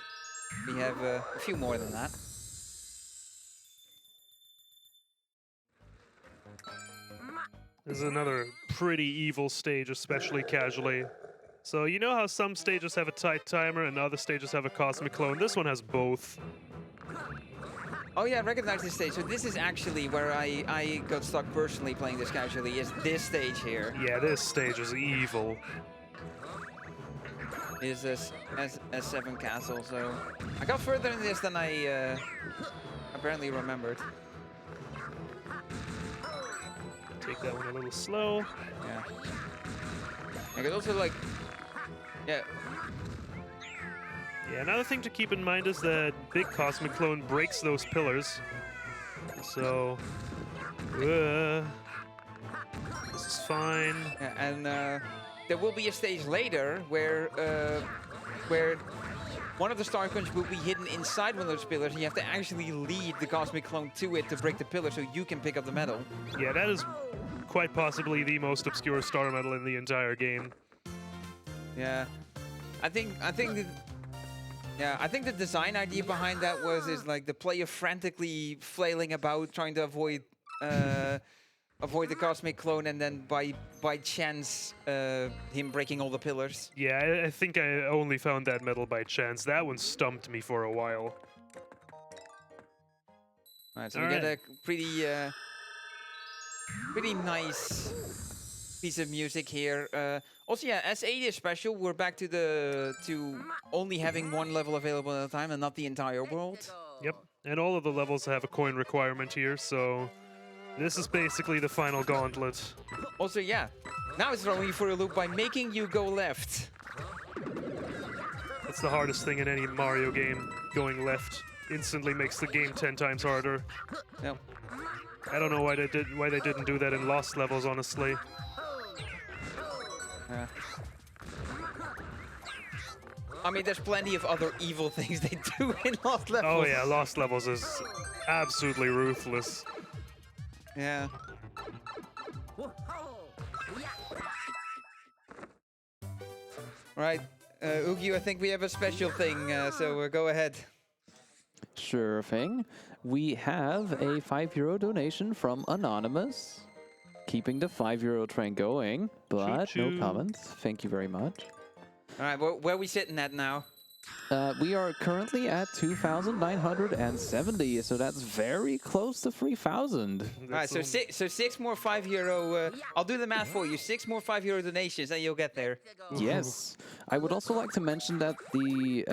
We have a few more than that. This is another pretty evil stage, especially casually. So you know how some stages have a tight timer and other stages have a cosmic clone? This one has both. Oh yeah, I recognize this stage. So this is actually where I got stuck personally playing this casually, is this stage here. Yeah, this stage is evil. Is this S7 Castle, so I got further in this than I apparently remembered. Take that one a little slow. Yeah. I could also like, yeah. Yeah, another thing to keep in mind is that big Cosmic Clone breaks those pillars. So, this is fine. Yeah, and there will be a stage later where one of the star coins will be hidden inside one of those pillars, and you have to actually lead the Cosmic Clone to it to break the pillar so you can pick up the medal. Yeah, that is quite possibly the most obscure star medal in the entire game. Yeah, I think the design idea behind that is like the player frantically flailing about trying to avoid avoid the Cosmic Clone, and then by chance him breaking all the pillars. Yeah, I think I only found that medal by chance. That one stumped me for a while. Alright, so we get a pretty nice piece of music here. Also, yeah, S8 is special. We're back to only having one level available at a time and not the entire world. Yep, and all of the levels have a coin requirement here, so this is basically the final gauntlet. Also, yeah, now it's throwing you for a loop by making you go left. That's the hardest thing in any Mario game. Going left instantly makes the game 10 times harder. Yep. I don't know why they didn't do that in Lost levels, honestly. Yeah. I mean, there's plenty of other evil things they do in Lost levels. Oh yeah, Lost levels is absolutely ruthless. Yeah. Right, Oogie, I think we have a special thing, so go ahead. Sure thing. We have a €5 donation from Anonymous, keeping the €5 train going, but Choo-choo. no comments. Thank you very much. All right, where are we sitting at now? We are currently at 2,970, so that's very close to 3,000. All right, so six more €5. I'll do the math for you. 6 more €5 donations, and you'll get there. Yes. I would also like to mention that the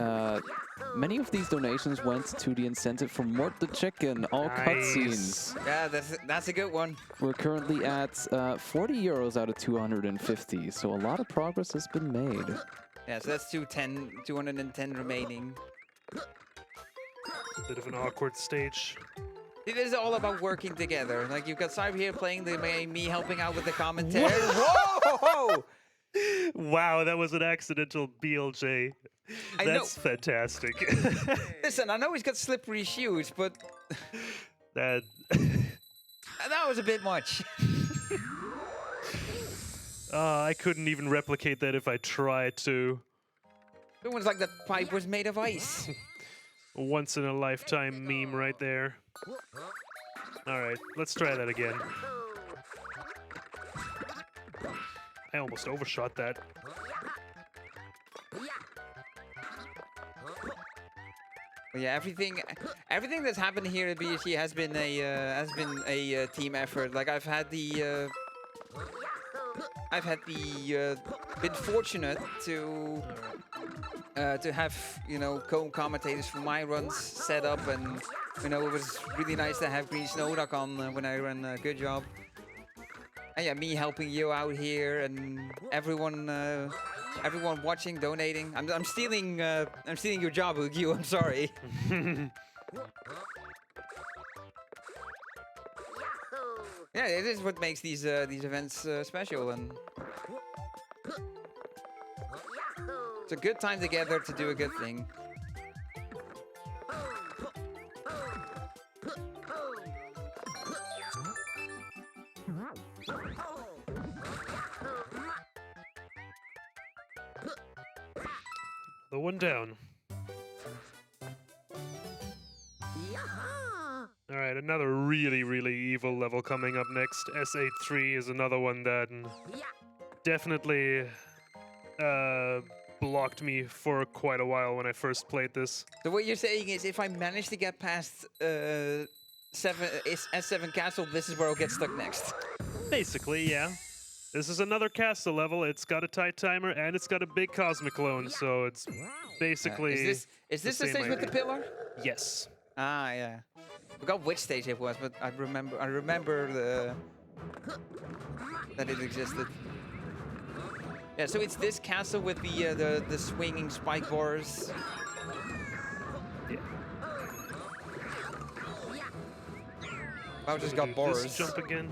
many of these donations went to the incentive for Mort the Chicken, all Nice. cutscenes. Yeah, that's a good one. We're currently at €40 out of 250, so a lot of progress has been made. Yeah, so that's 210 remaining. Bit of an awkward stage. It is all about working together. Like, you've got Siver here playing, me helping out with the commentary. Whoa! Wow, that was an accidental BLJ. I know. That's fantastic. Listen, I know he's got slippery shoes, but that that was a bit much. I couldn't even replicate that if I tried to. It was like that pipe was made of ice. A once in a lifetime meme right there. All right, let's try that again. I almost overshot that. But yeah, everything that's happened here at BSG has been a team effort. Like, I've had the been fortunate to have, you know, co-commentators for my runs set up, and you know, it was really nice to have Green Snowduck on when I ran a good job. And yeah, me helping you out here, and everyone watching, donating. I'm stealing your job, Oogie. I'm sorry. Yeah, it is what makes these events special, and it's a good time together to do a good thing. The one down. All right, another really, really evil level coming up next. S83 is another one that definitely blocked me for quite a while when I first played this. So what you're saying is, if I manage to get past S7 Castle, this is where I'll get stuck next. Basically, yeah. This is another castle level. It's got a tight timer and it's got a big cosmic clone, so it's basically. Is this the stage with the pillar? Yes. Ah, yeah. I forgot which stage it was, but I remember that it existed. Yeah, so it's this castle with the swinging spike bars. Bowser's Gonna got do this Boris. jump again.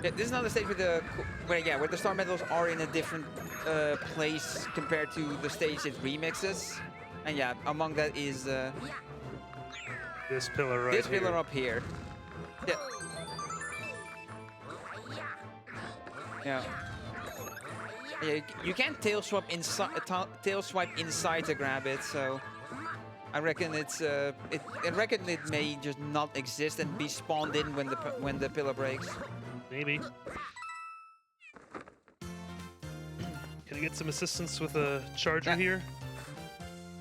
Yeah, this is another stage where the star medals are in a different place compared to the stage it remixes. And yeah, among that is This pillar right this pillar here. up here. Yeah. Yeah. Yeah, you can't tail swipe inside to grab it, so I reckon I reckon it may just not exist and be spawned in when the pillar breaks. Maybe. Can I get some assistance with a charger here?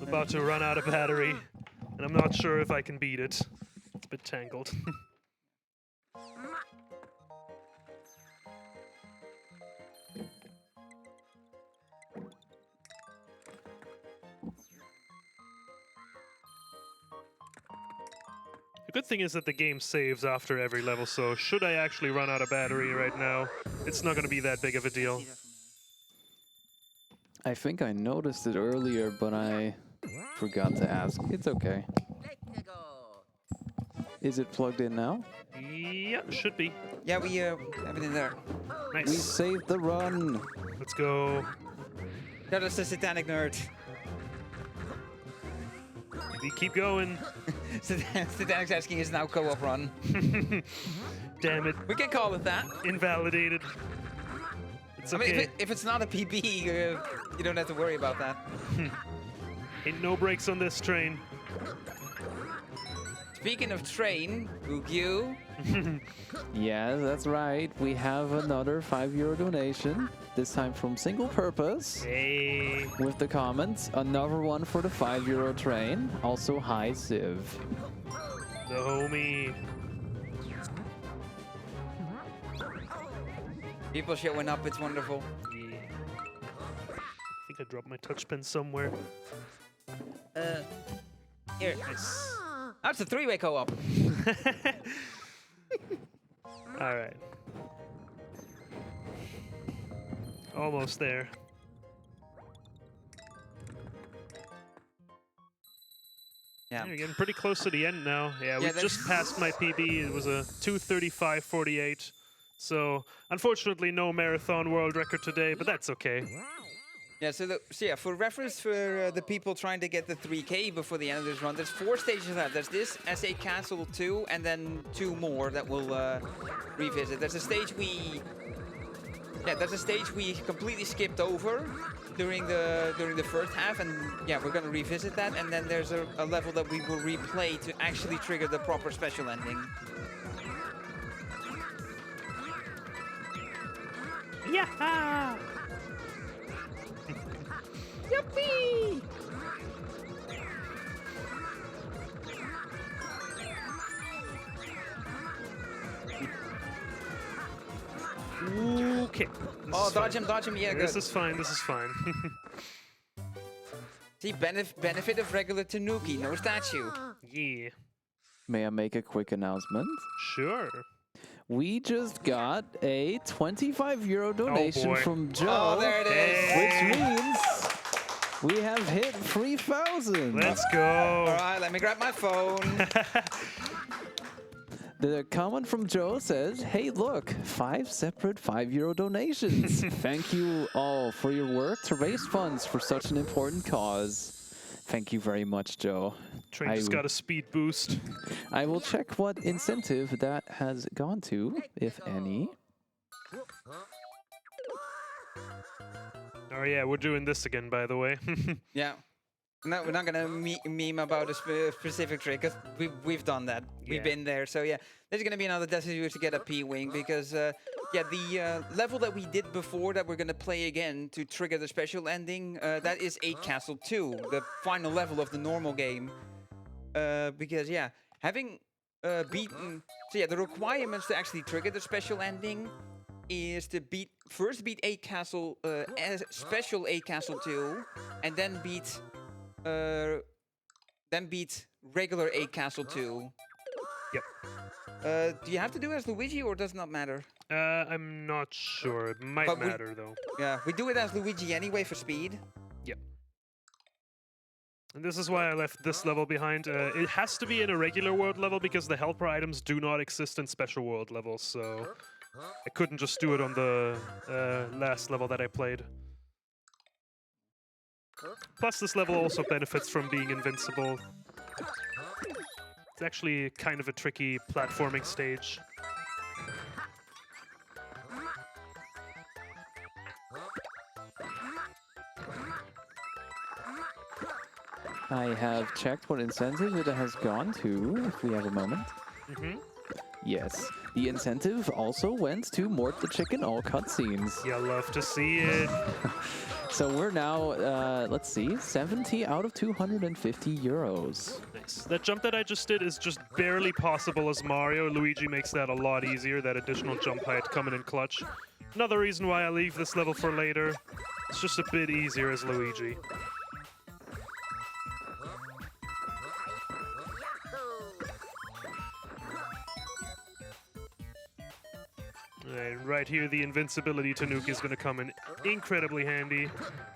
I'm about to run out of battery, and I'm not sure if I can beat it. It's a bit tangled. The good thing is that the game saves after every level, so should I actually run out of battery right now, it's not going to be that big of a deal. I think I noticed it earlier, but I forgot to ask. It's okay. Let's go. Is it plugged in now? Yeah, should be. Yeah, we have it in there. We Nice. saved the run. Let's go. Yeah, that's the satanic nerd. We keep going. Satanic's asking is now co-op run. Damn it. We can call it that. Invalidated. It's I mean, okay. if it's not a PB, you don't have to worry about that. Ain't no brakes on this train. Speaking of train, Ugyu, Yes, that's right. We have another €5 donation. This time from Single Purpose. Hey. With the comments, another one for the €5 train. Also, hi, Siv. The homie. people showing up, it's wonderful. Yeah. I think I dropped my touch pen somewhere. Here, Nice. that's a three-way co-op. All right. Almost there. Yeah. You're getting pretty close to the end now. Yeah, we Yeah, just passed my PB. It was a 2:35:48. So, unfortunately, no marathon world record today, but that's okay. Yeah, so yeah, for reference for the people trying to get the 3K before the end of this run, there's 4 stages left. There's this, SA Castle 2, and then 2 more that we'll revisit. There's a stage we completely skipped over during the first half, and yeah, we're gonna revisit that. And then there's a level that we will replay to actually trigger the proper special ending. Yeah! Yippee! Okay. Oh, dodge him, yeah, This good. is fine, this is fine. See, benefit of regular Tanuki, no statue. Yeah. May I make a quick announcement? Sure. We just got a €25 donation boy. from Joe, Oh, there it is. which means we have hit 3,000. Let's go. All right, let me grab my phone. The comment from Joe says, hey, look, 5 separate €5 donations. Thank you all for your work to raise funds for such an important cause. Thank you very much, Joe. Train just got a speed boost. I will check what incentive that has gone to, if any. Oh yeah, we're doing this again, by the way. Yeah. No, we're not gonna meme about a specific trick, because we've done that. We've Yeah. been there. So yeah, there's gonna be another decision to get a P-Wing, because yeah, the level that we did before that we're gonna play again to trigger the special ending, that is 8 Castle 2, the final level of the normal game. Because yeah, having beaten... So yeah, the requirements to actually trigger the special ending is to first beat 8 Castle, special 8 Castle 2, and then beat regular 8 Castle 2. Yep. Do you have to do it as Luigi, or does it not matter? I'm not sure. It might But matter, though. Yeah, we do it as Luigi anyway for speed. Yep. And this is why I left this level behind. It has to be in a regular world level because the helper items do not exist in special world levels, so I couldn't just do it on the last level that I played. Plus, this level also benefits from being invincible. It's actually kind of a tricky platforming stage. I have checked what incentive it has gone to, if we have a moment. Yes, the incentive also went to Mort the Chicken all cutscenes. You love to see it. So we're now, let's see, 70 out of 250 euros. Nice. That jump that I just did is just barely possible as Mario. Luigi makes that a lot easier, that additional jump height coming in clutch. Another reason why I leave this level for later. It's just a bit easier as Luigi. And right here, the invincibility Tanuki is going to come in incredibly handy.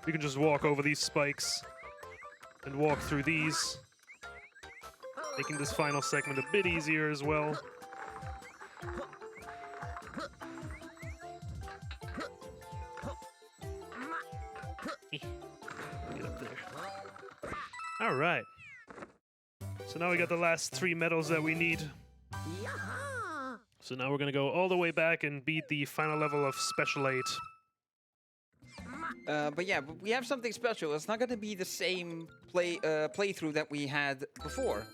You can just walk over these spikes and walk through these, making this final segment a bit easier as well. Get up there. All right. So now we got the last 3 medals that we need. So now we're going to go all the way back and beat the final level of Special 8. But yeah, but we have something special. It's not going to be the same playthrough that we had before.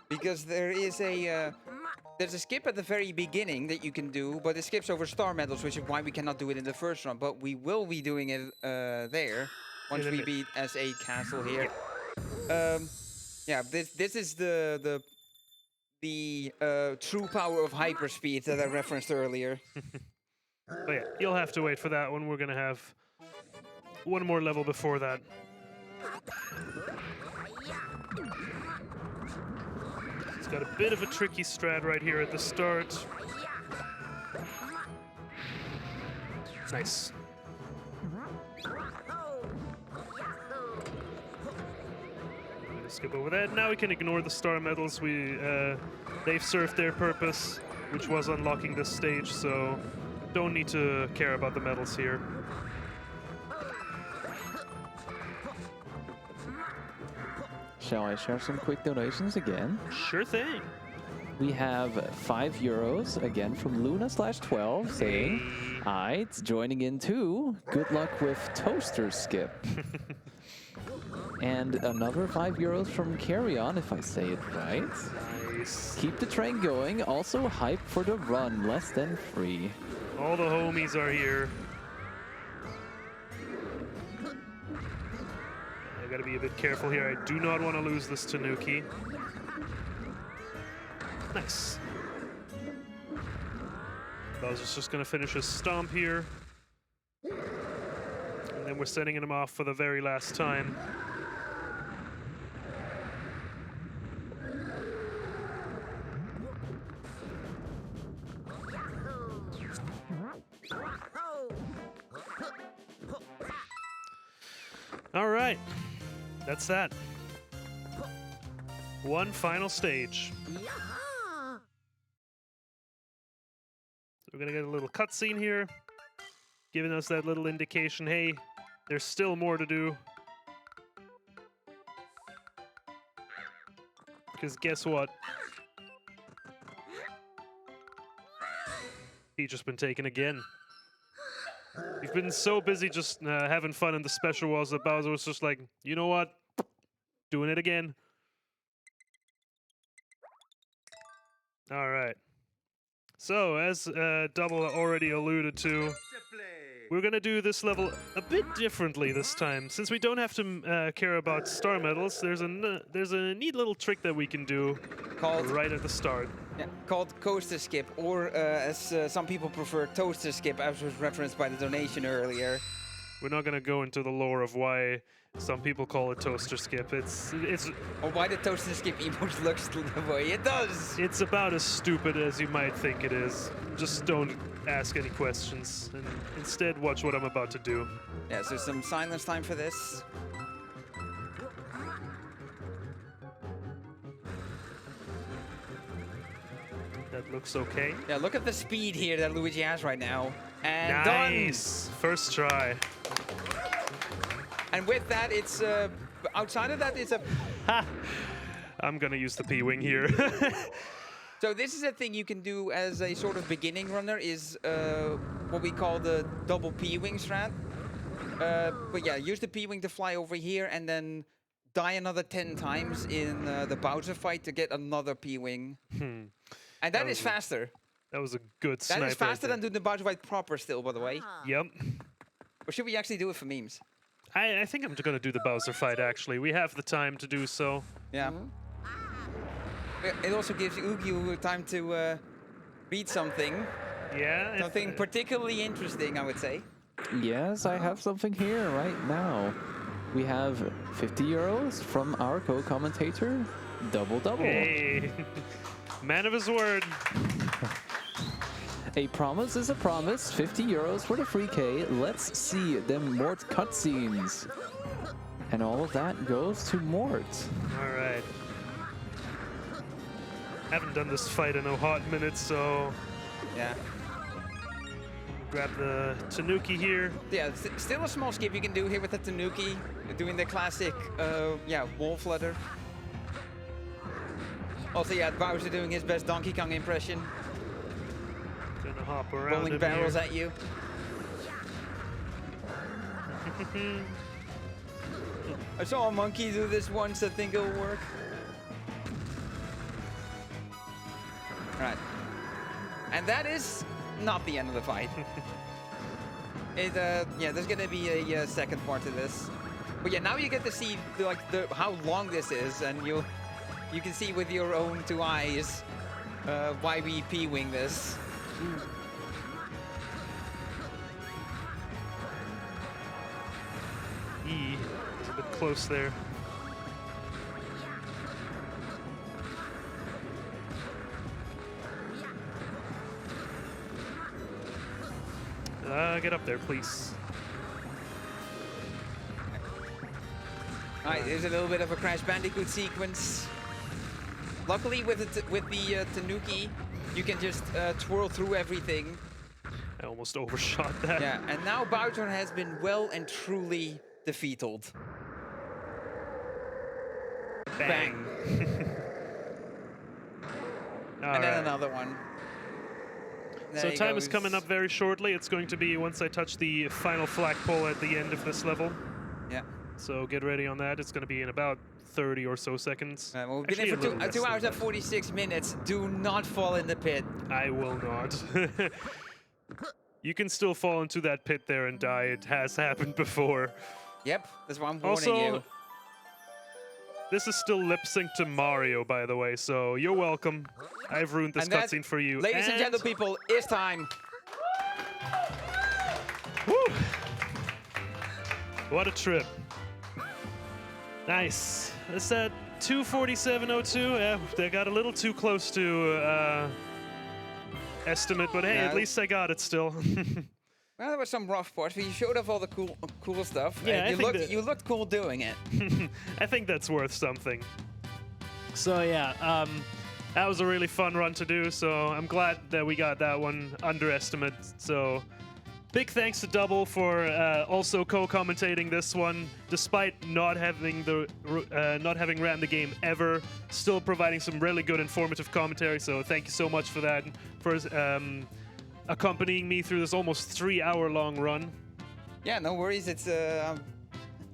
Because there is there's a skip at the very beginning that you can do, but it skips over star medals, which is why we cannot do it in the first run. But we will be doing it there once we beat SA Castle here. Yeah, this is the true power of hyperspeed that I referenced earlier. But yeah, you'll have to wait for that one. We're going to have one more level before that. It's got a bit of a tricky strat right here at the start. Nice. Skip over that. Now we can ignore the star medals. They've served their purpose, which was unlocking this stage, so don't need to care about the medals here. Shall I share some quick donations again? Sure thing. We have 5 euros again from Luna/12 saying, "Aight, joining in too. Good luck with Toaster Skip." And another 5 euros from Carry On, if I say it right. Nice. Keep the train going. Also hype for the run, less than free. All the homies are here. I gotta be a bit careful here. I do not want to lose this Tanuki. Nice. Bowser's just gonna finish his stomp here. And then we're sending him off for the very last time. All right, that's that. One final stage. We're gonna get a little cutscene here, giving us that little indication, hey, there's still more to do. Because guess what? He's just been taken again. We've been so busy just having fun in the special worlds that Bowser was just like, you know what? Doing it again. All right. So, as Double already alluded to, we're going to do this level a bit differently this time. Since we don't have to care about star medals, there's a neat little trick that we can do called right at the start. Yeah, called Coaster Skip, or as some people prefer, Toaster Skip, as was referenced by the donation earlier. We're not going to go into the lore of why some people call it Toaster Skip. It's or why the Toaster Skip emote looks the way it does. It's about as stupid as you might think it is. Just don't ask any questions, and instead watch what I'm about to do. Yeah, so some silence time for this. That looks okay. Yeah, look at the speed here that Luigi has right now. And Nice! First try. And with that, it's outside of that, it's a. I'm gonna use the P-wing here. So this is a thing you can do as a sort of beginning runner, is what we call the double P-wing strat. But yeah, use the P-wing to fly over here and then die another 10 times in the Bowser fight to get another P-wing. And that is faster. That was a good snipe. That is faster right than doing the Bowser fight proper still, by the way. Yep. Or should we actually do it for memes? I think I'm gonna do the Bowser fight, actually. We have the time to do so. Yeah. It also gives Oogie time to read something. Yeah. Something particularly interesting, I would say. Yes, I have something here right now. We have 50 euros from our co-commentator, Double Double. Hey. Man of his word. A promise is a promise. 50 euros for the free K. Let's see them Mort cutscenes. And all of that goes to Mort. All right. Haven't done this fight in a hot minute, so Yeah. grab the Tanuki here. Yeah, still a small skip you can do here with the Tanuki. Doing the classic, yeah, wall flutter. Also, yeah, Bowser doing his best Donkey Kong impression. Gonna hop around Rolling him barrels here. at you. I saw a monkey do this once, I think it'll work. Alright. And that is not the end of the fight. Yeah, there's gonna be a second part to this. But yeah, now you get to see how long this is, and you can see with your own 2 eyes why we P-wing this. E. It's a bit close there. Get up there, please. Alright, there's a little bit of a Crash Bandicoot sequence. Luckily, with the Tanuki, you can just twirl through everything. I almost overshot that. Yeah, and now Bowser has been well and truly defeated. Bang. All And then right. another one. So There he time is goes. coming up very shortly. It's going to be once I touch the final flagpole at the end of this level. Yeah. So get ready on that. It's going to be in about 30 or so seconds. Well, we've Actually, been a here little for less 2 than hours that. and 46 minutes. Do not fall in the pit. I will not. You can still fall into that pit there and die. It has happened before. Yep, that's why I'm warning Also, you. this is still lip sync to Mario, by the way, so you're welcome. I've ruined this And that, cutscene for you. Ladies and gentle people, it's time. Woo! What a trip. Nice. It's at 2:47:02. Yeah, they got a little too close to estimate, but hey, Yeah. at least I got it still. Well, there were some rough parts, but you showed off all the cool stuff. Yeah, and I you think looked you looked cool doing it. I think that's worth something. So yeah, that was a really fun run to do, so I'm glad that we got that one under estimate. So big thanks to Double for also co-commentating this one, despite not having ran the game ever, still providing some really good informative commentary. So thank you so much for that, for accompanying me through this almost 3-hour-long run. Yeah, no worries. It's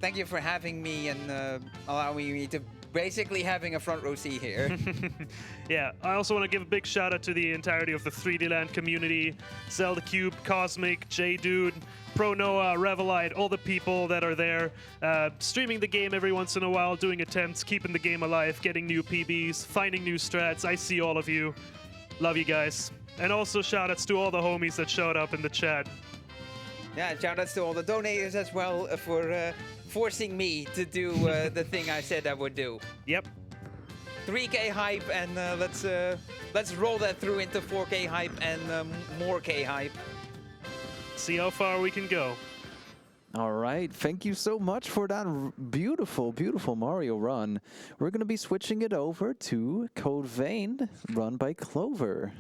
thank you for having me and allowing me to basically having a front row seat here. Yeah, I also want to give a big shout out to the entirety of the 3D Land community, Zelda Cube, Cosmic, J-Dude, Pro Noah, Revelite, all the people that are there, streaming the game every once in a while, doing attempts, keeping the game alive, getting new PBs, finding new strats. I see all of you. Love you guys. And also shout outs to all the homies that showed up in the chat. Yeah, shout outs to all the donators as well for forcing me to do the thing I said I would do. Yep. 3K hype, and let's roll that through into 4K hype and more K hype. See how far we can go. All right, thank you so much for that beautiful, beautiful Mario run. We're going to be switching it over to Code Vein, run by Clover.